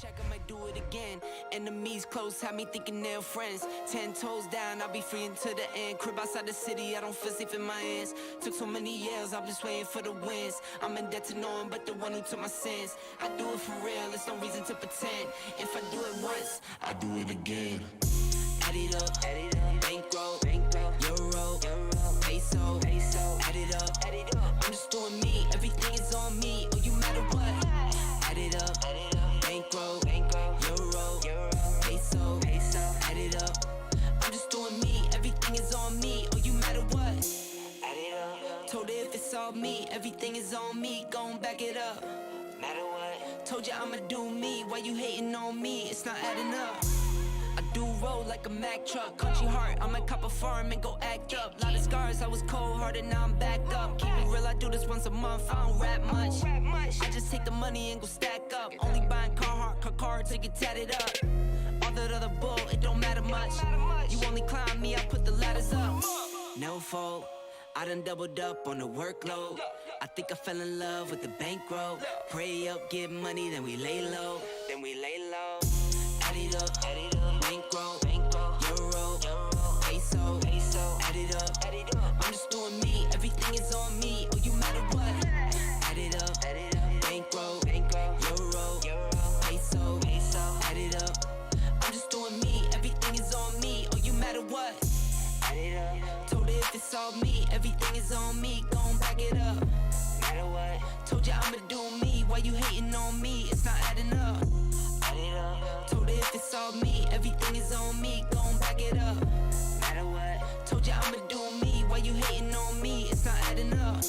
check, I might do it again. Enemies close, have me thinking they're friends. 10 toes down, I'll be free until the end. Crib outside the city, I don't feel safe in my hands. Took so many years, I'm just waiting for the wins. I'm in debt to no one but the one who took my sins. I do it for real, there's no reason to pretend. If I do it once, I do it again. Add it up, bankroll, euro, peso, add it up. I'm just doing me, everything is on me. Oh, you matter what? Add it up, bankroll, euro, peso, add it up. I'm just doing me, everything is on me. Oh, you matter what? Add it up. Told her if it's all me, everything is on me. Gon' back it up. Matter what? Told you I'ma do me. Why you hating on me? It's not adding up. I do roll like a Mack truck. Country heart, I might cop a farm and go act up. Lot of scars, I was cold-hearted, now I'm back up. Keep it real, I do this once a month, I don't rap much. I just take the money and go stack up. Only buying car to get tatted up. All that other bull, it don't matter much. You only climb me, I put the ladders up. No fault, I done doubled up on the workload. I think I fell in love with the bankroll. Pray up, get money, then we lay low. Add it up, bankroll, euro, peso, add it up. I'm just doing me, everything is on me. Oh, you matter what? Add it up, bankroll, euro, peso, add it up. I'm just doing me, everything is on me. Oh, you matter what? Add it up. Told her if it's all me, everything is on me. Gon' back it up. Matter what? Told you I'ma do me. Why you hating on me? It's not adding up. Add it up. Told her if it's all me, everything is on me. Gon' back it up. Matter what? Told you I'ma do me. Why you hating on me? It's not adding up.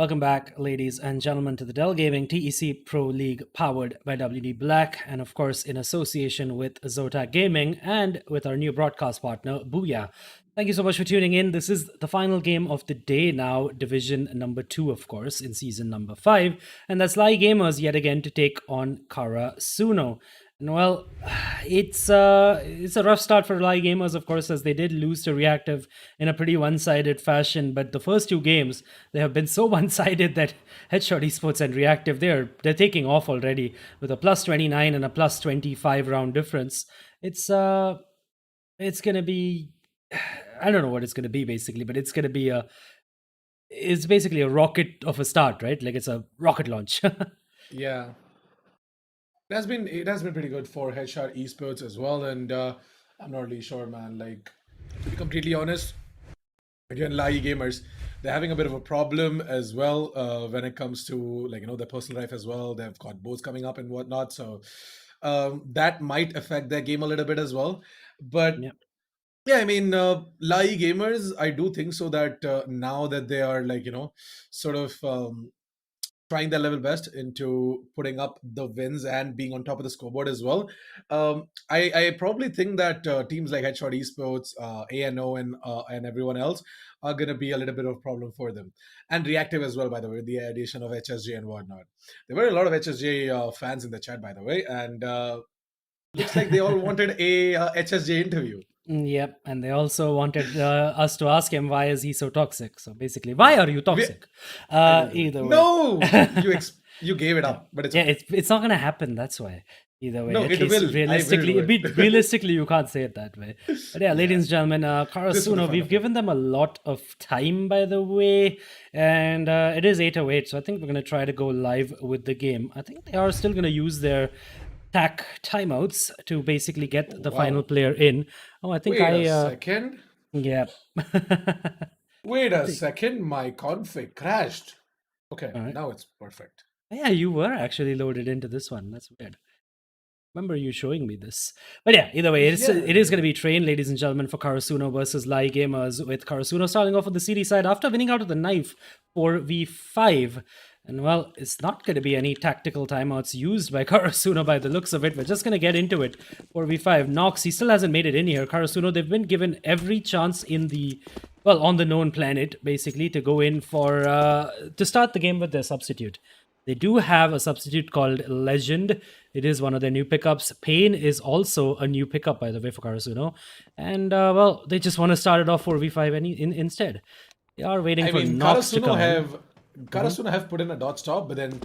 Welcome back, ladies and gentlemen, to the Dell Gaming TEC Pro League powered by WD Black, and of course, in association with ZOTAC Gaming and with our new broadcast partner, Booyah. Thank you so much for tuning in. This is the final game of the day now, Division number 2, of course, in season number 5, and that's LA E-Gamers yet again to take on Karasuno. And well, it's a rough start for LA E-Gamers, of course, as they did lose to Reactive in a pretty one-sided fashion. But the first two games, they have been so one-sided that Headshot Esports and Reactive, they're taking off already with a plus 29 and a plus 25 round difference. It's gonna be, I don't know what it's gonna be basically, but it's gonna be it's basically a rocket of a start, right? Like it's a rocket launch. Yeah. It has been pretty good for Headshot Esports as well, and I'm not really sure, man. Like, to be completely honest, again, LA E-Gamers, they're having a bit of a problem as well when it comes to their personal life as well. They've got boats coming up and whatnot, so that might affect their game a little bit as well. But Yeah. yeah, I mean, LA E-Gamers, I do think so that now that they are sort of trying their level best into putting up the wins and being on top of the scoreboard as well. I probably think that teams like Headshot Esports, ANO, and everyone else are going to be a little bit of a problem for them. And Reactive as well, by the way, with the addition of HSJ and whatnot. There were a lot of HSJ fans in the chat, by the way, and looks like they all wanted a HSJ interview. Yep, and they also wanted us to ask him why is he so toxic. So basically, why are you toxic? Either way. No, you gave it up, but it's Yeah, okay. it's not gonna happen. That's why. Either way, No, at it least will. I will realistically, do it. realistically, you can't say it that way. But yeah, ladies and gentlemen, Just for the Karasuno, fun we've of it. given them a lot of time, by the way, and it is 8:08, so I think we're gonna try to go live with the game. I think they are still gonna use their TAC timeouts to basically get the final Wow. player in. Oh, I think Wait a second. yeah. Wait a second. My config crashed. Okay, All right. now it's perfect. Yeah, you were actually loaded into this one. That's weird. Remember you showing me this. But yeah, either way, it is going to be train, ladies and gentlemen, for Karasuno versus LA E-Gamers, with Karasuno starting off on the CD side after winning out of the knife for V5. And well, it's not going to be any tactical timeouts used by Karasuno by the looks of it. We're just going to get into it for V5. Nox, he still hasn't made it in here. Karasuno, they've been given every chance in the, well, on the known planet, basically, to go in for, to start the game with their substitute. They do have a substitute called Legend. It is one of their new pickups. Pain is also a new pickup, by the way, for Karasuno. And, well, they just want to start it off for V5 instead. They are waiting I for mean, Nox to come in. Karasuno have put in a dot stop, but then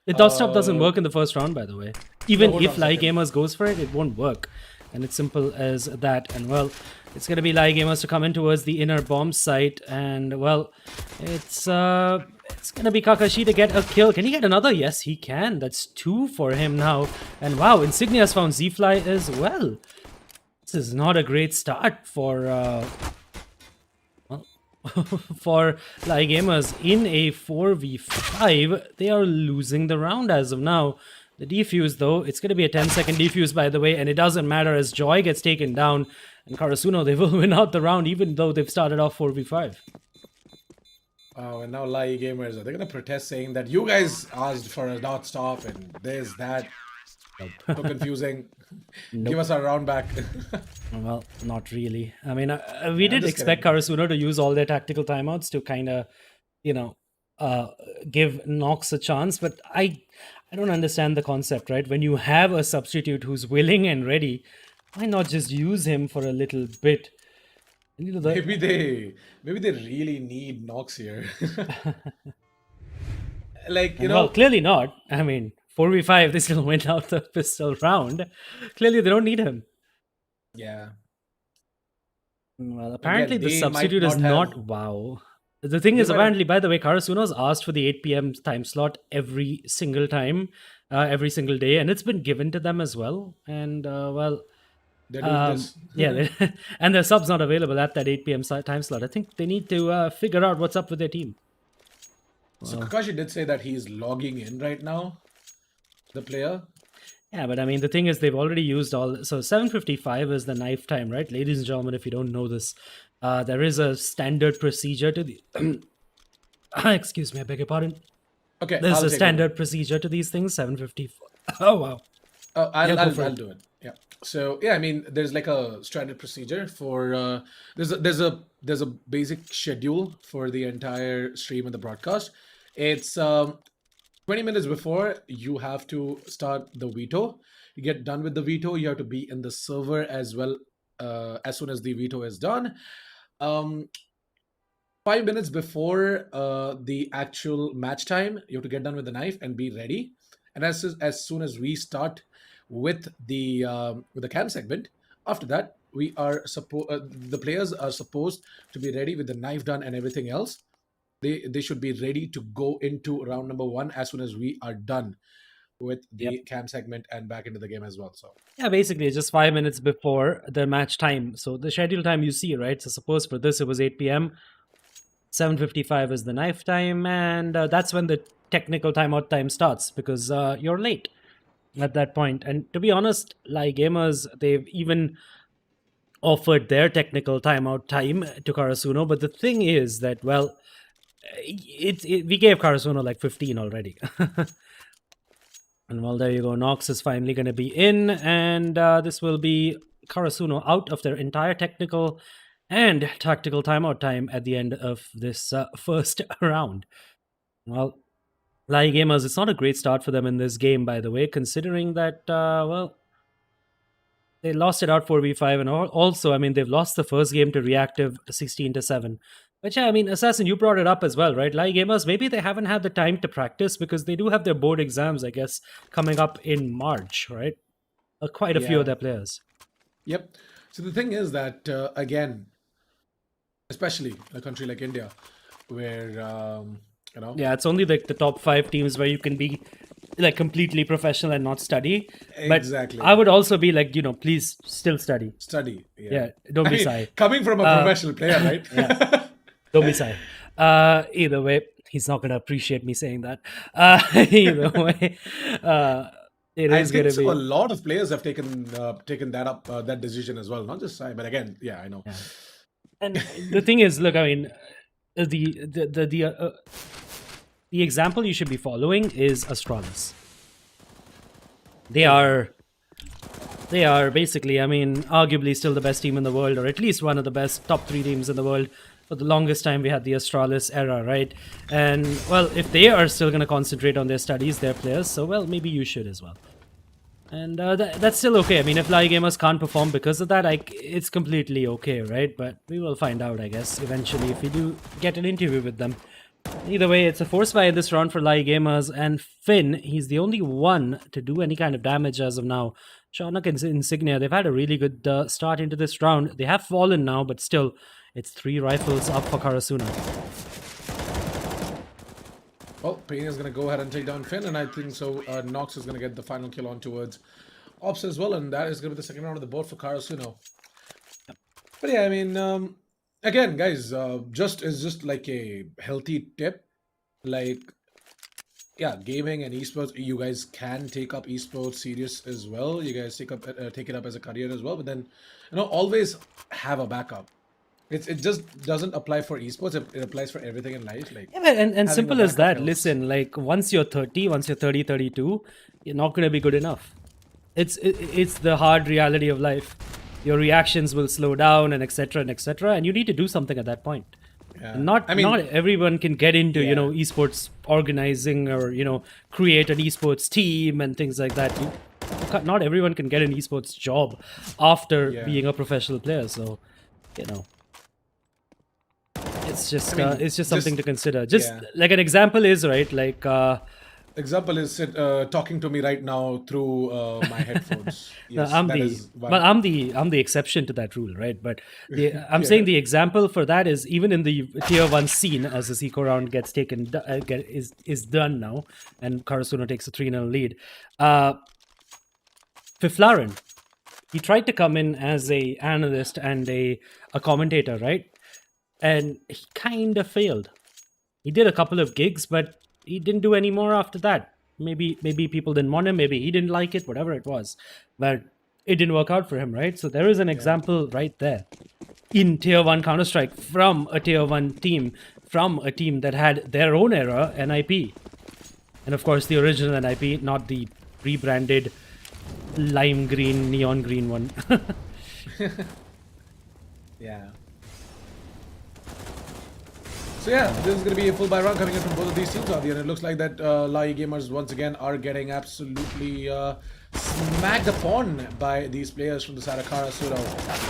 The dot stop doesn't work in the first round, by the way. Even hold if on a LA second. E-Gamers goes for it, it won't work. And it's simple as that. And well, it's going to be LA E-Gamers to come in towards the inner bomb site. And well, it's going to be Kakashi to get a kill. Can he get another? Yes, he can. That's 2 for him now. And wow, Insignia has found Z-Fly as well. This is not a great start for for LA E-Gamers in a 4v5. They are losing the round as of now. The defuse, though, it's going to be a 10-second defuse, by the way, and it doesn't matter as Joy gets taken down. And Karasuno, they will win out the round, even though they've started off 4v5. Oh, and now LA E-Gamers, are they going to protest saying that you guys asked for a dot stop and this, that? So confusing. Give us our round back. Well, not really. I mean, we did just expect Karasuno to use all their tactical timeouts to kind of, give Nox a chance, but I don't understand the concept, right? When you have a substitute who's willing and ready, why not just use him for a little bit? maybe they really need Nox here. Well, clearly not. I mean, 4v5, they still went out the pistol round. Clearly, they don't need him. Yeah. Well, apparently the they substitute might is not not have- wow. The thing is, might have- apparently, by the way, Karasuno's asked for the 8 p.m. time slot every single time, every single day, and it's been given to them as well. And well, They're doing this. yeah, and their sub's not available at that 8 p.m. time slot. I think they need to figure out what's up with their team. So Kakashi did say that he's logging in right now, the player. Yeah, but I mean, the thing is, they've already used all. So 7:55 is the knife time, right? Ladies and gentlemen, if you don't know this, there is a standard procedure to the Excuse me, I beg your pardon. Okay, There's I'll a take standard procedure to these things. 754. Oh wow. Oh, Yeah, go for I'll it. do it. Yeah. So yeah, I mean, there's like a standard procedure for there's a basic schedule for the entire stream and the broadcast. It's 20 minutes before you have to start the veto. You get done with the veto, you have to be in the server as well as soon as the veto is done. 5 minutes before the actual match time, you have to get done with the knife and be ready. And as soon as we start with the cam segment, after that we are the players are supposed to be ready with the knife done and everything else. They should be ready to go into round number one as soon as we are done with Yep. the cam segment and back into the game as well. So Yeah, basically it's just 5 minutes before the match time. So the schedule time you see, right? So suppose for this it was 8 p.m. 7:55 is the knife time, and that's when the technical timeout time starts because you're late at that point. And to be honest, like gamers, they've even offered their technical timeout time to Karasuno, but the thing is that well, we gave Karasuno like 15 already. And well, there you go. Nox is finally going to be in, and this will be Karasuno out of their entire technical and tactical timeout time at the end of this first round. Well, La E-Gamers, it's not a great start for them in this game, by the way, considering that, well, they lost it out 4v5, and also, I mean, they've lost the first game to Reactive 16-7. Which, yeah, I mean, Assassin, you brought it up as well, right? La E-Gamers, maybe they haven't had the time to practice because they do have their board exams, I guess, coming up in March, right? Quite a few Yeah. of their players. Yep. So the thing is that again, especially a country like India, where you know, Yeah, it's only like the top 5 teams where you can be like completely professional and not study. Exactly. But I would also be like, please still study. study. Yeah, don't I be mean, shy. coming from a professional player, right? Yeah. Don't be shy. Either way, he's not going to appreciate me saying that. Either way, it I is think going to so. be. A lot of players have taken that up, that decision as well. Not just I, but again, yeah, I know. Yeah. And the thing is, look, I mean, the example you should be following is Astralis. They are basically, I mean, arguably still the best team in the world, or at least one of the best top 3 teams in the world. For the longest time, we had the Astralis era, right? And, well, if they are still going to concentrate on their studies, their players, so, well, maybe you should as well. And that's still okay. I mean, if La E-Gamers can't perform because of that, it's completely okay, right? But we will find out, I guess, eventually if we do get an interview with them. Either way, it's a force fire this round for La E-Gamers, and Finn, he's the only one to do any kind of damage as of now. Shaunuk and Insignia, they've had a really good start into this round. They have fallen now, but still, it's 3 rifles up for Karasuno. Well, Payne is going to go ahead and take down Finn, and I think so. Nox is going to get the final kill on towards Ops as well, and that is going to be the second round of the board for Karasuno. But yeah, I mean, again, guys, just like a healthy tip, like, yeah, gaming and esports, you guys can take up esports serious as well. You guys take it up as a career as well, but then, always have a backup. It just doesn't apply for esports. It applies for everything in life. Like, Yeah, and having simple a as backup that. helps. Listen, like once you're 30, 32, you're not going to be good enough. It's the hard reality of life. Your reactions will slow down and etc. and you need to do something at that point. Yeah. And not I mean, not everyone can get into Yeah. esports organizing or create an esports team and things like that. Not everyone can get an esports job after Yeah. being a professional player. So it's just mean, it's just something just- to consider. Just yeah. like an example is right, like example is talking to me right now through my headphones. no, Yes, I'm that the is one. well, I'm the exception to that rule, right? But I'm saying the example for that is even in the tier 1 scene, as the eco round gets taken is done now, and Karasuno takes a 3-0 lead. Fiflaren, he tried to come in as a analyst and a commentator, right? And he kind of failed. He did a couple of gigs, but he didn't do any more after that. Maybe people didn't want him, maybe he didn't like it, whatever it was. But it didn't work out for him, right? So there is an example right there. In Tier 1 Counter-Strike from a Tier 1 team from a team that had their own era NIP. And of course, the original NIP, not the rebranded lime green, neon green one. Yeah. So yeah, this is going to be a full buy round coming in from both of these teams out here, and it looks like that LA E-Gamers once again are getting absolutely smacked upon by these players from the side of Karasuno.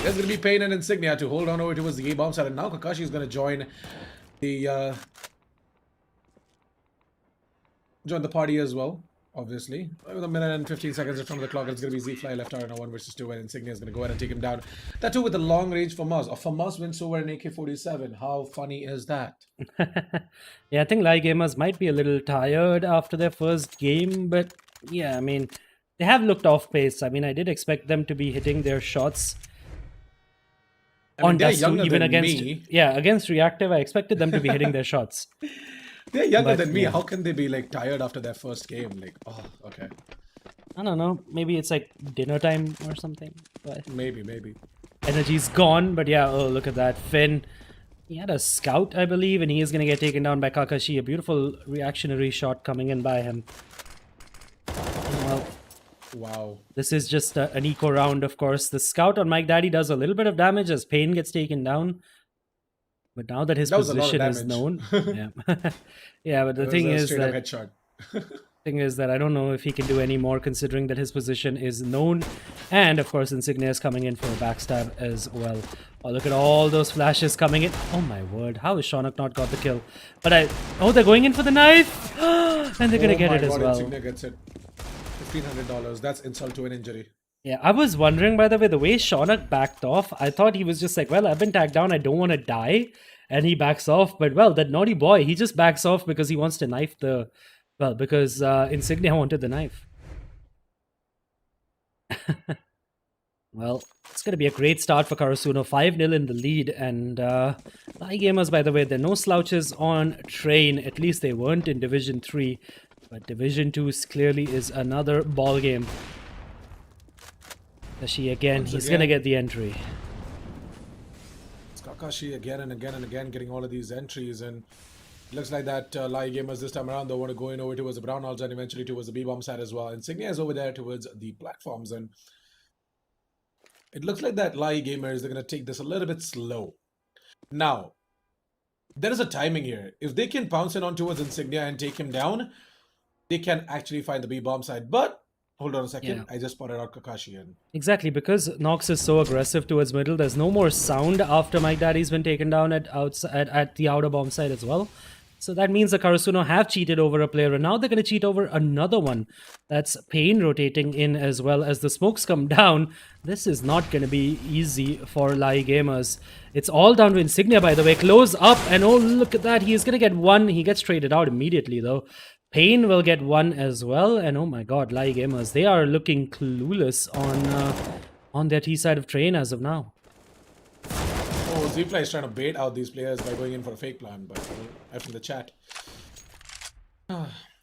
There's going to be Pain and Insignia to hold on over towards the A-bomb side, and now Kakashi is going to join the party as well. Obviously, with a minute and 15 seconds in front of the clock, it's going to be ZFly left out in a 1 versus 2, and Insignia is going to go ahead and take him down. That too with a long range FAMAS. A FAMAS wins over an AK-47. How funny is that? Yeah, I think LA E-Gamers might be a little tired after their first game, but yeah, I mean, they have looked off pace. I mean, I did expect them to be hitting their shots on Dust 2, even against me. Yeah, against Reactive. I expected them to be hitting their shots. They're younger But, than me. yeah. How can they be like tired after their first game? Like, oh, okay, I don't know. Maybe it's like dinner time or something. But maybe. energy's gone. But yeah, oh, look at that. Finn, he had a scout, I believe, and he is going to get taken down by Kakashi. A beautiful reactionary shot coming in by him. Well, Wow. this is just an eco round, of course. The scout on Mike Daddy does a little bit of damage as Pain gets taken down. But now that his That was a lot of position is known, yeah, yeah. But the thing is that headshot. I don't know if he can do any more, considering that his position is known, and of course Insignia is coming in for a backstab as well. Oh, look at all those flashes coming in! Oh my word, how has Shonak not got the kill? But they're going in for the knife, and they're gonna get it as well. Insignia gets it. $1,500. That's insult to an injury. Yeah, I was wondering, by the way, the way Shonak backed off, I thought he was just like, well, I've been tagged down, I don't want to die. And he backs off. But, well, that naughty boy, he just backs off because he wants to knife the... Well, because Insignia wanted the knife. Well, it's going to be a great start for Karasuno. 5-0 in the lead. And LA E-Gamers, by the way, there are no slouches on Train. At least they weren't in Division 3. But Division 2 clearly is another ball game. Kakashi again, he's going to get the entry. It's Kakashi again and again and again getting all of these entries, and it looks like that LA E-Gamers this time around, they want to go in over towards the brown halls and eventually towards the B-bomb side as well. Insignia is over there towards the platforms, and it looks like that LA E-Gamers, they're going to take this a little bit slow. Now, there is a timing here. If they can pounce in on towards Insignia and take him down, they can actually find the B-bomb side. But hold on a second. Yeah. I just spotted out Kakashi in. Exactly, because Nox is so aggressive towards middle, there's no more sound after Mike Daddy's been taken down at the outer bomb side as well. So that means the Karasuno have cheated over a player, and now they're going to cheat over another one. That's Pain rotating in as well as the smokes come down. This is not going to be easy for LA E-Gamers. It's all down to Insignia, by the way. Close up, and oh, look at that. He's going to get one. He gets traded out immediately, though. Pain will get one as well, and oh my god, LA E-Gamers, they are looking clueless on their T side of Train as of now. Oh, ZFly is trying to bait out these players by going in for a fake plan, but after the chat.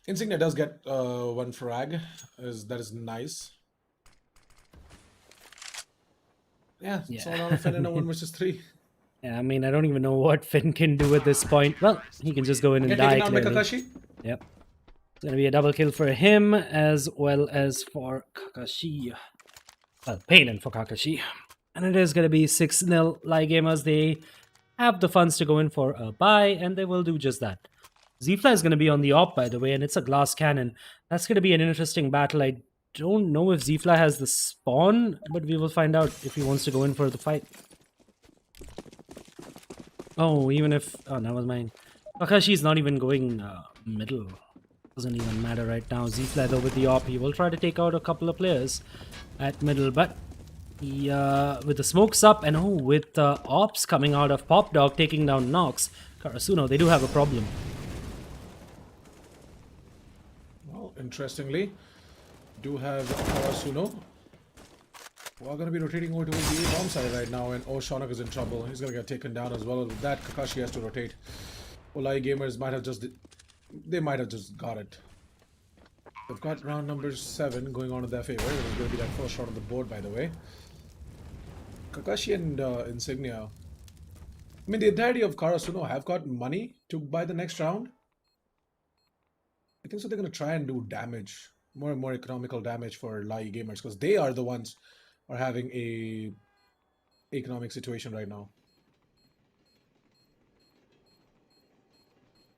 Insignia does get one frag. That is nice. Yeah, it's all on a Finn in a 1 versus 3. Yeah, I mean, I don't even know what Finn can do at this point. Well, he can just go in and Get die, taken down by clearly. Kakashi. Yep. It's going to be a double kill for him as well as for Kakashi. Well, Pain and for Kakashi. And it is going to be 6-0 LA E-Gamers. They have the funds to go in for a buy, and they will do just that. ZFly is going to be on the op, by the way, and it's a glass cannon. That's going to be an interesting battle. I don't know if ZFly has the spawn, but we will find out if he wants to go in for the fight. Oh, even if... Oh, that was mine. Kakashi is not even going middle. Doesn't even matter right now. ZFly though with the op, he will try to take out a couple of players at middle, but he, with the smokes up and oh, with ops coming out of Pop Dog taking down Nox, Karasuno, they do have a problem. Well, interestingly, do have Karasuno. We're going to be rotating over towards the bomb side right now, and oh, Shonak is in trouble. He's going to get taken down as well. With that, Kakashi has to rotate. LA E-Gamers might have just... They might have just got it. They've got round number 7 going on in their favor. It was going to be that first shot on the board, by the way. Kakashi and Insignia I mean, the entirety of Karasuno have got money to buy the next round. I think so. They're going to try and do damage, more and more economical damage for LA E-Gamers because they are the ones are having a economic situation right now.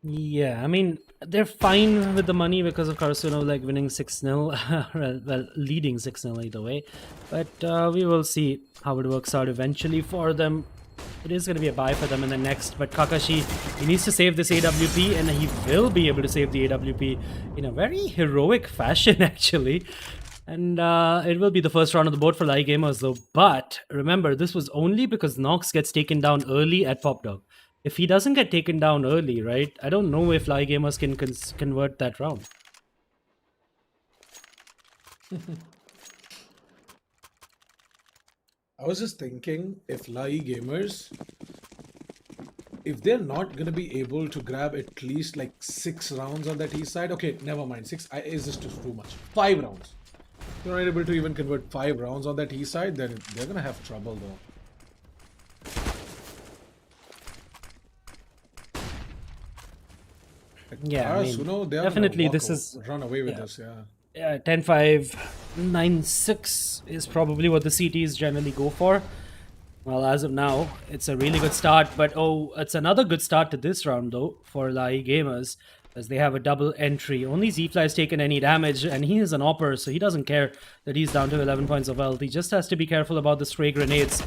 Yeah, I mean, they're fine with the money because of Karasuno like winning 6-0, well, leading 6-0 either way. But we will see how it works out eventually for them. It is going to be a buy for them in the next, but Kakashi, he needs to save this AWP, and he will be able to save the AWP in a very heroic fashion, actually. And it will be the first round of the board for LA E-Gamers, though. But remember, this was only because Nox gets taken down early at PopDog. If he doesn't get taken down early, right, I don't know if LA E-Gamers can convert that round. I was just thinking if LA E-Gamers, if they're not going to be able to grab at least like 6 rounds on that east side, okay, never mind. 6 is just too much. 5 rounds. If they're not able to even convert 5 rounds on that east side, then they're going to have trouble though. Yeah, I mean, Karasuno, they are definitely this is run away with this, yeah. Yeah, 10-5, 9-6 is probably what the CTs generally go for. Well, as of now, it's a really good start, but oh, it's another good start to this round though for LA E-Gamers, as they have a double entry. Only Z-Fly has taken any damage, and he is an opper, so he doesn't care that he's down to 11 points of health. He just has to be careful about the stray grenades.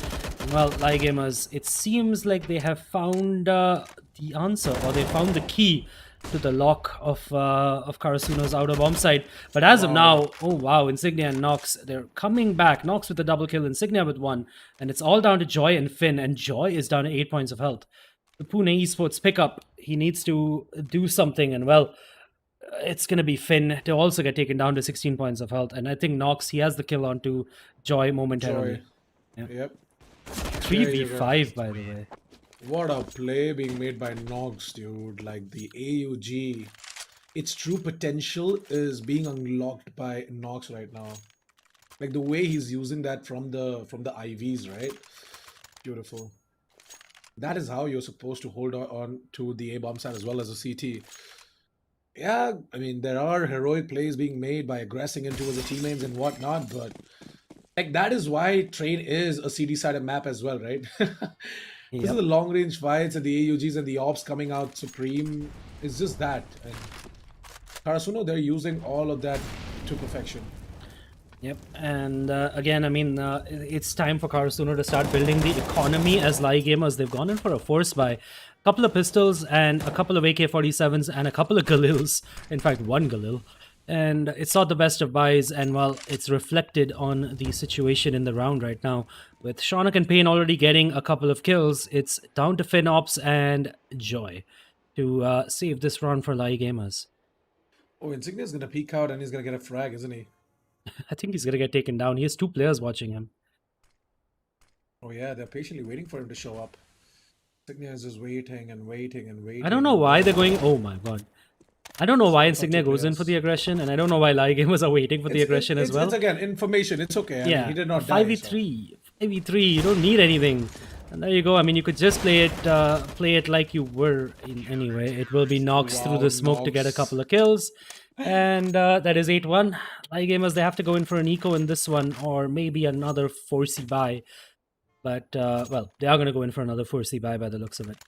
Well, LA E-Gamers, it seems like they have found the answer, or they found the key to the lock of Karasuno's outer bomb site. But as of now, oh wow, Insignia and Nox, they're coming back. Nox with the double kill, Insignia with 1. And it's all down to Joy and Finn. And Joy is down to 8 points of health. The Pune Esports pickup, he needs to do something. And well, it's going to be Finn to also get taken down to 16 points of health. And I think Nox, he has the kill onto Joy momentarily. Joy. Yep. 3v5, by the way. What a play being made by Nox, dude. Like the AUG, its true potential is being unlocked by Nox right now. Like the way he's using that from the IVs, right? Beautiful. That is how you're supposed to hold on to the A-bomb side as well as a CT. Yeah, I mean, there are heroic plays being made by aggressing into the teammates and whatnot, but like that is why Train is a CD-sided map as well, right? This is the long range fights and the AUGs and the ops coming out supreme. It's just that. And Karasuno, they're using all of that to perfection. Yep, and again, I mean, it's time for Karasuno to start building the economy as LA E-Gamers. They've gone in for a force buy. A couple of pistols and a couple of AK-47s and a couple of Galils. In fact, 1 Galil. And it's not the best of buys, and well, it's reflected on the situation in the round right now. With Shonak and Payne already getting a couple of kills, it's down to FinOps and Joy to save this round for LA E-Gamers. Oh, Insignia's going to peek out and he's going to get a frag, isn't he? I think he's going to get taken down. He has 2 players watching him. Oh yeah, they're patiently waiting for him to show up. Insignia is just waiting and waiting and waiting. I don't know why they're going... Oh my god. I don't know why Insignia goes in for the aggression, and I don't know why LA E-Gamers are waiting for the aggression as well. It's again information. It's okay. I Yeah, mean, he did not die. 5v3, 5v3. You don't need anything, and there you go. I mean, you could just play it like you were in anyway. It will be Nox through the smoke to get a couple of kills, and that is 8-1. LA E-Gamers, they have to go in for an eco in this one, or maybe another 4C buy. But well, they are going to go in for another 4C buy by the looks of it.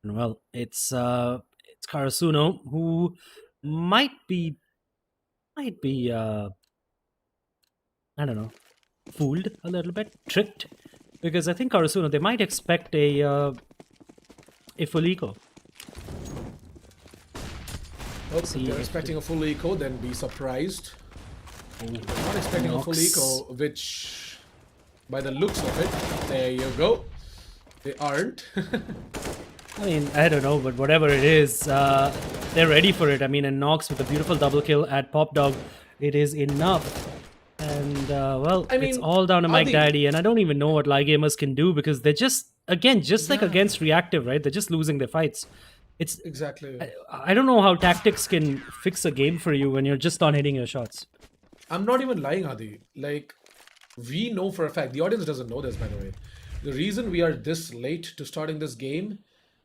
Well, it's Karasuno who might be I don't know, fooled a little bit, tricked, because I think Karasuno, they might expect a full eco. If they're expecting a full eco, then be surprised. They're not expecting a full eco, which by the looks of it, there you go. They aren't. I mean, I don't know, but whatever it is, they're ready for it. I mean, and Nox with a beautiful double kill at PopDog, it is enough. And, well, I mean, it's all down to Mike Daddy, and I don't even know what LA E-Gamers can do, because they're just, again, just like against Reactive, right? They're just losing their fights. It's exactly. I don't know how tactics can fix a game for you when you're just not hitting your shots. I'm not even lying, Adi. Like, we know for a fact, the audience doesn't know this, by the way. The reason we are this late to starting this game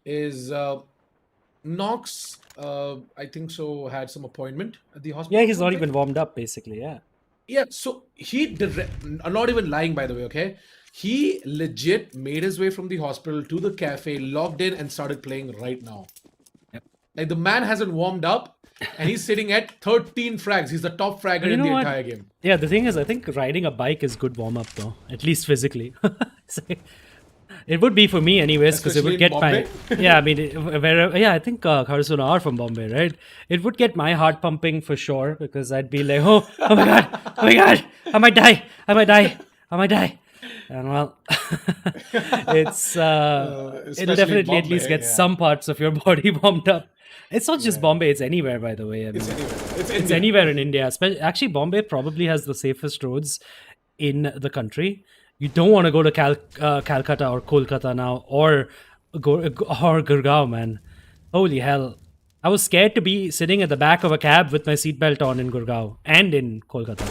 is Nox, I think so, had some appointment at the hospital. Yeah, or he's not something. even warmed up, basically. Yeah. Yeah, so I'm not even lying, by the way, okay? He legit made his way from the hospital to the cafe, logged in, and started playing right now. Yep. Like, the man hasn't warmed up, and he's sitting at 13 frags. He's the top fragger You in know the what? entire game. Yeah, the thing is, I think riding a bike is good warm up, though, at least physically. So, it would be for me, anyways, because it Especially would in get my. Bombay? Yeah, I mean, yeah, I think Karasuno are from Bombay, right? It would get my heart pumping for sure, because I'd be like, oh my god, oh my god, I might die, I might die, I might die. And well, it's it'll Especially definitely in at least Bombay, get yeah. some parts of your body warmed up. It's not just Bombay; it's anywhere, by the way. I mean, It's anywhere. It's it's India. anywhere in India. Actually, Bombay probably has the safest roads in the country. You don't want to go to Calcutta or Kolkata now, or Gurgaon, man. Holy hell! I was scared to be sitting at the back of a cab with my seatbelt on in Gurgaon and in Kolkata.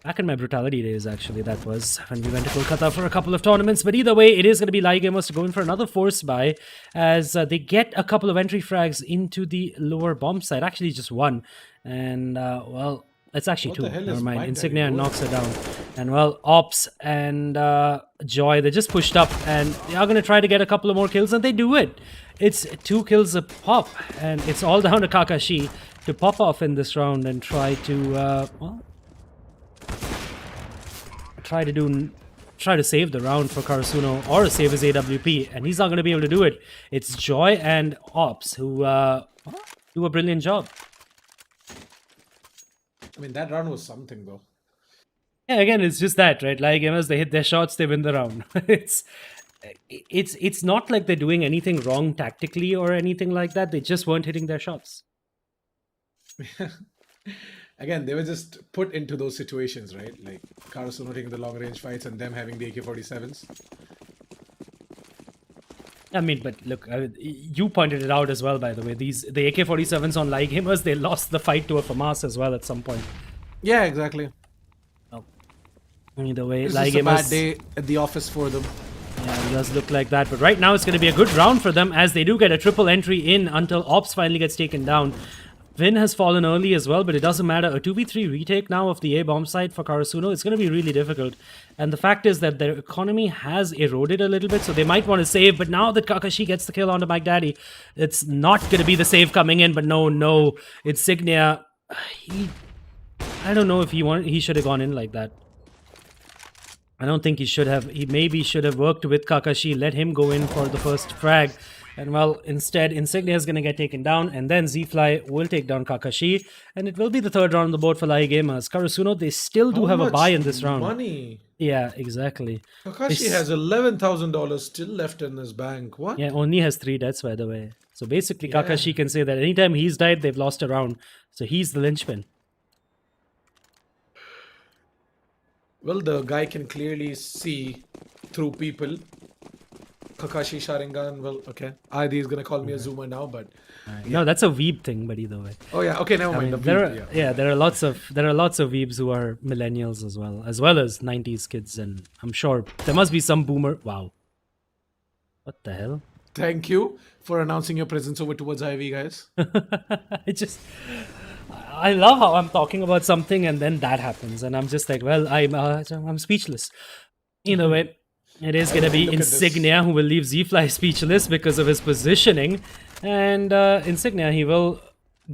Back in my brutality days, actually, that was when we went to Kolkata for a couple of tournaments. But either way, it is going to be LA E-Gamers to go in for another force buy as they get a couple of entry frags into the lower bomb site. Actually, just one. And, well, it's actually What two. the hell Never is mind. Mike Insignia Daddy knocks her down. And, well, Ops and Joy, they just pushed up and they are going to try to get a couple of more kills, and they do it. It's 2 kills a pop, and it's all down to Kakashi to pop off in this round and try to, well, try to save the round for Karasuno or save his AWP, and he's not going to be able to do it. It's Joy and Ops who do a brilliant job. I mean, that round was something, though. Yeah, again, it's just that, right? Like gamers, they hit their shots, they win the round. It's not like they're doing anything wrong tactically or anything like that. They just weren't hitting their shots. Again, they were just put into those situations, right? Like Karasuno taking the long range fights and them having the AK-47s. I mean, but look, you pointed it out as well, by the way. The AK-47s on LA E-Gamers, they lost the fight to a FAMAS as well at some point. Yeah, exactly. Either way, It's LA just a bad E-Gamers, day at the office for them. yeah, it does look like that. But right now, it's going to be a good round for them as they do get a triple entry in until Ops finally gets taken down. Vin has fallen early as well, but it doesn't matter. A 2v3 retake now of the A bomb site for Karasuno, it's going to be really difficult. And the fact is that their economy has eroded a little bit, so they might want to save. But now that Kakashi gets the kill onto Mike Daddy, it's not going to be the save coming in. But no, Insignia, I don't know if he should have gone in like that. I don't think he should have. He maybe should have worked with Kakashi, let him go in for the first frag. And well, instead, Insignia is going to get taken down, and then Z-Fly will take down Kakashi, and it will be the third round on the board for LA E-Gamers. Karasuno, they still do have a buy in this round. Money. Yeah, exactly. Kakashi has $11,000 still left in his bank. What? Yeah, only has 3 deaths, by the way. So basically, Kakashi can say that anytime he's died, they've lost a round. So he's the linchpin. Well, the guy can clearly see through people. Kakashi Sharingan, well, okay. Adi is gonna call me a zoomer now, but No, that's a weeb thing, but either way. oh yeah, okay, never I mind. mean, Yeah. there are lots of weebs who are millennials as well as 90s kids, and I'm sure there must be some boomer. Wow, what the hell? Thank you for announcing your presence over towards Ivy, guys. I love how I'm talking about something and then that happens, and I'm just like, well, I'm speechless. Either way, it is going to be Look at this. Insignia who will leave Z-Fly speechless because of his positioning, and Insignia, he will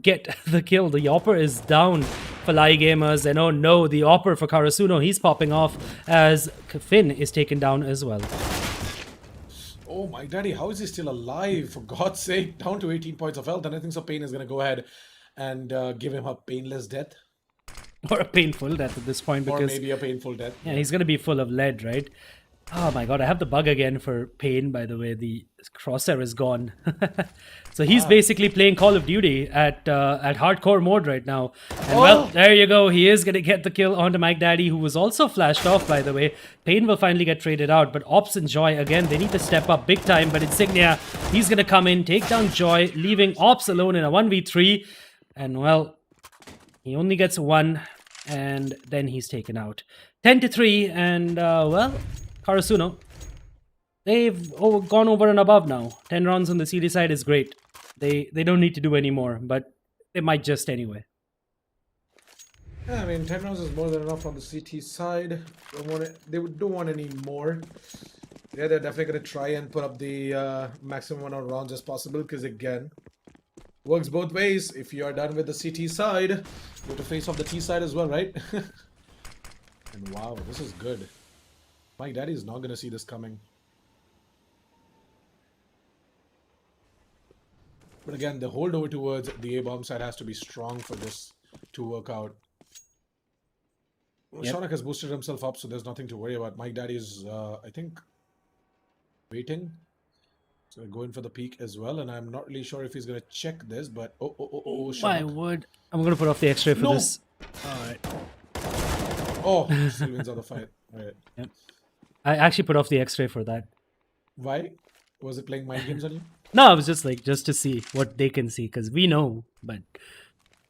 get the kill. The Opper is down for LA E-Gamers, and oh no, the Opper for Karasuno, he's popping off as Finn is taken down as well. Oh my daddy, how is he still alive? For God's sake, down to 18 points of health, and I think so Pain is gonna go ahead and give him a painless death. Or a painful death at this point, Or because maybe a painful death. yeah, he's going to be full of lead, right? Oh my god, I have the bug again for Pain, by the way. The crosshair is gone. So he's basically playing Call of Duty at hardcore mode right now. And well, there you go. He is going to get the kill onto Mike Daddy, who was also flashed off, by the way. Pain will finally get traded out, but Ops and Joy, again, they need to step up big time. But Insignia, he's going to come in, take down Joy, leaving Ops alone in a 1v3. And well, he only gets 1, and then he's taken out. 10-3, and well, Karasuno, they've gone over and above now. 10 rounds on the CD side is great. They don't need to do any more, but they might just anyway. Yeah, I mean, 10 rounds is more than enough on the CT side. They don't want any more. Yeah, they're definitely going to try and put up the maximum amount of rounds as possible because, again, works both ways. If you are done with the CT side, go to face off the T side as well, right? And wow, this is good. My daddy is not going to see this coming. But again, the holdover towards the A-bomb side has to be strong for this to work out. Well, Shonak has boosted himself up, so there's nothing to worry about. Mike Daddy is, I think, waiting. So going for the peak as well, and I'm not really sure if he's going to check this, but Shonak. My word. I'm going to put off the X-ray for this. Alright. Oh, still wins out the fight. Alright. Yep. I actually put off the X-ray for that. Why? Was it playing mind games on you? No, I was just to see what they can see, because we know. But,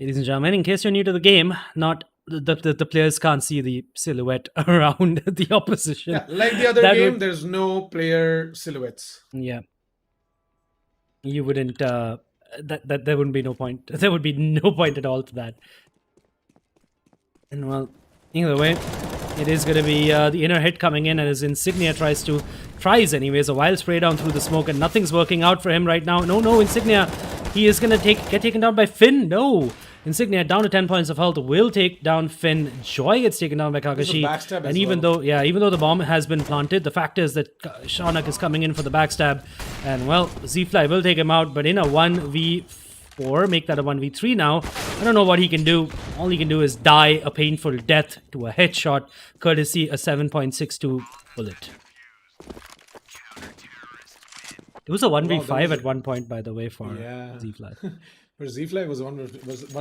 ladies and gentlemen, in case you're new to the game, not the players can't see the silhouette around the opposition. Yeah, like the other game, there's no player silhouettes. Yeah. You wouldn't, that there wouldn't be no point. There would be no point at all to that. And well, either way, it is going to be the inner hit coming in, and as Insignia tries anyways, a wild spray down through the smoke, and nothing's working out for him right now. No, Insignia, he is going to get taken down by Finn. No, Insignia down to 10 points of health, will take down Finn. Joy gets taken down by Kakashi, and even though the bomb has been planted, the fact is that Shonak is coming in for the backstab, and well, Z-Fly will take him out, but in a 1v4, make that a 1v3 now. I don't know what he can do. All he can do is die a painful death to a headshot, courtesy a 7.62 bullet. It was a 1v5 at one point, by the way, for Z-Fly. For Z-Fly, was 1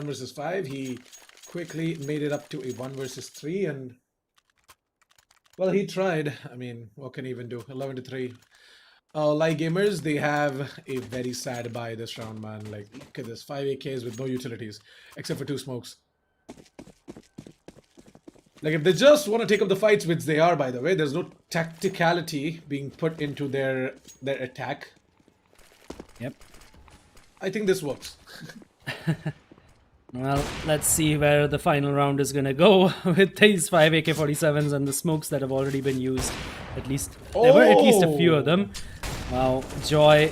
versus 5. He quickly made it up to a 1 versus 3, and well, he tried. I mean, what can he even do? 11-3. LA E-Gamers, they have a very sad buy this round, man. Like, look at this, 5 AKs with no utilities, except for 2 smokes. Like, if they just want to take up the fights, which they are, by the way, there's no tacticality being put into their attack. Yep. I think this works. Well, let's see where the final round is going to go with these 5 AK-47s and the smokes that have already been used. At least, there were at least a few of them. Wow, Joy,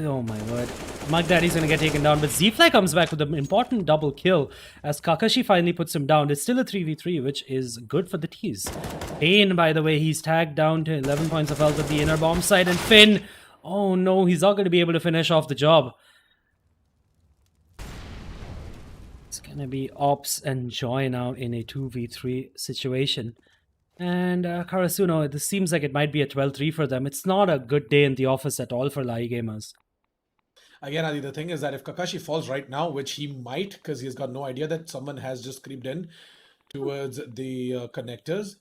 oh my word. Mug Daddy's going to get taken down, but Z-Fly comes back with an important double kill as Kakashi finally puts him down. It's still a 3v3, which is good for the T's. Pain, by the way, he's tagged down to 11 points of health at the inner bomb side, and Finn, oh no, he's not going to be able to finish off the job. It's going to be Ops and Joy now in a 2v3 situation. And Karasuno, this seems like it might be a 12-3 for them. It's not a good day in the office at all for LA E-Gamers. Again, Adi, the thing is that if Kakashi falls right now, which he might, because he's got no idea that someone has just creeped in towards the connectors.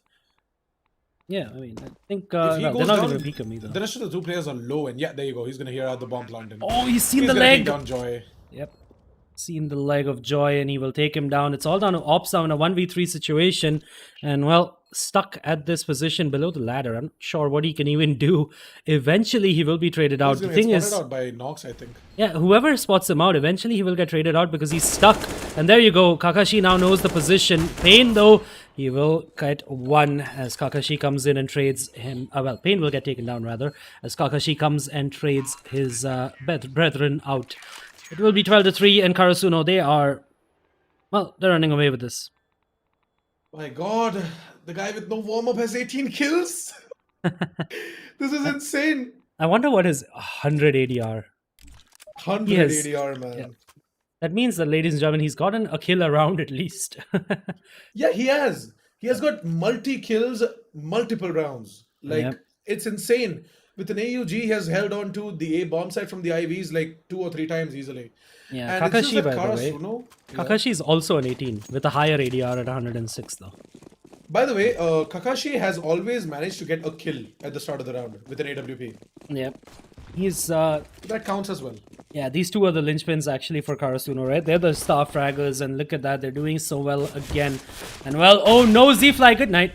Yeah, I mean, I think they're not going to peek him either. The rest of the 2 players are low, and yeah, there you go. He's going to hear out the bomb planted. Oh, he's seen the leg. He's going to take down Joy. Yep. Seen the leg of Joy, and he will take him down. It's all down to Ops now in a 1v3 situation. And, well, stuck at this position below the ladder. I'm not sure what he can even do. Eventually, he will be traded out. The thing is, out by Nox, I think. Yeah, whoever spots him out, eventually he will get traded out because he's stuck. And there you go. Kakashi now knows the position. Pain, though, he will get 1 as Kakashi comes in and trades him. Well, Pain will get taken down, rather, as Kakashi comes and trades his brethren out. It will be 12-3, and Karasuno, they are, well, they're running away with this. My god, the guy with no warm-up has 18 kills? This is insane. I wonder what his 100 ADR. 100 ADR, man. Yeah. That means that, ladies and gentlemen, he's gotten a kill around at least. Yeah, he has. He has got multi-kills, multiple rounds. Like, it's insane. With an AUG, he has held on to the A bomb side from the IVs like 2 or 3 times easily. Yeah, and Kakashi, by Karasuno, the way. Kakashi is also an 18 with a higher ADR at 106, though. By the way, Kakashi has always managed to get a kill at the start of the round with an AWP. Yep. He's... that counts as well. Yeah, these 2 are the linchpins actually for Karasuno, right? They're the star fraggers, and look at that. They're doing so well again. And well, oh no, Z-Fly, good night.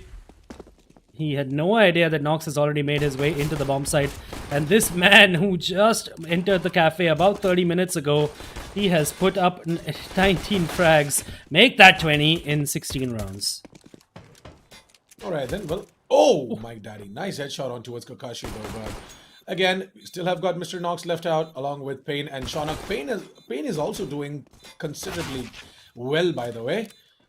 He had no idea that Nox has already made his way into the bomb site. And this man who just entered the cafe about 30 minutes ago, he has put up 19 frags. Make that 20 in 16 rounds. Alright then, well, oh my daddy, nice headshot on towards Kakashi though, but again, we still have got Mr. Nox left out along with Payne and Shaunak. Payne is also doing considerably well, by the way.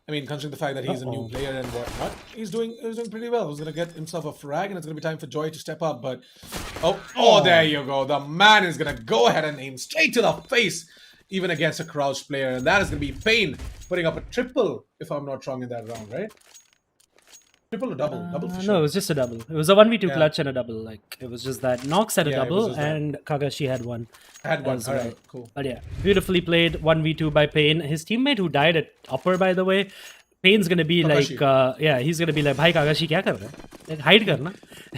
I mean, considering the fact that he's a new player and whatnot, he's doing pretty well. He's gonna get himself a frag, and it's gonna be time for Joy to step up. But there you go. The man is gonna go ahead and aim straight to the face, even against a crouched player, and that is gonna be Payne putting up a triple, if I'm not wrong, in that round, right? Triple or double? Double for sure. No, it was just a double. It was a 1v2 clutch and a double. Like, it was just that. Nox had a double and Kagashi had one. Had one. Alright, cool. But yeah, beautifully played 1v2 by Payne. His teammate who died at upper, by the way, Payne's gonna be Kakashi. like, he's gonna be like, Bhai Kagashi, kya kar raha hai? Like, hide karna.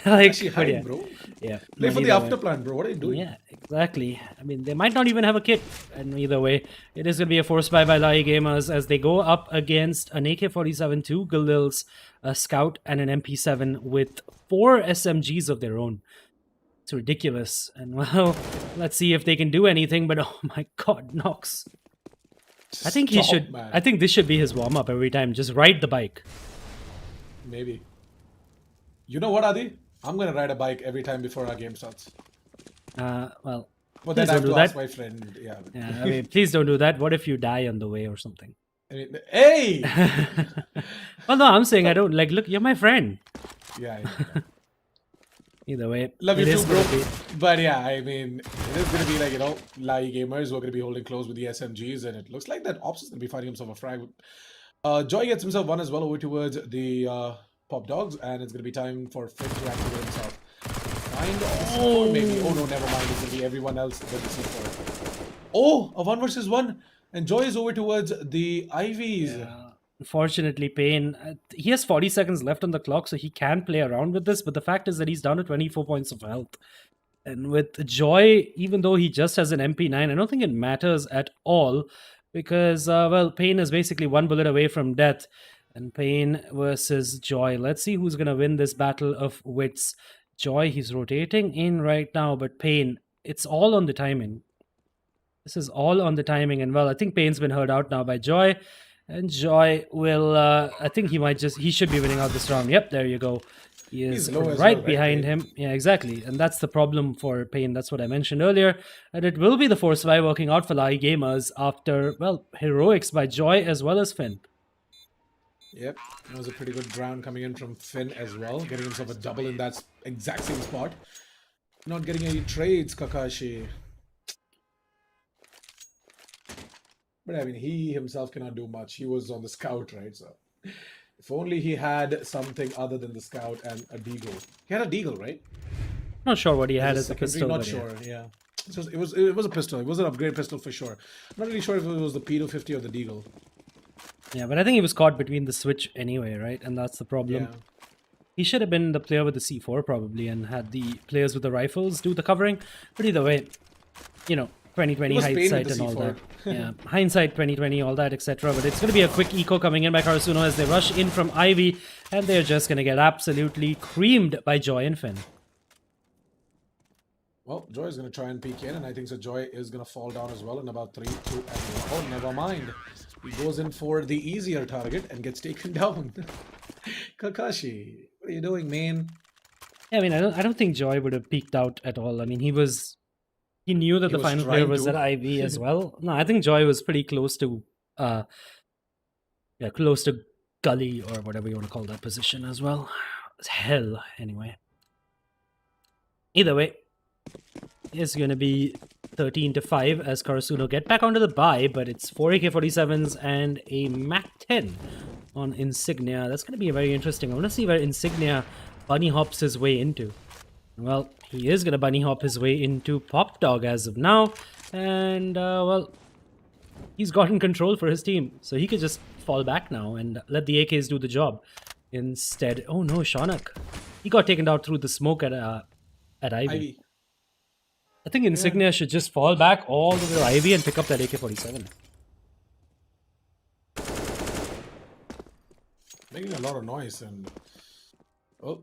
Like, Actually, hide, bro. Yeah. Play for the after plan, bro. What are you doing? Yeah, exactly. I mean, they might not even have a kit. And either way, it is going to be a force buy by LA E-Gamers as they go up against an AK-47, 2 Galils, a Scout, and an MP7 with 4 SMGs of their own. It's ridiculous. And well, let's see if they can do anything. But oh my god, Nox. I think he should. Man. I think this should be his warm-up every time. Just ride the bike. Maybe. You know what, Adi? I'm gonna ride a bike every time before our game starts. Well, But then I have to ask my friend. Yeah. Yeah, I mean, please don't do that. What if you die on the way or something? I mean, hey! Well, no, I'm saying I don't. Like, look, you're my friend. Yeah. Either way. Love you it too, is bro. gonna be- But yeah, I mean, it is going to be like, LA E-Gamers who are going to be holding close with the SMGs, and it looks like that Ops is going to be finding himself a frag. Joy gets himself one as well over towards the Pop Dogs, and it's going to be time for Finn to activate himself. Find or maybe. Oh no, never mind. It's going to be everyone else that the C4. Oh, a 1 versus 1. And Joy is over towards the Ivies. Unfortunately, Payne, he has 40 seconds left on the clock, so he can play around with this. But the fact is that he's down to 24 points of health. And with Joy, even though he just has an MP9, I don't think it matters at all. Because, well, Payne is basically 1 bullet away from death. And Payne versus Joy. Let's see who's going to win this battle of wits. Joy, he's rotating in right now. But Payne, it's all on the timing. This is all on the timing. And, well, I think Payne's been heard out now by Joy. And Joy will, I think he should be winning out this round. Yep, there you go. He is right behind him. Yeah, exactly. And that's the problem for Payne. That's what I mentioned earlier. And it will be the force by working out for LA E-Gamers after, well, heroics by Joy as well as Finn. Yep, that was a pretty good round coming in from Finn as well. Getting himself a double in that exact same spot. Not getting any trades, Kakashi. But I mean, he himself cannot do much. He was on the Scout, right? So if only he had something other than the Scout and a Deagle. He had a Deagle, right? Not sure what he had as a pistol. Not sure, yeah. So it was a pistol. It was an upgrade pistol for sure. I'm not really sure if it was the P250 or the Deagle. Yeah, but I think he was caught between the switch anyway, right? And that's the problem. Yeah. He should have been the player with the C4 probably and had the players with the rifles do the covering. But either way, you know, 2020 hindsight and all that. Yeah, hindsight 2020, all that, etc. But it's going to be a quick eco coming in by Karasuno as they rush in from Ivy, and they're just going to get absolutely creamed by Joy and Finn. Well, Joy is going to try and peek in, and I think so Joy is going to fall down as well in about 3, 2, and 1. Oh, never mind. He goes in for the easier target and gets taken down. Kakashi, what are you doing, man? Yeah, I mean, I don't think Joy would have peeked out at all. I mean, he knew that the final player was at IV as well. No, I think Joy was pretty close to, close to gully or whatever you want to call that position as well. It's hell, anyway. Either way, it's going to be 13-5 as Karasuno get back onto the bye, but it's 4 AK-47s and a MAC-10 on Insignia. That's going to be very interesting. I want to see where Insignia bunny hops his way into. Well, he is going to bunny hop his way into Pop Dog as of now. And, well, he's gotten control for his team. So he could just fall back now and let the AKs do the job. Instead, oh no, Shaunak. He got taken out through the smoke at Ivy. I think Insignia should just fall back all the way to Ivy and pick up that AK-47. Making a lot of noise and... Oh.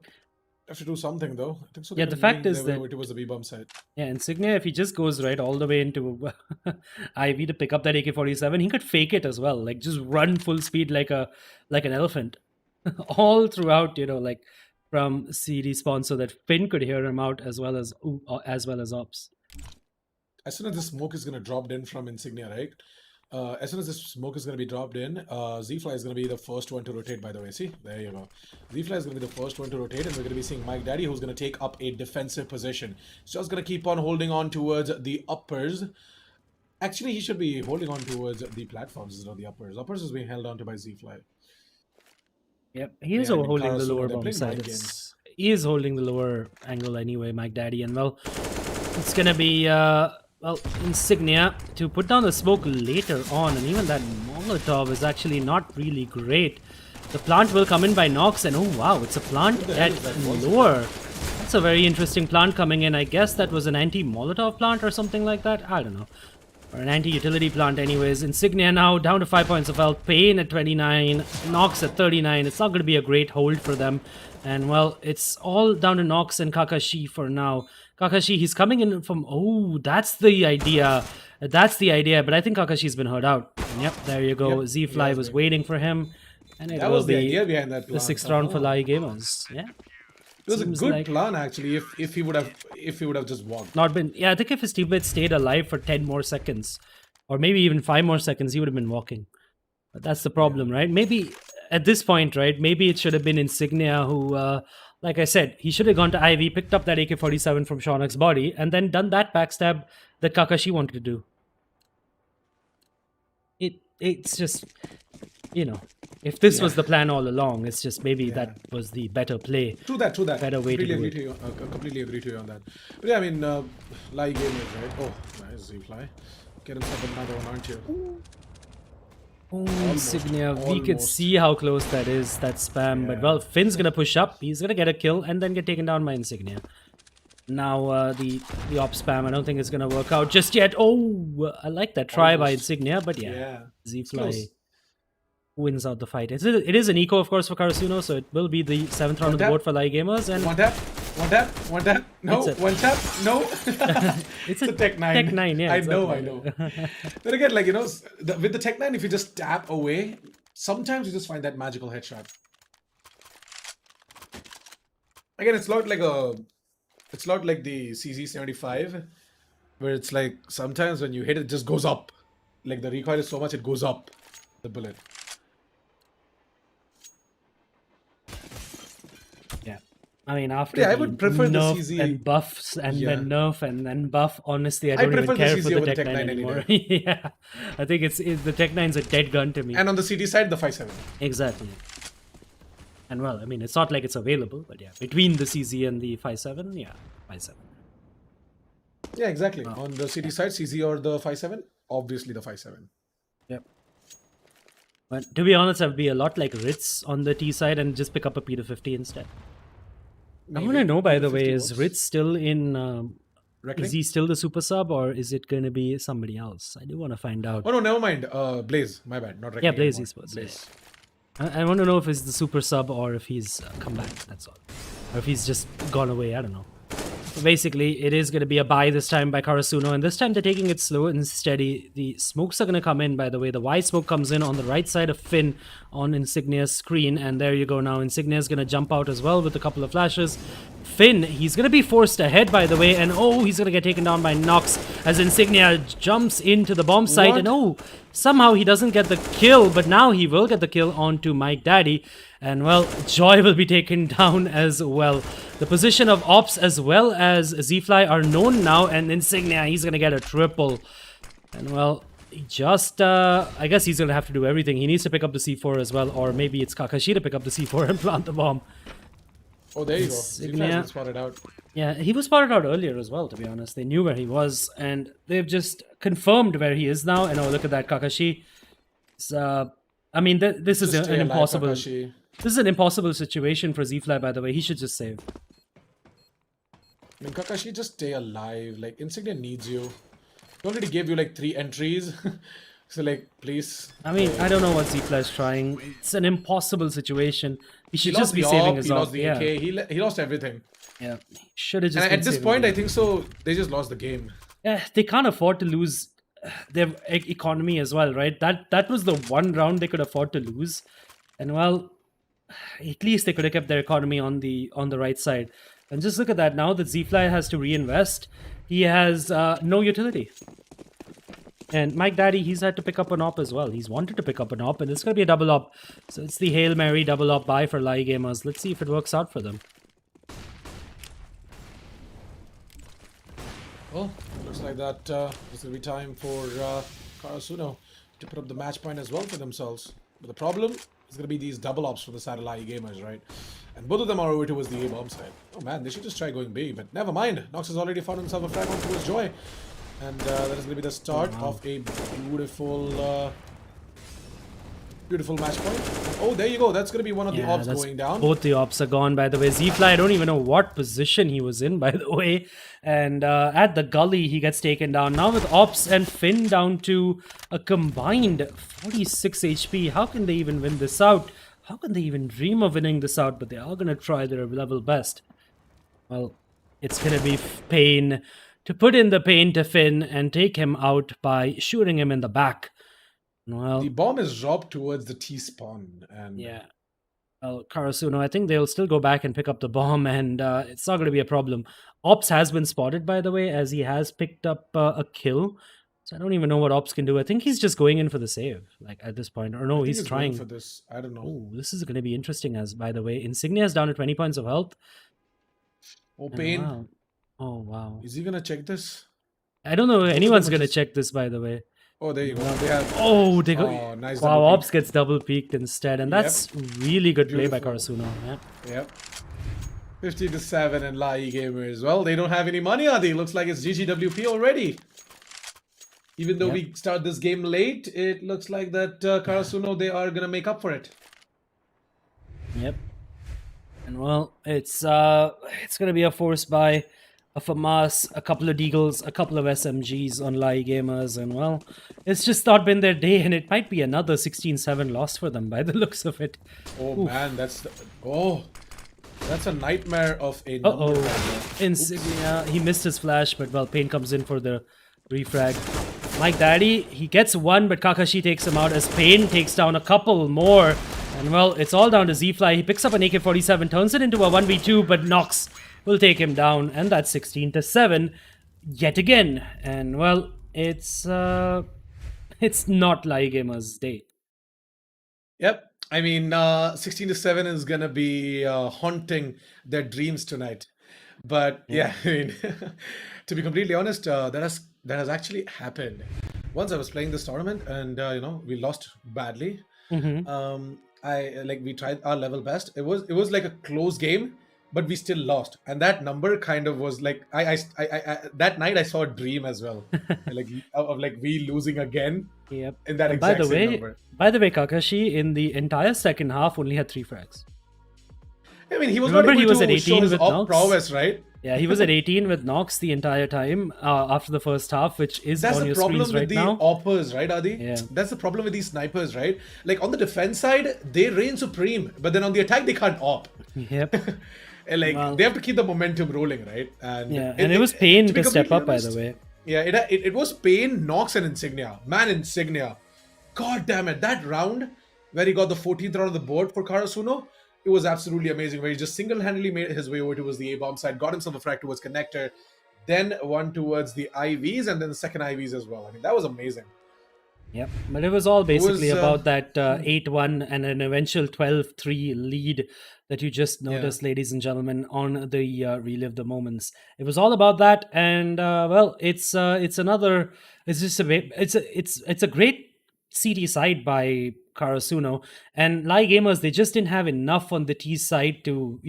Have to do something though. I think so. Yeah, the fact is that it was the B bomb side. yeah, Insignia, if he just goes right all the way into IV to pick up that AK-47, he could fake it as well, like just run full speed like an elephant, all throughout, like from CD spawn, so that Finn could hear him out as well as Ops. As soon as the smoke is gonna drop in from Insignia, right? As soon as this smoke is going to be dropped in, Z-Fly is going to be the first one to rotate, by the way. See? There you go. Z-Fly is going to be the first one to rotate, and we're going to be seeing Mike Daddy, who's going to take up a defensive position. So just going to keep on holding on towards the uppers. Actually, he should be holding on towards the platforms, not the uppers. Uppers is being held on to by Z-Fly. Yep, he is holding the lower bomb side. He is holding the lower angle anyway, Mike Daddy, and well, it's going to be... well, Insignia to put down the smoke later on, and even that Molotov is actually not really great. The plant will come in by Nox, and oh wow, it's a plant at lower. That's a very interesting plant coming in. I guess that was an anti-Molotov plant or something like that. I don't know. Or an anti-utility plant anyways. Insignia now down to 5 points of health. Pain at 29. Nox at 39. It's not going to be a great hold for them. And well, it's all down to Nox and Kakashi for now. Kakashi, he's coming in from... Oh, that's the idea. That's the idea. But I think Kakashi's been hurt out. And yep, there you go. Yep, Z-Fly was waiting for him. And it was the idea behind that plan. The 6th round for LA E-Gamers. Yeah. It was a good plan actually if he would have just walked. Not been... Yeah, I think if his teammates stayed alive for 10 more seconds, or maybe even 5 more seconds, he would have been walking. But that's the problem, right? Maybe at this point, right, maybe it should have been Insignia who, like I said, he should have gone to IV, picked up that AK-47 from Shaunik's body, and then done that backstab that Kakashi wanted to do. It's just, if this was the plan all along, it's just maybe that was the better play. True that. Better way to do it. Completely agree to you on that. But yeah, I mean, LA E-Gamers, right? Oh, nice Z-Fly. Get himself another one, aren't you? Oh, Insignia, we could see how close that is, that spam. Yeah. But well, Finn's gonna push up. He's gonna get a kill and then get taken down by Insignia. Now the op spam, I don't think it's gonna work out just yet. Oh, I like that try by Insignia, but yeah. Z-Fly wins out the fight. It is an eco, of course, for Karasuno, so it will be the 7th round of the board for LA E-Gamers. And one tap, no, one tap, no. It's a Tech 9. Tech 9, yeah. I know. But again, like, with the Tech 9, if you just tap away, sometimes you just find that magical headshot. Again, it's not like the CZ75, where it's like sometimes when you hit it, it just goes up. Like the recoil is so much, it goes up, the bullet. I mean, after I would prefer the CZ and buffs and then nerf and then buff. Honestly, I don't even care for the Tech 9 anymore. Yeah, I think the Tech 9's a dead gun to me. And on the CD side, the 5.7. Exactly. And well, I mean, it's not like it's available, but yeah, between the CZ and the 5.7, yeah, 5.7. Yeah, exactly. On the CD side, CZ or the 5.7, obviously the 5.7. Yep. But to be honest, I'd be a lot like Ritz on the T side and just pick up a P250 instead. Maybe. I want to know, by the way, is Ritz still in... is he still the super sub, or is it going to be somebody else? I do want to find out. Oh, no, never mind. Blaze, my bad. Not yeah, Blaze Esports. Blaze. I want to know if he's the super sub or if he's come back, that's all. Or if he's just gone away, I don't know. So basically, it is going to be a buy this time by Karasuno, and this time they're taking it slow and steady. The smokes are going to come in, by the way. The Y smoke comes in on the right side of Finn on Insignia's screen, and there you go now. Insignia's going to jump out as well with a couple of flashes. Finn, he's going to be forced ahead, by the way, and oh, he's going to get taken down by Nox as Insignia jumps into the bomb site, and oh, somehow he doesn't get the kill, but now he will get the kill onto Mike Daddy, and well, Joy will be taken down as well. The position of Ops as well as Z-Fly are known now, and Insignia, he's going to get a triple, and well, just, I guess he's going to have to do everything. He needs to pick up the C4 as well, or maybe it's Kakashi to pick up the C4 and plant the bomb. Oh, there you go. Z-Fly's spotted out. Yeah, he was spotted out earlier as well, to be honest. They knew where he was, and they've just confirmed where he is now. And oh, look at that, Kakashi. I mean, this is an impossible... Kakashi. This is an impossible situation for Z-Fly, by the way. He should just save. I mean, Kakashi, just stay alive. Like, Insignia needs you. He already gave you like 3 entries. So like, please. I mean, I don't know what Z is trying. It's an impossible situation. He He should lost just be the saving op, his he lost op. the Yeah, AK, he lost everything. yeah. Should have And just been at this saving point, the I op. think so. They just lost the game. Yeah, they can't afford to lose their economy as well, right? That was the one round they could afford to lose, and well, at least they could have kept their economy on the right side. And just look at that now that Zfly has to reinvest. He has no utility. And Mike Daddy, he's had to pick up an op as well. He's wanted to pick up an op, and it's going to be a double op. So it's the Hail Mary double op buy for LA E-Gamers. Let's see if it works out for them. Well, looks like that it's going to be time for Karasuno to put up the match point as well for themselves. But the problem is going to be these double ops for the satellite gamers, right? And both of them are over towards the A-bomb side. Oh man, they should just try going B, but never mind. Nox has already found himself a frag on towards Joy. And that is going to be the start of a beautiful beautiful match point. Oh, there you go. That's going to be one of the ops going down. Both the ops are gone, by the way. Zfly, I don't even know what position he was in, by the way. And at the gully, he gets taken down. Now with ops and Finn down to a combined 46 HP. How can they even win this out? How can they even dream of winning this out? But they are going to try their level best. Well, it's going to be pain to put in the pain to Finn and take him out by shooting him in the back. Well, the bomb is dropped towards the T spawn, and yeah. Well, Karasuno, I think they'll still go back and pick up the bomb, and it's not going to be a problem. Ops has been spotted, by the way, as he has picked up a kill. So I don't even know what Ops can do. I think he's just going in for the save, like at this point. Or no, he's trying for this. I don't know. Oh, this is going to be interesting. As by the way, Insignia is down to 20 points of health. Oh, pain. Wow. Oh wow. Is he gonna check this? I don't know. Anyone's going to check this, by the way. Oh, there you go. They have. Oh, they go. Oh, nice. Wow, Ops gets double peaked instead, and that's really good play by Beautiful. Karasuno. Yeah. Yep. 50-7 and LA E-Gamers. Well, they don't have any money, Adi. Looks like it's GGWP already. Even though we start this game late, it looks like that Karasuno, they are gonna make up for it. Yep. And well, it's gonna be a force buy, a FAMAS, a couple of Deagles, a couple of SMGs on LA E-Gamers, and well, it's just not been their day, and it might be another 16-7 loss for them by the looks of it. Oh man, that's a nightmare of a number. Insignia, he missed his flash, but well, Pain comes in for the refrag. Mike Daddy, he gets one, but Kakashi takes him out as Pain takes down a couple more. And well, it's all down to Zfly. He picks up an AK-47, turns it into a 1v2, but Nox will take him down, and that's 16-7 yet again. And well, it's not LA E-Gamers' day. Yep. I mean, 16-7 is gonna be haunting their dreams tonight. But yeah, I mean, to be completely honest, that has actually happened. Once I was playing this tournament, and we lost badly. We tried our level best. It was like a close game, but we still lost. And that number kind of was like I that night I saw a dream as well, of we losing again. Yep. In that exact same number. By the way, Kakashi in the entire second half only had 3 frags. I mean, he was Remember, not able he was to at 18 show his with op Nox? prowess, right? Yeah, he was at 18 with Nox the entire time after the first half, which is That's on the your problem screens with right the now. oppers, right, Adi? Yeah. That's the problem with these snipers, right? Like on the defense side, they reign supreme, but then on the attack, they can't op. Yep. And they have to keep the momentum rolling, right? And Yeah, and it was Pain to step completely up, by honest, the way. Yeah, it was Pain, Nox, and Insignia. Man, Insignia. God damn it. That round where he got the 14th round of the board for Karasuno, it was absolutely amazing, where he just single-handedly made his way over towards the A-bomb side, got himself a frag towards connector, then one towards the IVs, and then the second IVs as well. I mean, that was amazing. Yep, but it was all basically about that 8-1 and an eventual 12-3 lead that you just noticed, ladies and gentlemen, on the Relive the Moments. It was all about that, and well, it's a great CD side by Karasuno, and LA E-Gamers, they just didn't have enough on the T side to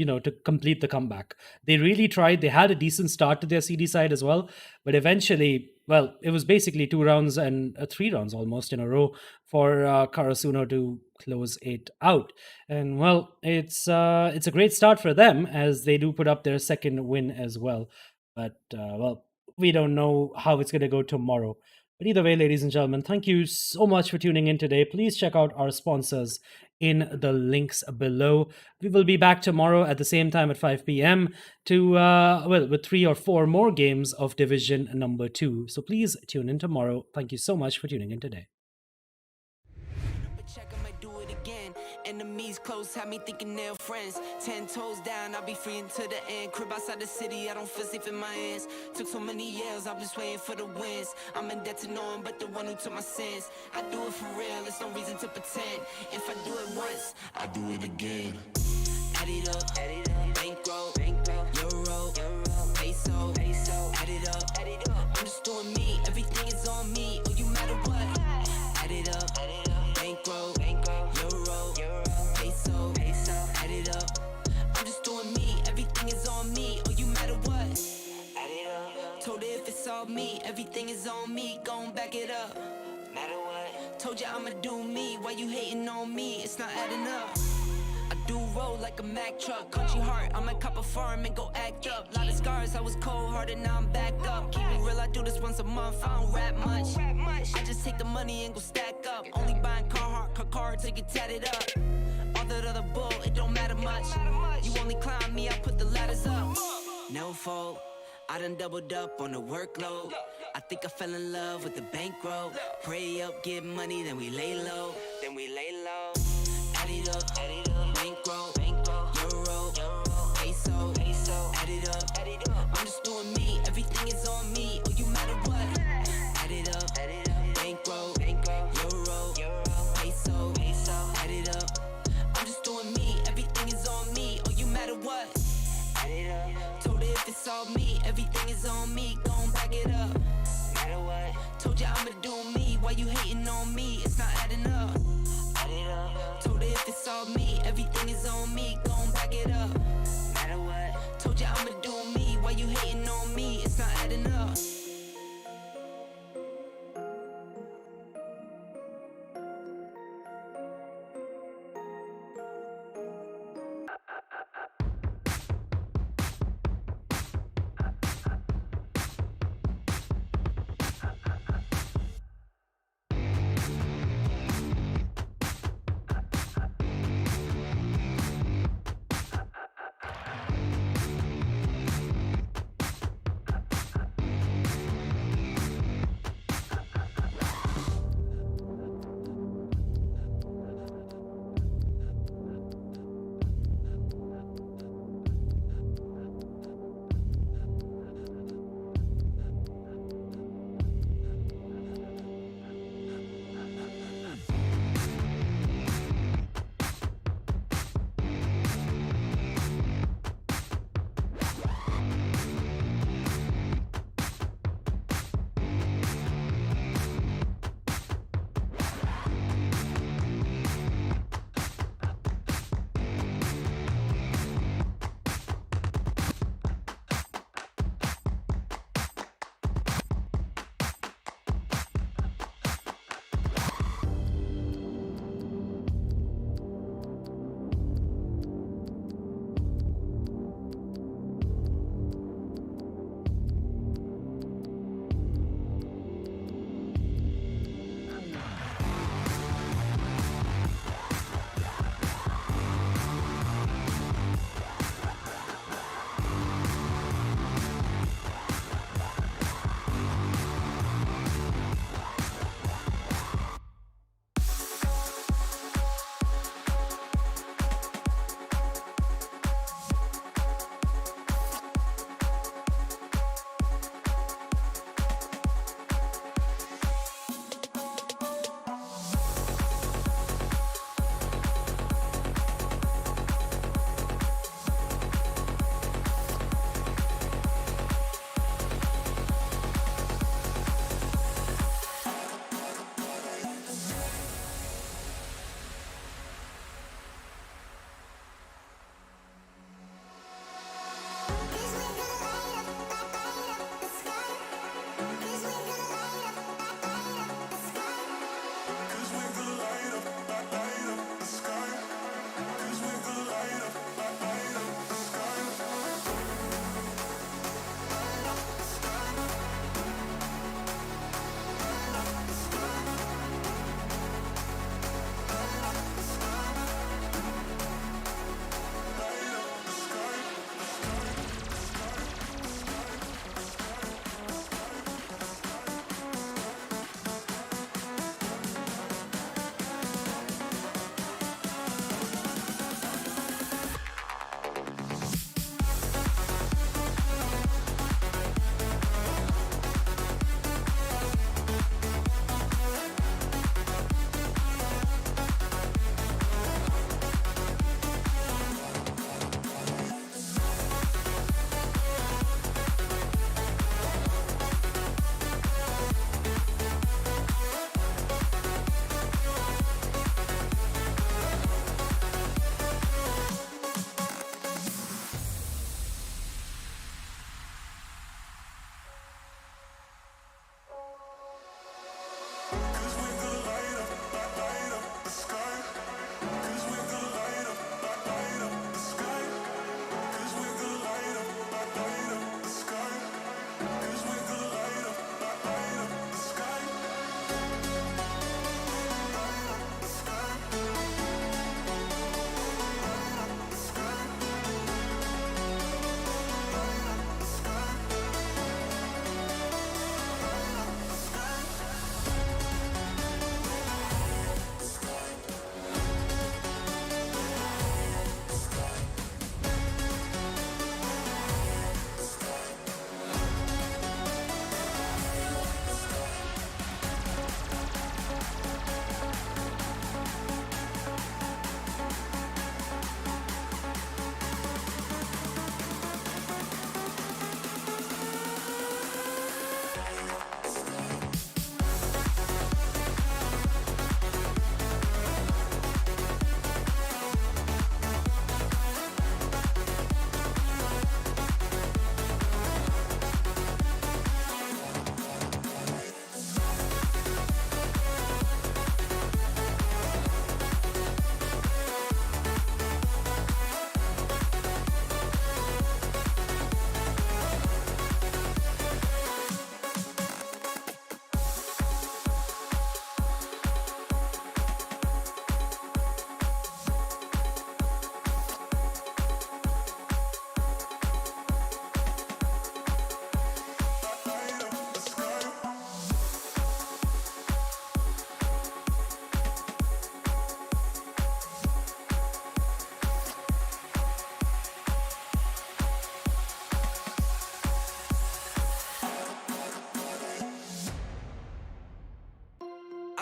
complete the comeback. They really tried. They had a decent start to their CD side as well, but eventually, well, it was basically 2 rounds and 3 rounds almost in a row for Karasuno to close it out. And well, it's a great start for them, as they do put up their second win as well. But well, we don't know how it's going to go tomorrow, But either way, ladies and gentlemen, thank you so much for tuning in today. Please check out our sponsors in the links below. We will be back tomorrow at the same time at 5 p.m. to with 3 or 4 more games of Division number 2. So please tune in tomorrow. Thank you so much for tuning in today. But check, I might do it again. Enemies close, have me thinking they're friends. 10 toes down, I'll be free until the end. Crib outside the city, I don't feel safe in my hands. Took so many years, I'm just waiting for the wins. I'm in debt to no one but the one who took my sins. I do it for real, there's no reason to pretend. If I do it once, I do it again. Add it up, bankroll, euro, peso, add it up. I'm just doing me, everything is on me. Oh, you matter what? Add it up, bankroll, euro, peso, add it up. I'm just doing me, everything is on me. Oh, you matter what? Add it up. Told her if it's all me, everything is on me. Gon' back it up. Matter what? Told you I'ma do me. Why you hating on me? It's not adding up. I do roll like a Mack truck, country heart. I'ma cop a farm and go act up. Lot of scars, I was cold-hearted, now I'm backed up. Keep it real, I do this once a month. I don't rap much. I just take the money and go stack up. Only buying car cards to get tatted up. All that other bull, it don't matter much. You only climb me, I put the ladders up. No fault, I done doubled up on the workload. I think I fell in love with the bankroll. Pray up, get money, then we lay low. Add it up, bankroll, euro, peso, add it up. I'm just doing me, everything is on me. Oh, you matter what? Add it up, bankroll, euro, peso, add it up. I'm just doing me, everything is on me. Oh, you matter what? Add it up. Told her if it's all me, everything is on me. Gon' back it up. Matter what? Told you I'ma do me. Why you hating on me? It's not adding up. Told her if it's all me, everything is on me. Gon' back it up. Matter what? Told you I'ma do me. Why you hating on me? It's not adding up.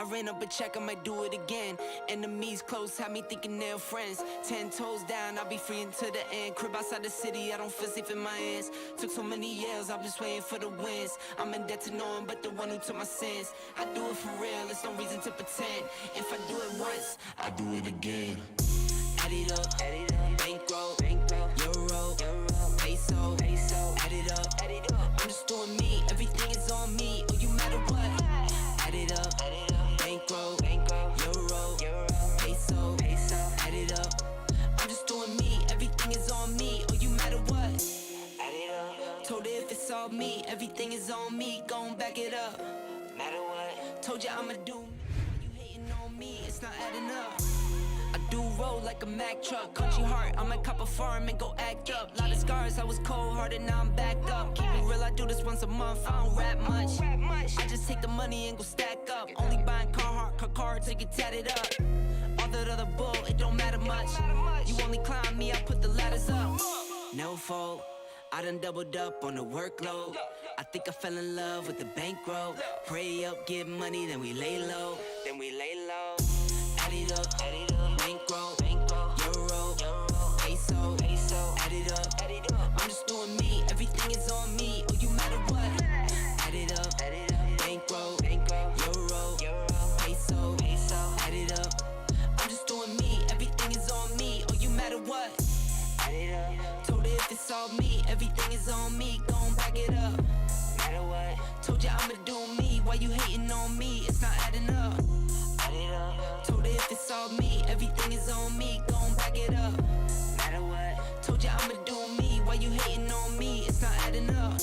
I ran up a check, I might do it again. Enemies close, had me thinking they're friends. 10 toes down, I'll be free until the end. Crib outside the city, I don't feel safe in my hands. Took so many years, I'm just waiting for the wins. I'm in debt to no one but the one who took my sins. I do it for real, there's no reason to pretend. If I do it once, I do it again. Add it up, bankroll, euro, peso, add it up. I'm just doing me, everything is on me, oh you matter what. Add it up, bankroll, euro, peso, add it up. I'm just doing me, everything is on me, oh you matter what. Add it up. Told her if it's all me, everything is on me, gon' back it up. Matter what. Told ya I'ma do me, you hating on me, it's not adding up. I do roll like a Mack truck. Country heart, I might cop a farm and go act up. Lot of scars, I was cold-hearted, now I'm back up. Keep it real, I do this once a month, I don't rap much. I just take the money and go stack up. Only buying car cards to get tatted up. All that other bull, it don't matter much. You only climb me, I put the ladders up. No fault, I done doubled up on the workload. I think I fell in love with the bankroll. Pray up, get money, then we lay low. Add it up, bankroll, euro, peso, add it up. I'm just doing me, everything is on me, oh you matter what. Add it up, bankroll, euro, peso, add it up. I'm just doing me, everything is on me, oh you matter what. Add it up. Told her if it's all me, everything is on me, gon' back it up. Matter what. Told ya I'ma do me, why you hating on me, it's not adding up. Told her if it's all me, everything is on me, gon' back it up. Matter what. Told ya I'ma do me, why you hating on me, it's not adding up.